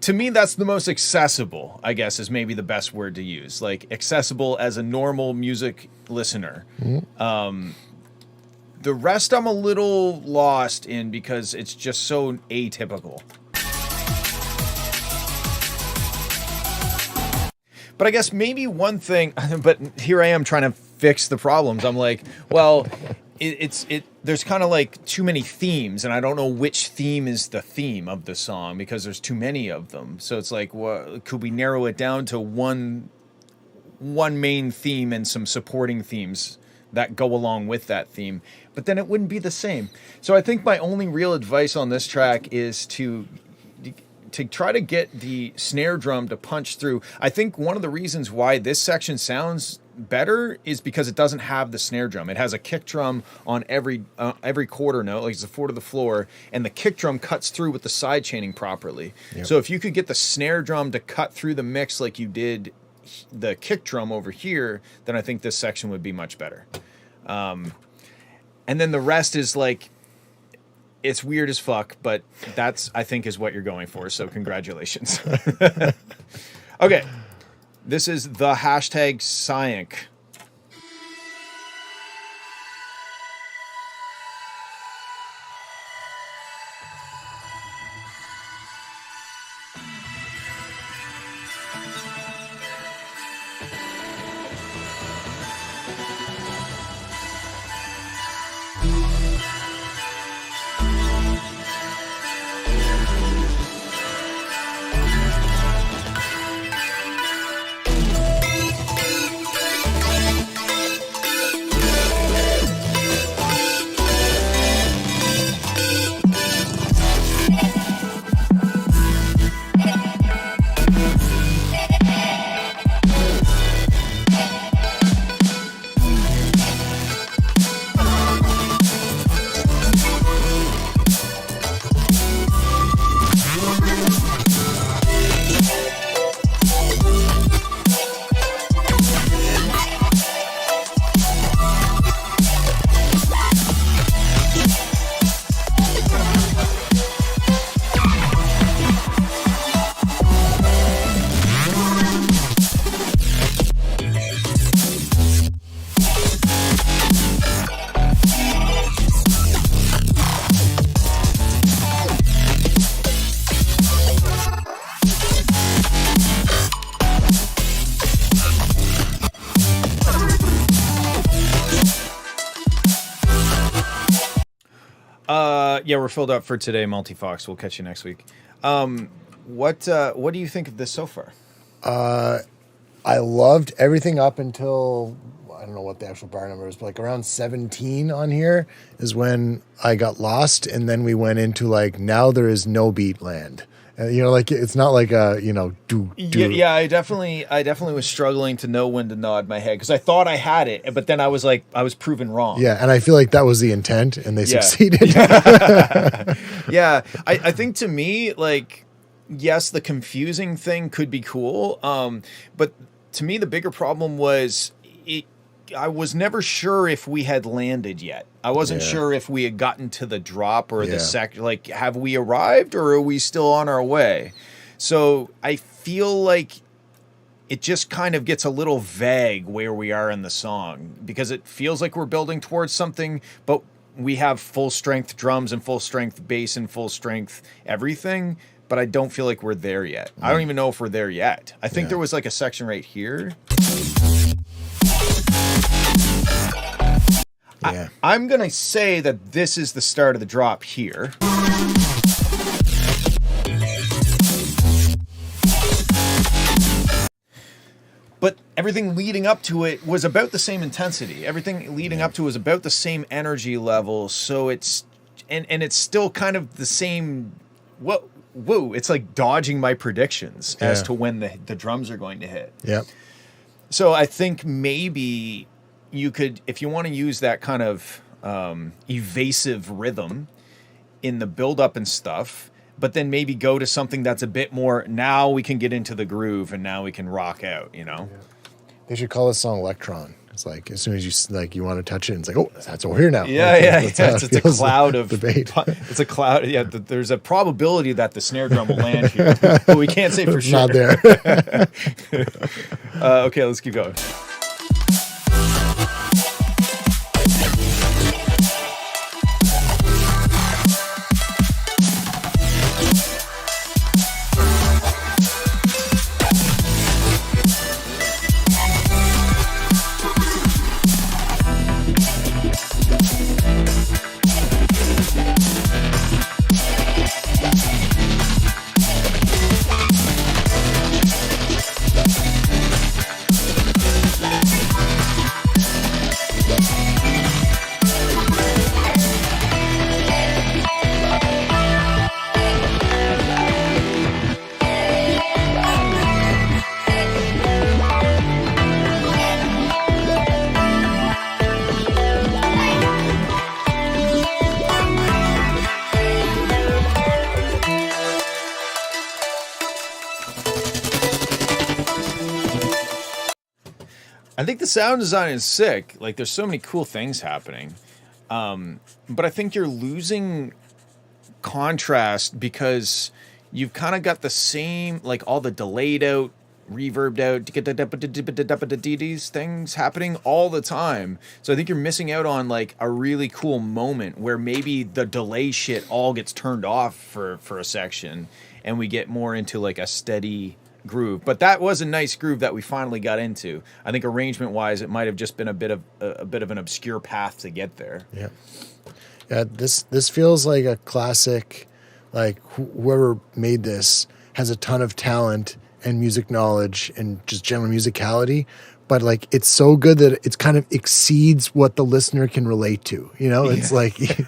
to me, that's the most accessible, I guess, is maybe the best word to use. Like accessible as a normal music listener. The rest I'm a little lost in, because it's just so atypical. But I guess maybe one thing, but here I am trying to fix the problems. I'm like, well, there's kind of like too many themes, and I don't know which theme is the theme of the song, because there's too many of them. So it's like, well, could we narrow it down to one main theme and some supporting themes that go along with that theme? But then it wouldn't be the same. So I think my only real advice on this track is to try to get the snare drum to punch through. I think one of the reasons why this section sounds better is because it doesn't have the snare drum. It has a kick drum on every quarter note, like it's the 4 to the floor, and the kick drum cuts through with the side chaining properly. Yep. So if you could get the snare drum to cut through the mix like you did the kick drum over here, then I think this section would be much better. And then the rest is like, it's weird as fuck, but that's, I think, is what you're going for. So congratulations. Okay. This is the hashtag Syank. Yeah, we're filled up for today, Multifox. We'll catch you next week. What do you think of this so far? I loved everything up until, I don't know what the actual bar number is, but like around 17 on here is when I got lost, and then we went into like, now there is no beat land. You know, like it's not like a, you know, do. Yeah, I definitely was struggling to know when to nod my head, because I thought I had it, but then I was proven wrong. Yeah, and I feel like that was the intent, and they succeeded. Yeah, I think to me, like, yes, the confusing thing could be cool, but to me the bigger problem was I was never sure if we had landed yet. I wasn't sure if we had gotten to the drop or the like, have we arrived or are we still on our way? So I feel like it just kind of gets a little vague where we are in the song, because it feels like we're building towards something, but we have full strength drums and full strength bass and full strength everything, but I don't feel like we're there yet. I don't even know if we're there yet. I think there was like a section right here. Yeah. I'm going to say that this is the start of the drop here. But everything leading up to it was about the same intensity. Everything leading up to it was about the same energy level. So it's, and it's still kind of the same. Whoa, it's like dodging my predictions as to when the drums are going to hit. Yeah. So I think maybe you could, if you want to use that kind of evasive rhythm in the build-up and stuff, but then maybe go to something that's a bit more, now we can get into the groove and now we can rock out, you know? Yeah. They should call this song Electron. It's like, as soon as you want to touch it, it's like, oh, that's over here now. Yeah, Like, yeah. It's a cloud of debate. It's a cloud. Yeah, there's a probability that the snare drum will land here, but we can't say for sure. Not there. Okay, let's keep going. I think the sound design is sick. Like, there's so many cool things happening. But I think you're losing contrast because you've kind of got the same, like, all the delayed out, reverbed out, things happening all the time. So I think you're missing out on, like, a really cool moment where maybe the delay shit all gets turned off for a section and we get more into, like, a steady groove. But that was a nice groove that we finally got into. I think arrangement wise it might have just been a bit of an obscure path to get there. Yeah, this feels like a classic. Like, whoever made this has a ton of talent and music knowledge and just general musicality, but like, it's so good that it's kind of exceeds what the listener can relate to. You know, it's like it's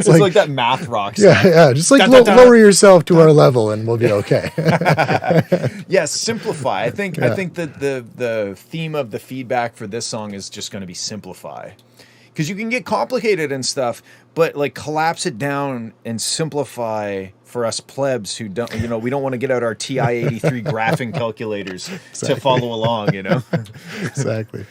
like that math rock stuff. Yeah, just like lower yourself to our level and we'll be okay. Yes, simplify. I think that the theme of the feedback for this song is just going to be simplify. Because you can get complicated and stuff, but like collapse it down and simplify for us plebs who don't, you know, we don't want to get out our TI-83 graphing calculators to follow along, you know? Exactly.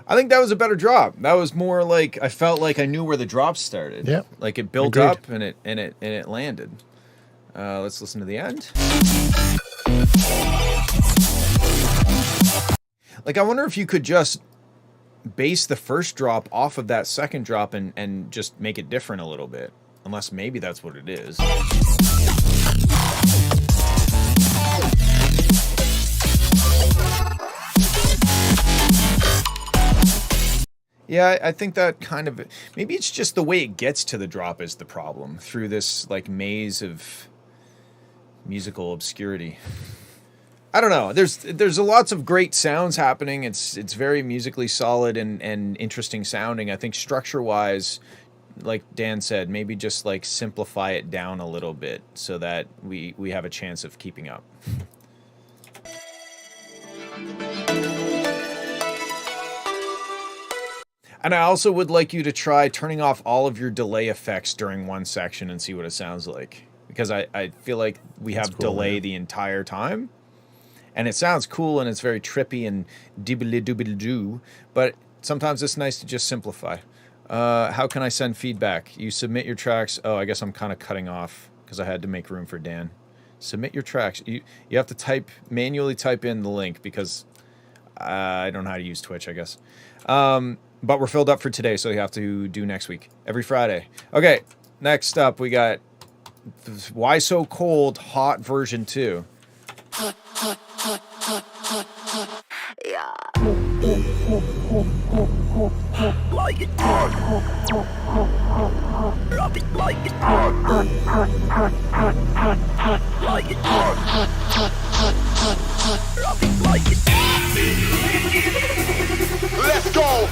I think that was a better drop. That was more like, I felt like I knew where the drop started. Yeah. Like it built Agreed. up and it landed. Let's listen to the end. Like, I wonder if you could just base the first drop off of that second drop and just make it different a little bit. Unless maybe that's what it is. Yeah, I think that kind of, maybe it's just the way it gets to the drop is the problem through this like maze of musical obscurity. I don't know. There's lots of great sounds happening. It's very musically solid and interesting sounding. I think structure wise, like Dan said, maybe just like simplify it down a little bit so that we have a chance of keeping up. And I also would like you to try turning off all of your delay effects during one section and see what it sounds like. Because I feel like we have delay the entire time. And it sounds cool and it's very trippy and dibbly-doobly-doo. But sometimes it's nice to just simplify. How can I send feedback? You submit your tracks. Oh, I guess I'm kind of cutting off because I had to make room for Dan. Submit your tracks. You have to manually type in the link because I don't know how to use Twitch, I guess. But we're filled up for today, so you have to do next week. Every Friday. Okay, next up we got Why So Cold Hot version 2. Yeah. Like it hot. Drop it like it hot. Like it hot. Drop it like it. Let's go.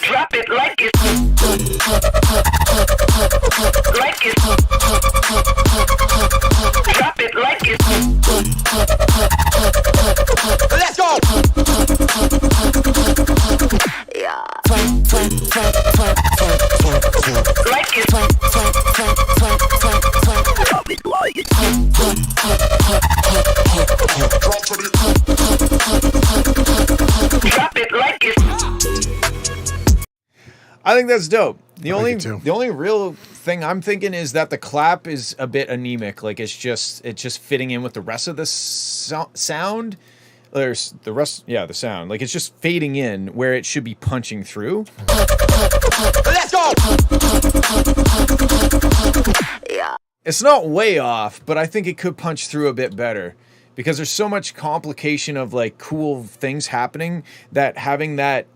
Drop it like it. Like it. Drop it like it. Let's go. Yeah. Like it. Drop it like it. Drop it like it. I think that's dope. The like it too. only real thing I'm thinking is that the clap is a bit anemic. Like it's just fitting in with the rest of the sound. There's the rest, the sound. Like it's just fading in where it should be punching through. Let's go. Yeah. It's not way off, but I think it could punch through a bit better because there's so much complication of like cool things happening that having that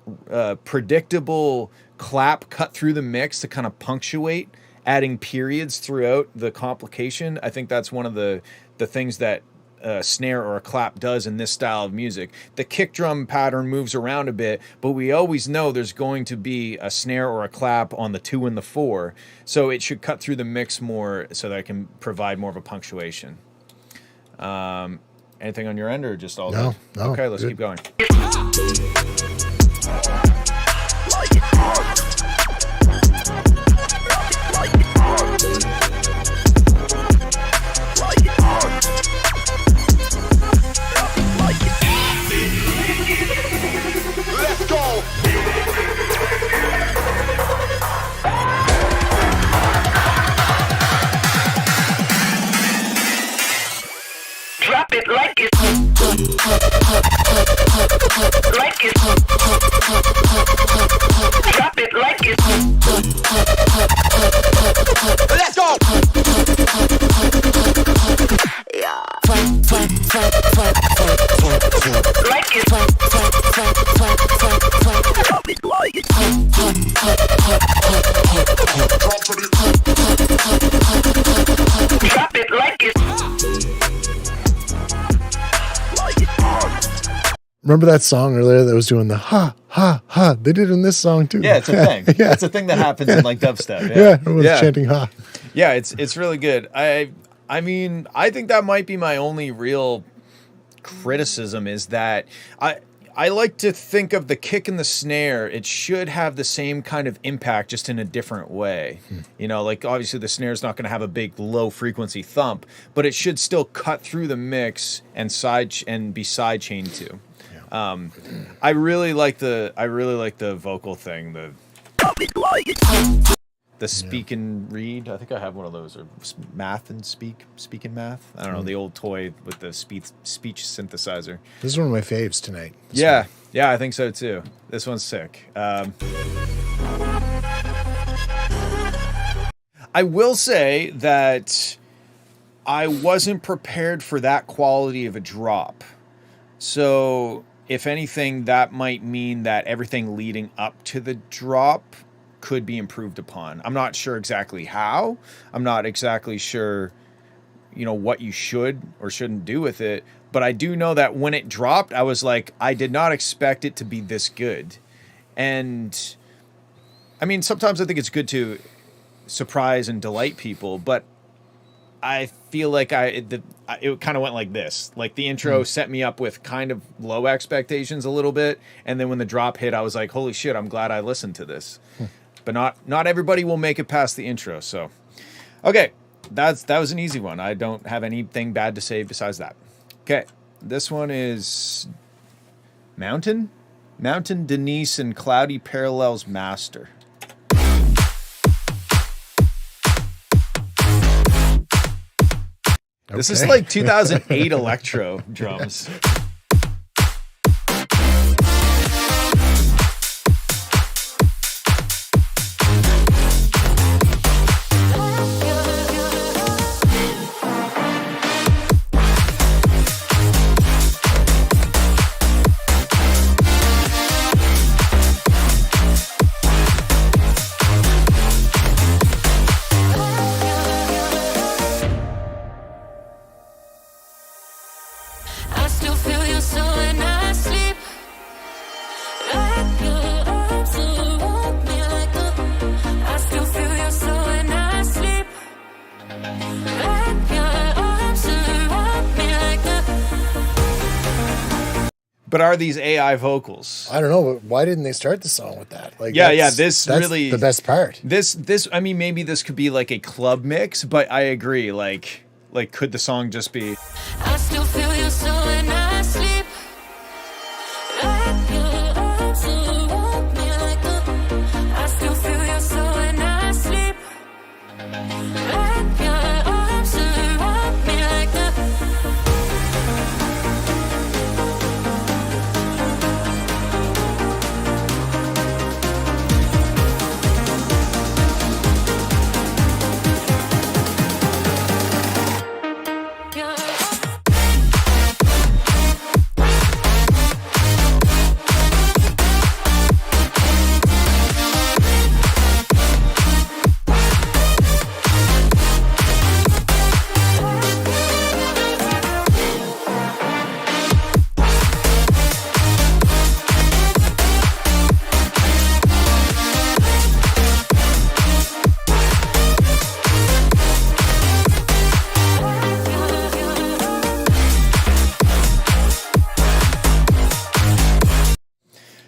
predictable clap cut through the mix to kind of punctuate, adding periods throughout the complication. I think that's one of the things that a snare or a clap does in this style of music. The kick drum pattern moves around a bit, but we always know there's going to be a snare or a clap on the 2 and the 4, so it should cut through the mix more so that it can provide more of a punctuation. Anything on your end or just all No, good? no, Okay, let's good. keep going. Let's go. Drop it like it. Like it. Drop it like it. Let's go. Yeah. Like it. Drop it like it. Drop it like it. Remember that song earlier that was doing the ha ha ha? They did it in this song too. Yeah, it's a thing. Yeah. It's a thing that happens in like dubstep. Yeah, everyone's chanting ha. Yeah, it's really good. I mean, I think that might be my only real criticism is that I like to think of the kick and the snare. It should have the same kind of impact, just in a different way. You know, like obviously the snare is not going to have a big low frequency thump, but it should still cut through the mix and be side chained too. I really like the vocal thing, the speak and read. I think I have one of those, or math and speak and math. I don't know, the old toy with the speech synthesizer. This is one of my faves tonight. Yeah, I think so too. This one's sick. I will say that I wasn't prepared for that quality of a drop. So if anything, that might mean that everything leading up to the drop could be improved upon. I'm not sure exactly how. I'm not exactly sure you know, what you should or shouldn't do with it. But I do know that when it dropped, I was like, I did not expect it to be this good. And I mean, sometimes I think it's good to surprise and delight people, but I feel like it kind of went like this. Like the intro set me up with kind of low expectations a little bit, and then when the drop hit, I was like, "Holy shit! I'm glad I listened to this." But not everybody will make it past the intro. So, okay, that was an easy one. I don't have anything bad to say besides that. Okay, this one is Mountain Denise and Cloudy Parallels Master. This is like 2008 electro drums. I still feel your soul when I sleep. Like your arms around me like I still feel your soul when I sleep. Like your arms around me like But are these AI vocals? I don't know, but why didn't they start the song with that? Like, That's that's really the best part. This I mean, maybe this could be like a club mix, but I agree. Like could the song just be? I still feel your soul when I sleep. Like your arms around me like I still feel your soul when I sleep. Like your arms around me like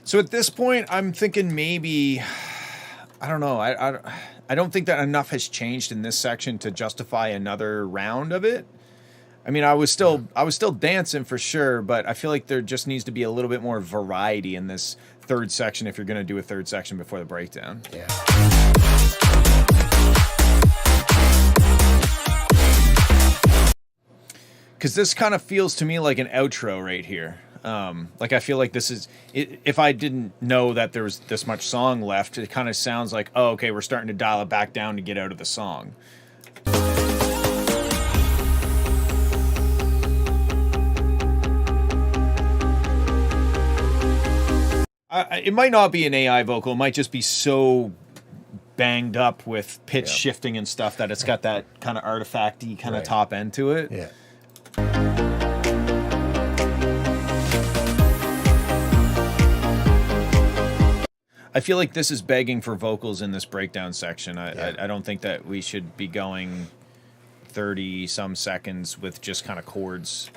So at this point, I'm thinking maybe, I don't know. I don't think that enough has changed in this section to justify another round of it. I mean, I was still dancing for sure, but I feel like there just needs to be a little bit more variety in this third section if you're going to do a third section before the breakdown. Yeah. Because this kind of feels to me like an outro right here. Like I feel like this is, if I didn't know that there was this much song left, it kind of sounds like, oh, okay, we're starting to dial it back down to get out of the song. It might not be an AI vocal. It might just be so banged up with pitch shifting and stuff that it's got that kind of artifact-y kind of top end to it. Yeah. I feel like this is begging for vocals in this breakdown section. I don't think that we should be going 30 some seconds with just kind of chords.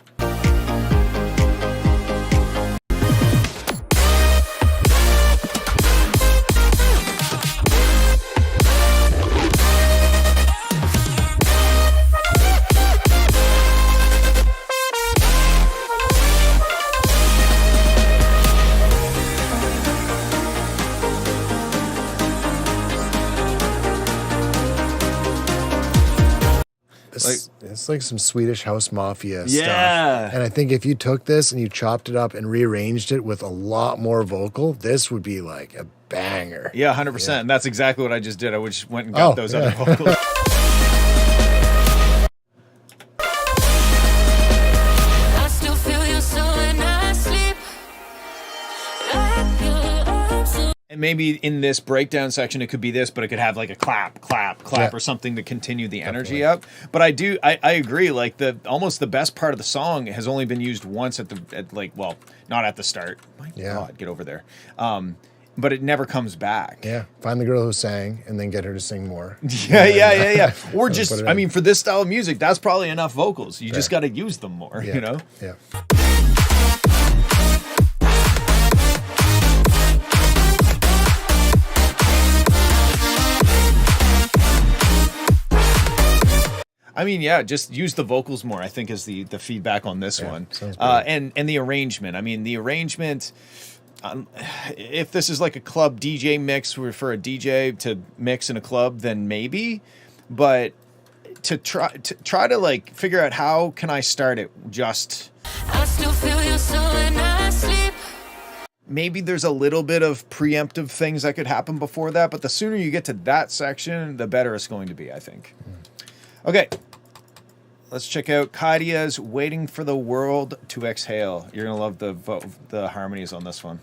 It's like some Swedish House Mafia Yeah. stuff. And I think if you took this and you chopped it up and rearranged it with a lot more vocal, this would be like a banger. Yeah, 100%. And that's exactly what I just did. I just went and got those other vocals. I still feel your soul when I sleep. Like your arms maybe in this breakdown section it could be this, but it could have like a clap, Yeah. or something to continue the energy up. But I agree. Like almost the best part of the song has only been used once not at the start. My God, get over there. But it never comes back. Yeah. Find the girl who sang and then get her to sing more. Yeah. Or Put just, it I in. mean, for this style of music, that's probably enough vocals. You just got to use them more, Yeah. you know? Yeah. I mean, yeah, just use the vocals more, I think is the feedback on this one. sounds great. And the arrangement. I mean, the arrangement, if this is like a club DJ mix for a DJ to mix in a club, then maybe. But to try to like figure out how can I start it just... I still feel your soul when I sleep. Maybe there's a little bit of preemptive things that could happen before that, but the sooner you get to that section, the better it's going to be, I think. Okay, let's check out Kadia's "Waiting for the World to Exhale." You're gonna love the harmonies on this one.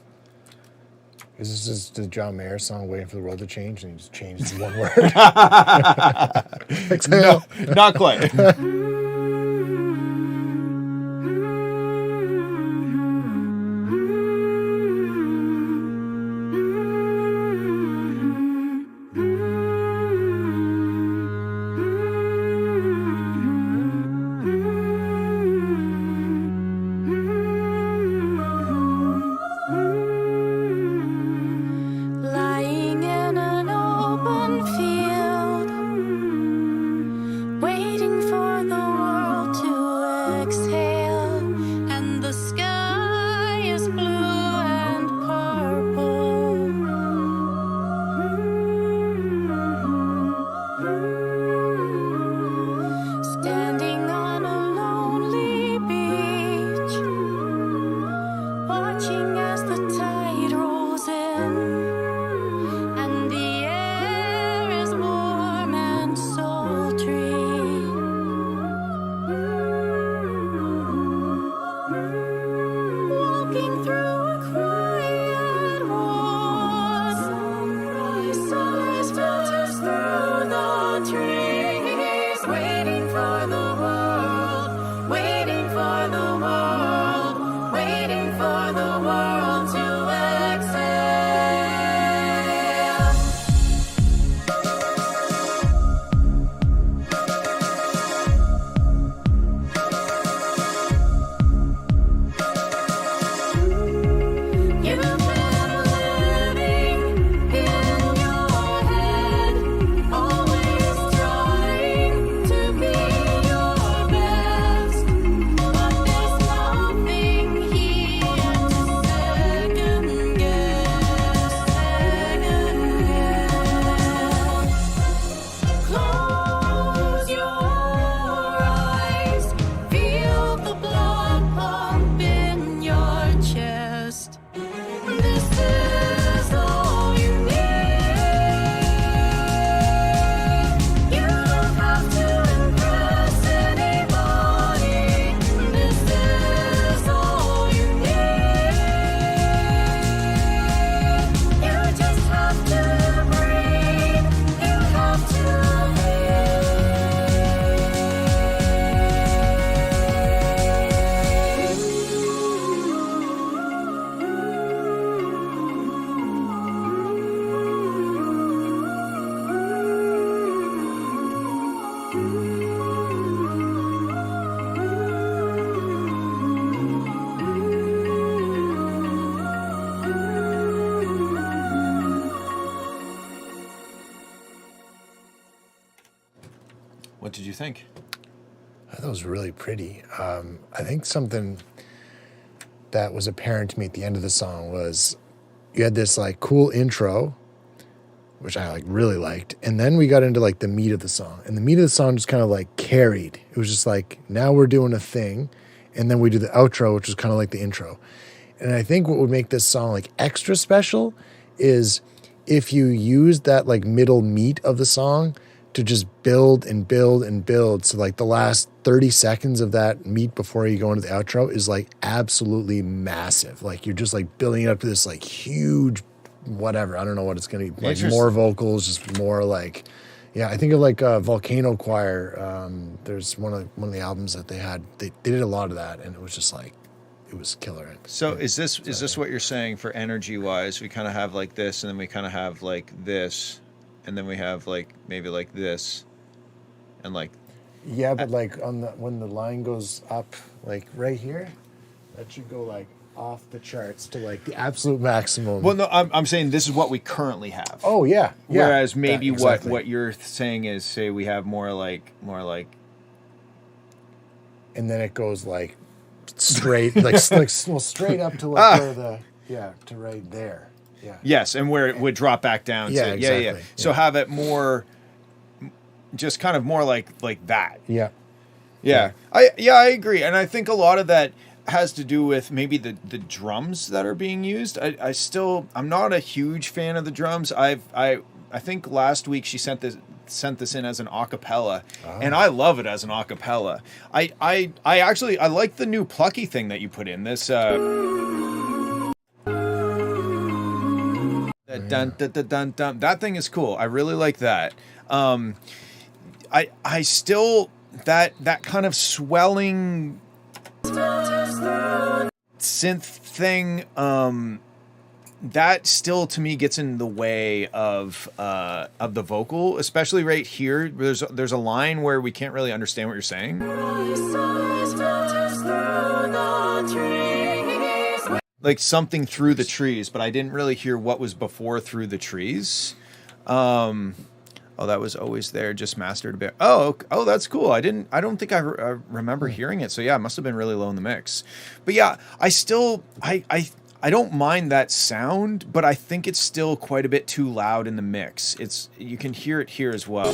Is this just the John Mayer song, Waiting for the World to Change, and he just changed one word? No, not quite. Lying in an open field, waiting for the world to exhale, and the sky is blue and purple. Standing on a lonely beach, watching as the tide rolls in, and the air is warm and sultry. Walking through a quiet walk, sunrise filters through the trees, waiting for the world, waiting for the world, waiting for the world to exhale. You've been living in your head, always trying to be your best, but there's nothing here to second guess. Close your eyes, feel the blood pump in your chest. This is all you need. You don't have to impress anybody. This is all you need. You just have to breathe. You have to What did you think? I thought it was really pretty. I think something that was apparent to me at the end of the song was you had this like cool intro, which I like really liked, and then we got into like the meat of the song, and the meat of the song just kind of like carried. It was just like, now we're doing a thing, and then we do the outro, which was kind of like the intro. And I think what would make this song like extra special is if you use that like middle meat of the song to just build and build and build. So like the last 30 seconds of that meat before you go into the outro is like absolutely massive. Like you're just like building it up to this like huge whatever. I don't know what it's going to be. Like Interesting. more vocals, just more like, yeah. I think of like Volcano Choir. There's one of the albums that they had. They did a lot of that, and it was just like, it was killer. So is this what you're saying for energy wise? We kind of have like this, and then we kind of have like this, and then we have like maybe like this, and like. Yeah, but like when the line goes up, like right here, that should go like off the charts to like the absolute maximum. Well, no, I'm saying this is what we currently have. Oh yeah. Whereas maybe exactly. what you're saying is, say we have more like, and then it goes like straight, like straight up to like where to right there. Yeah. Yes, and where it would drop back down. Yeah, to, exactly. Yeah. So have it more, just kind of more like that. Yeah. Yeah. I agree, and I think a lot of that has to do with maybe the drums that are being used. I'm not a huge fan of the drums. I think last week she sent this in as an acapella, and I love it as an acapella. I actually like the new plucky thing that you put in this. Dun, dun, dun, dun, dun. That thing is cool. I really like that. I still that kind of swelling synth thing, that still to me gets in the way of the vocal, especially right here. There's a line where we can't really understand what you're saying. Like something through the trees, but I didn't really hear what was before through the trees. Oh, that was always there, just mastered a bit. Oh, that's cool. I don't think I remember hearing it. So yeah, it must have been really low in the mix. But yeah, I don't mind that sound, but I think it's still quite a bit too loud in the mix. You can hear it here as well.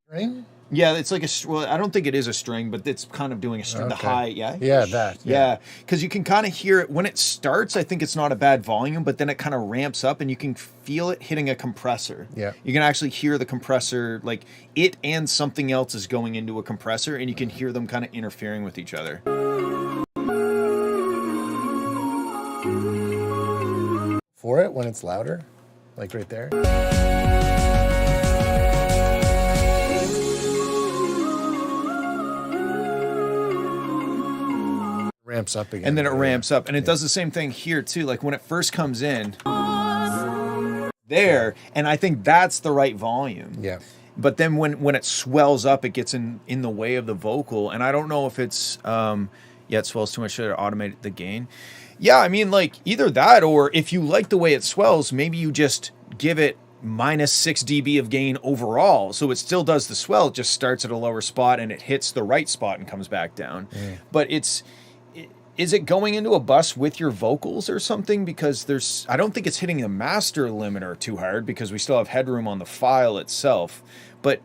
String? Yeah, it's like well, I don't think it is a string, but it's kind of doing a string. Okay. The high, yeah? Yeah, that. Yeah, because you can kind of hear it when it starts. I think it's not a bad volume, but then it kind of ramps up and you can feel it hitting a compressor. Yeah. You can actually hear the compressor, like it and something else is going into a compressor, and you can hear them kind of interfering with each other. For it when it's louder, like right there. Ramps up again. And then it ramps up, and it does the same thing here too. Like when it first comes in there, and I think that's the right volume. Yeah. But then when it swells up, it gets in the way of the vocal, and I don't know if it's it swells too much. Should I automate the gain? Yeah, I mean, like either that, or if you like the way it swells, maybe you just give it minus 6 dB of gain overall, so it still does the swell. It just starts at a lower spot and it hits the right spot and comes back down. But is it going into a bus with your vocals or something? Because I don't think it's hitting the master limiter too hard, because we still have headroom on the file itself. But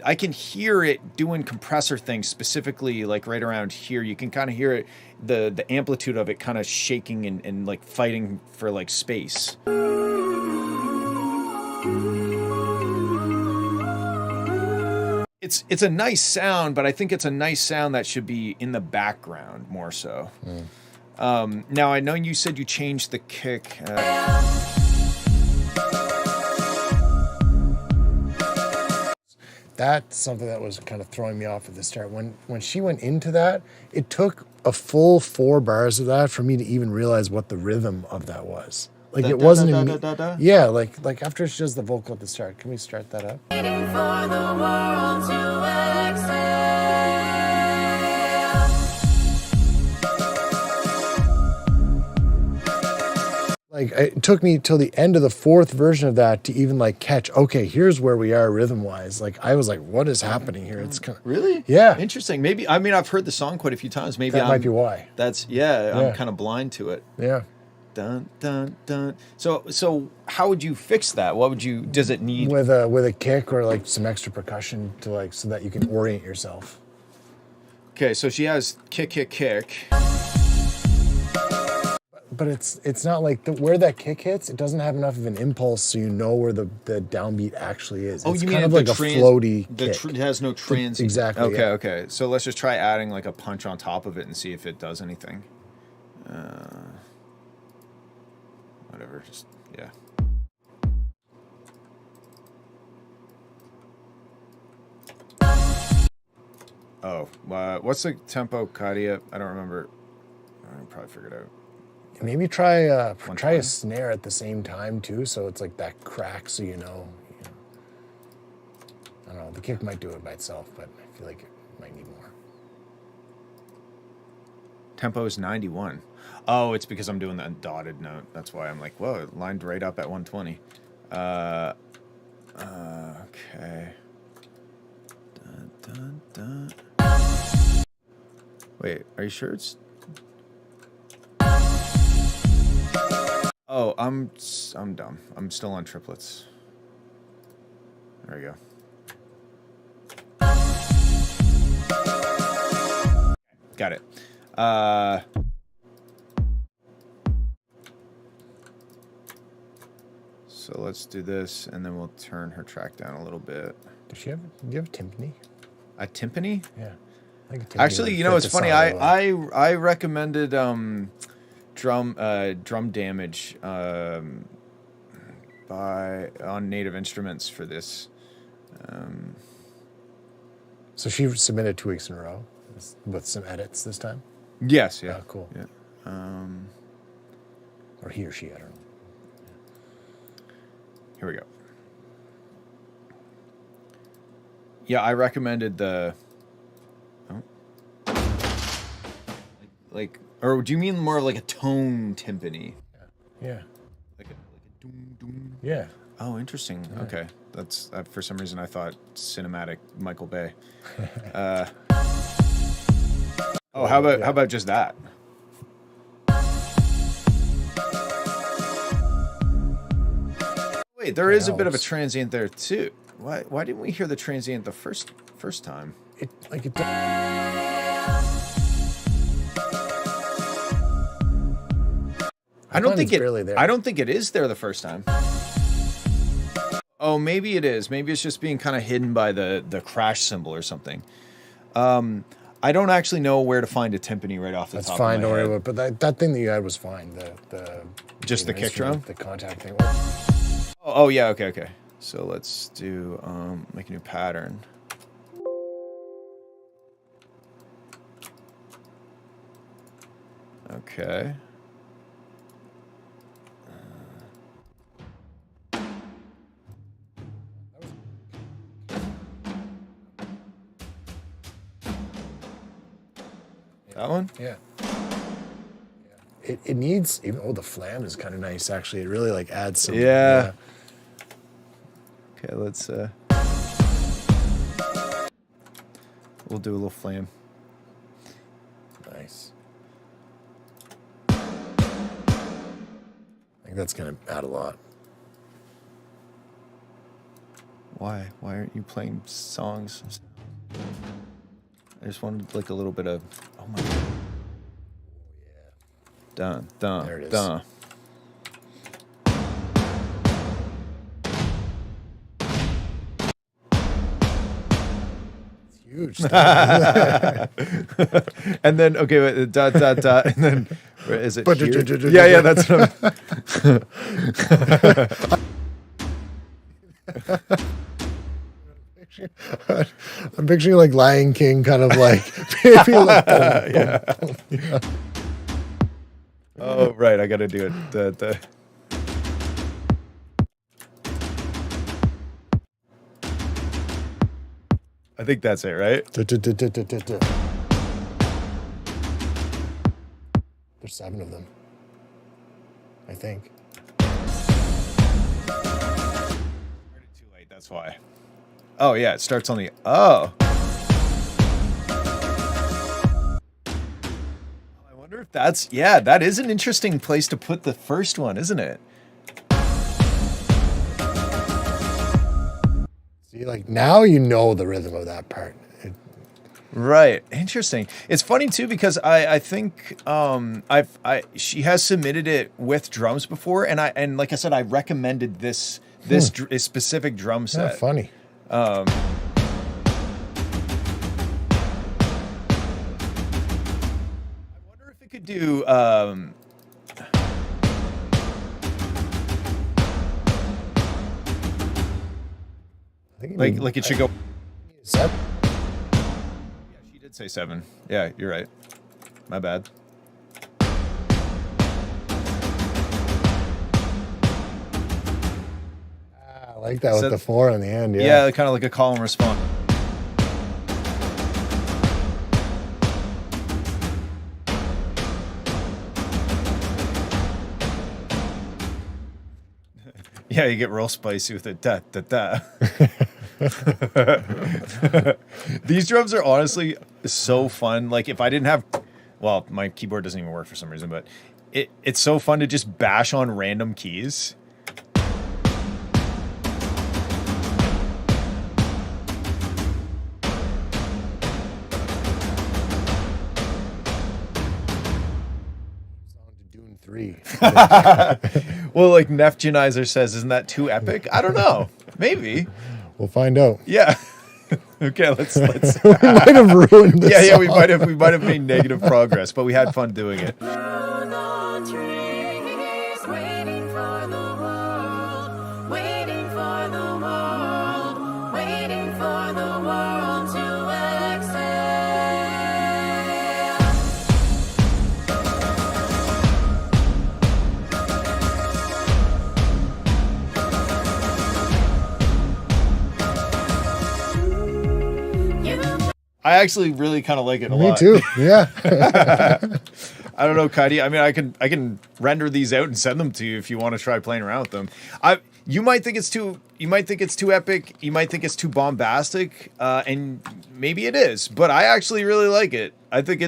I can hear it doing compressor things, specifically like right around here. You can kind of hear it, the amplitude of it kind of shaking and like fighting for like space. It's a nice sound, but I think it's a nice sound that should be in the background more so. Now, I know you said you changed the kick. That's something that was kind of throwing me off at the start. When she went into that, it took a full 4 bars of that for me to even realize what the rhythm of that was. Like it wasn't. Yeah, like after she does the vocal at the start. Can we start that up? Waiting for the world to exhale. Like it took me till the end of the 4th version of that to even like catch, okay, here's where we are rhythm wise. Like I was like, what is happening here? It's kind of Really? Yeah. Interesting. Maybe, I mean, I've heard the song quite a few times. Maybe that might be why. I'm kind of blind to it. Yeah. Dun dun dun. So how would you fix that? What would you? Does it need with a kick or like some extra percussion to like so that you can orient yourself? Okay, so she has kick. But it's not like where that kick hits. It doesn't have enough of an impulse, so you know where the downbeat actually is. It's you kind mean of like a floaty kick. It has no transient. Exactly. Okay, yeah. okay. So let's just try adding like a punch on top of it and see if it does anything. Whatever. Just yeah. Oh, what's the tempo, Kadia? I don't remember. I probably figured it out. Maybe try a snare at the same time too, so it's like that crack, so you know. I don't know. The kick might do it by itself, but I feel like it might need more. Tempo is 91. Oh, it's because I'm doing that dotted note. That's why I'm like, whoa, it lined right up at 120. Okay. Dun, dun, dun. Wait, are you sure it's... Oh, I'm dumb. I'm still on triplets. There we go. Got it. So let's do this, and then we'll turn her track down a little bit. Do you have a timpani? A timpani? Yeah. I think a timpani Actually, you know, it's funny. I recommended drum damage on Native Instruments for this. So she submitted 2 weeks in a row with some edits this time? Yes, yeah. Oh, cool. Yeah. Or he or she, I don't know. Here we go. Yeah, I recommended the... Oh. Like, or do you mean more like a tone timpani? Yeah. Like a doom doom? Yeah. Oh, interesting. Yeah. Okay. That's for some reason I thought cinematic Michael Bay. How about just that? Wait, there is a bit of a transient there too. Why didn't we hear the transient the first time? I don't think it is there the first time. Oh, maybe it is. Maybe it's just being kind of hidden by the crash symbol or something. I don't actually know where to find a timpani right off the top of my head. That's fine, don't worry about it. But that thing that you had was fine. Just the kick drum? The contact thing. Oh yeah, okay. So let's do, make a new pattern. Okay. That one? Yeah. It needs, even the flam is kind of nice actually. It really like adds some. Yeah. Okay, let's we'll do a little flam. Nice. I think that's gonna add a lot. Why aren't you playing songs? I just wanted like a little bit of, oh my god. Dun, dun, there it is. Dun. It's huge. And then, okay, wait, dot, dot, dot, and then, where is it here? Yeah, that's what I'm picturing like Lion King kind of like, maybe like yeah. Oh, right, I gotta do it. I think that's it, right? There's 7 of them, I think. Too late, that's why. Oh, yeah, it starts on the... Oh. I wonder if that's... Yeah, that is an interesting place to put the first one, isn't it? See, like, now you know the rhythm of that part. Right. Interesting. It's funny too because I think she has submitted it with drums before, and like I said, I recommended this specific drum Yeah, set. funny. I wonder if it could do I think like it should go. Is that Yeah, she did say 7. Yeah, you're right. My bad. I like that with So- the 4 on the end. Yeah, kind of like a call and response. Yeah, you get real spicy with it. Da, da, da. These drums are honestly so fun. Like if I didn't have, well, my keyboard doesn't even work for some reason, but it's so fun to just bash on random keys. on to Dune 3. Well, like Neftjanizer says, isn't that too epic? I don't know. Maybe. We'll find out. Yeah. Okay, let's We might have ruined this. yeah, we might have made negative progress, but we had fun doing it. I actually really kind of like it a Me lot. too. Yeah. I don't know, Kaidi. I mean, I can render these out and send them to you if you want to try playing around with them. You might think it's too epic. You might think it's too bombastic, and maybe it is. But I actually really like it. I think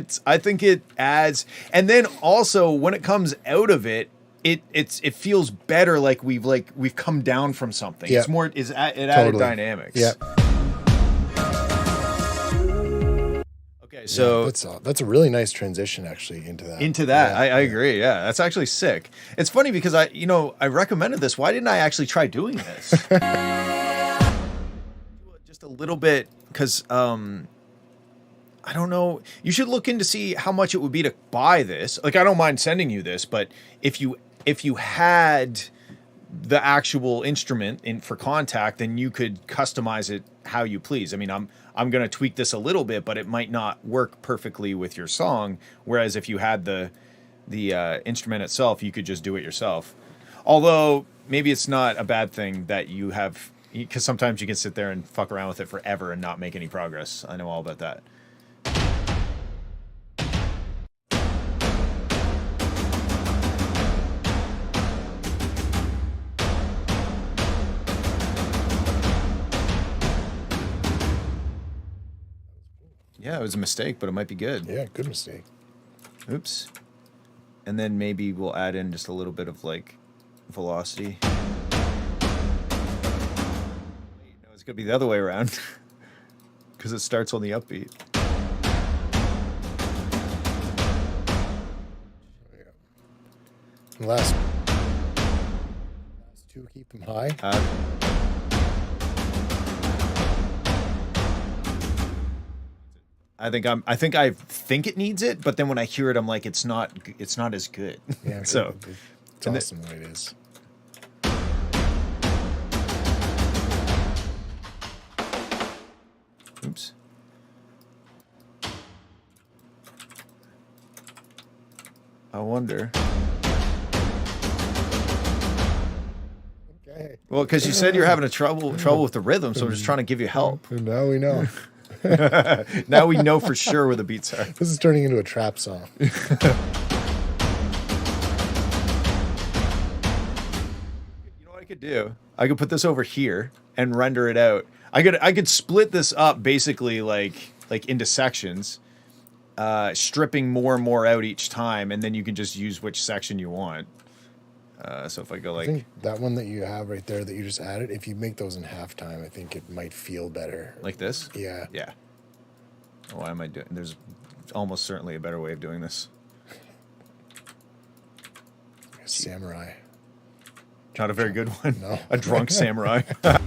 it adds, and then also when it comes out of it, it feels better. Like we've come down from something. Yeah. It's more it added Totally. dynamics. Yeah. Okay, so That's a really nice transition actually into that. I agree. Yeah, that's actually sick. It's funny because I recommended this. Why didn't I actually try doing this? Just a little bit because I don't know. You should look in to see how much it would be to buy this. Like I don't mind sending you this, but if you had the actual instrument in for Contact, then you could customize it how you please. I mean, I'm going to tweak this a little bit, but it might not work perfectly with your song. Whereas if you had the instrument itself, you could just do it yourself. Although maybe it's not a bad thing that you have, because sometimes you can sit there and fuck around with it forever and not make any progress. I know all about that. Yeah, it was a mistake, but it might be good. Yeah, good mistake. Oops. And then maybe we'll add in just a little bit of like velocity. Wait, no, it's gonna be the other way around because it starts on the upbeat. And last two, keep them high. I think it needs it, but then when I hear it, I'm like, it's not as good. Yeah, So, it's and awesome the way it is. oops. I wonder. Okay. Well, because you said you're having a trouble with the rhythm, so I'm just trying to give you help. And now we know. Now we know for sure where the beats are. This is turning into a trap song. You know what I could do? I could put this over here and render it out. I could split this up basically like into sections, stripping more and more out each time, and then you can just use which section you want. So if I go I like think that one that you have right there that you just added, if you make those in halftime, I think it might feel better. this, Yeah. yeah. Why am I doing? There's almost certainly a better way of doing this. Samurai. Not a very good one. No. A drunk samurai. So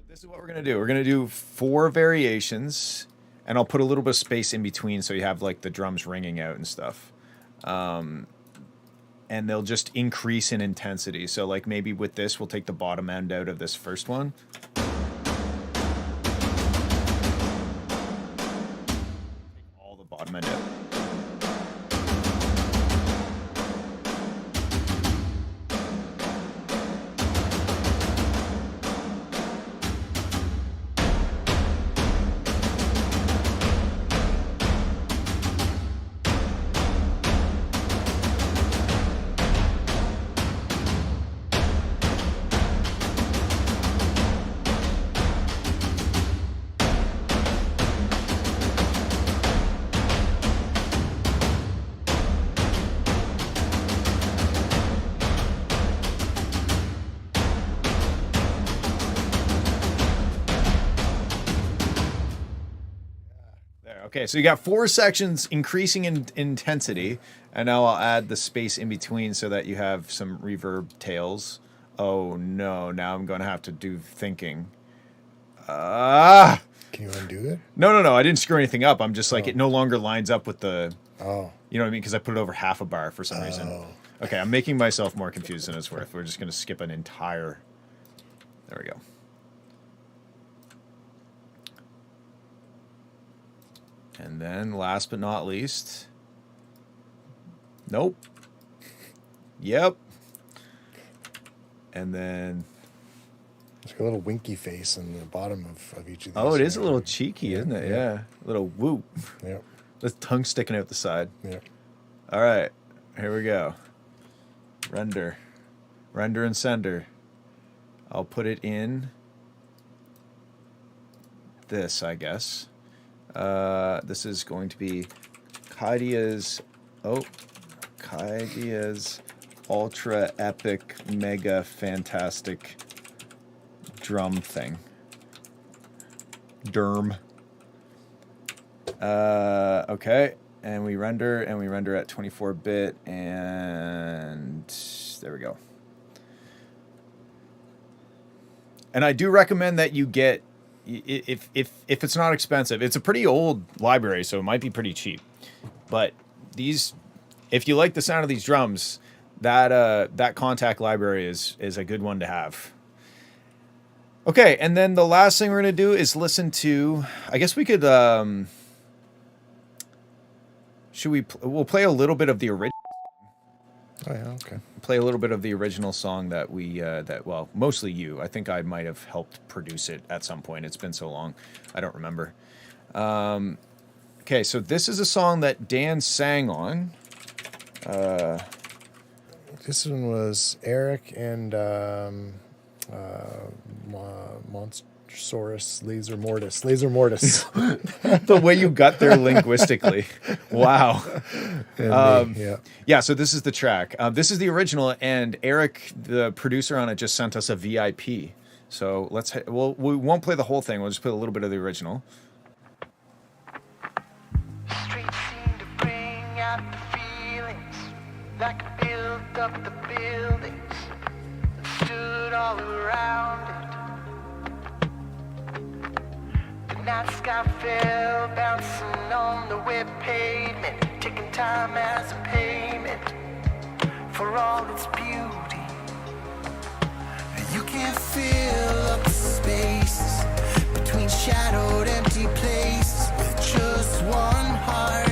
this is what we're gonna do. We're gonna do 4 variations, and I'll put a little bit of space in between so you have like the drums ringing out and stuff. And they'll just increase in intensity. So like maybe with this, we'll take the bottom end out of this first one. Take all the bottom end out. Okay, so you got 4 sections increasing in intensity, and now I'll add the space in between so that you have some reverb tails. Oh no, now I'm going to have to do thinking. Can you undo it? No, I didn't screw anything up. I'm just like, it no longer lines up with the, Oh. you know what I mean? Because I put it over half a bar for some reason. Okay, I'm making myself more confused than it's worth. We're just going to skip an entire, there we go. And then, last but not least, nope. Yep. And then, There's like a little winky face in the bottom of each of these. oh, it is a little cheeky, isn't it? Yeah. A little whoop. Yep. The tongue sticking out the side. Yep. All right, here we go. Render and sender. I'll put it in this, I guess. This is going to be Kaidia's ultra epic mega fantastic drum thing. Derm. Okay, and we render at 24-bit, and there we go. And I do recommend that you get, if it's not expensive, it's a pretty old library, so it might be pretty cheap. But these, if you like the sound of these drums, that Contact library is a good one to have. Okay, and then the last thing we're gonna do is listen to. I guess we could. We'll play a little bit of the original. Oh yeah, okay. Play a little bit of the original song that we well, mostly you. I think I might have helped produce it at some point. It's been so long, I don't remember. Okay, so this is a song that Dan sang on. This one was Eric and Monstosaurus Laser Mortis. The way you got there linguistically. Wow. Yeah, so this is the track. This is the original, and Eric, the producer on it, just sent us a VIP. So we won't play the whole thing. We'll just play a little bit of the original. Streets seem to bring out the feelings that could build up the buildings that stood all around it. The night sky fell, bouncing on the wet pavement, taking time as a payment for all its beauty. You can fill up the spaces between shadowed empty places with just one heart.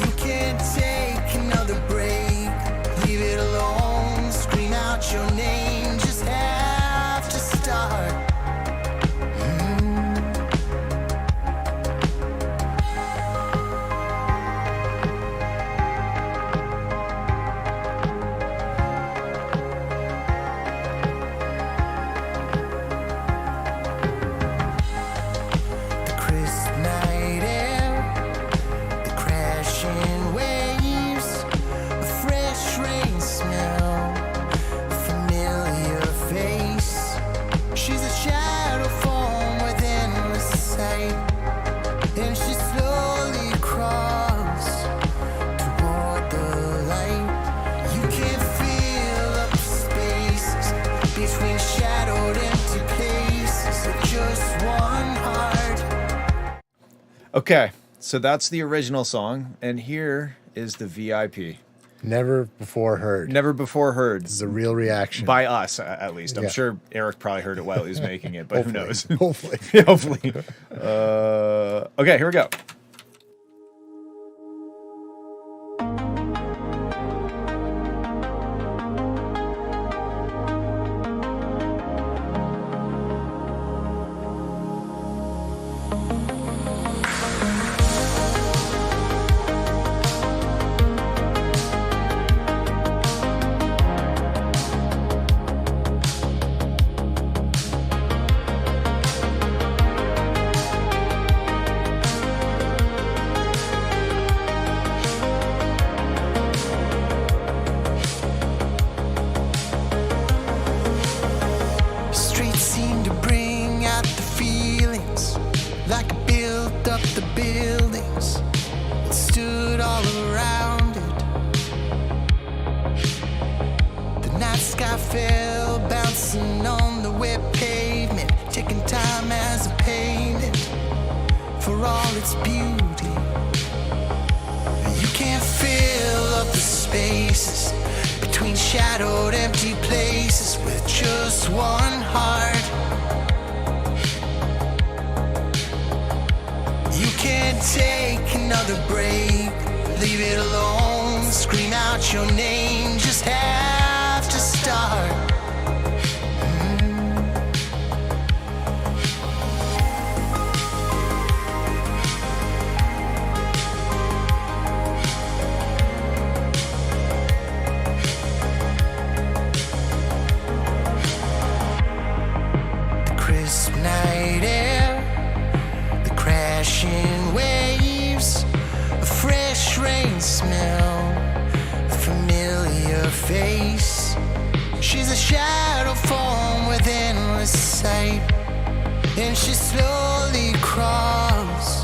You can't take another break, leave it alone, scream out your name, just have to start. Okay, so that's the original song, and here is the VIP. Never before heard. Never before heard. This is a real reaction. By us, at least. I'm Yeah. sure Eric probably heard it while he was making it, but who Hopefully. knows? Hopefully. Hopefully. Okay, here we go. Streets seem to bring out the feelings, like it built up the buildings that stood all around it. The night sky fell, bouncing on the wet pavement, taking time as a payment for all its beauty. You can't fill up the spaces between shadowed empty places with just one heart. You can't take another break, leave it alone, scream out your name, just have to start. Crisp night air, the crashing waves, a fresh rain smell, a familiar face. She's a shadow form with endless sight, and she slowly crawls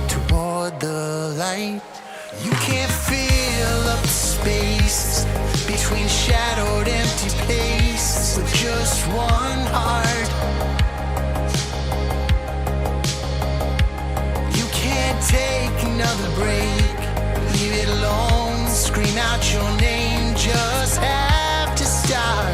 toward the light. You can't fill up the spaces between shadowed empty places with just one heart. You can't take another break, leave it alone, scream out your name, just have to start.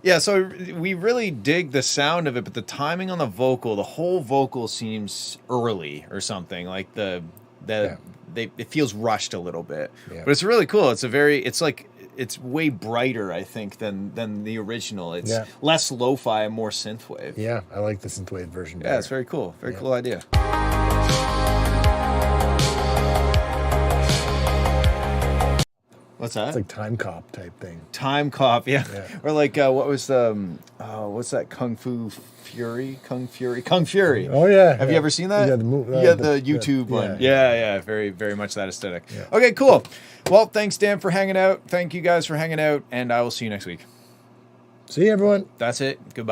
Yeah, so we really dig the sound of it, but the timing on the vocal, the whole vocal seems early or something. Like it feels rushed a little bit. Yeah. But it's really cool. It's way brighter, I think, than the original. It's less lo-fi and more synthwave. Yeah, I like the synthwave version better. Yeah, it's very cool. Very cool idea. What's that? It's like Time Cop type thing. Time Cop, yeah. Yeah. Or like, what was the, what's that? Kung Fury? Oh, yeah. Have you ever seen that? Yeah, the YouTube one. Yeah. Yeah, very, very much that aesthetic. Yeah. Okay, cool. Well, thanks, Dan, for hanging out. Thank you guys for hanging out, and I will see you next week. See you, everyone. That's it. Goodbye.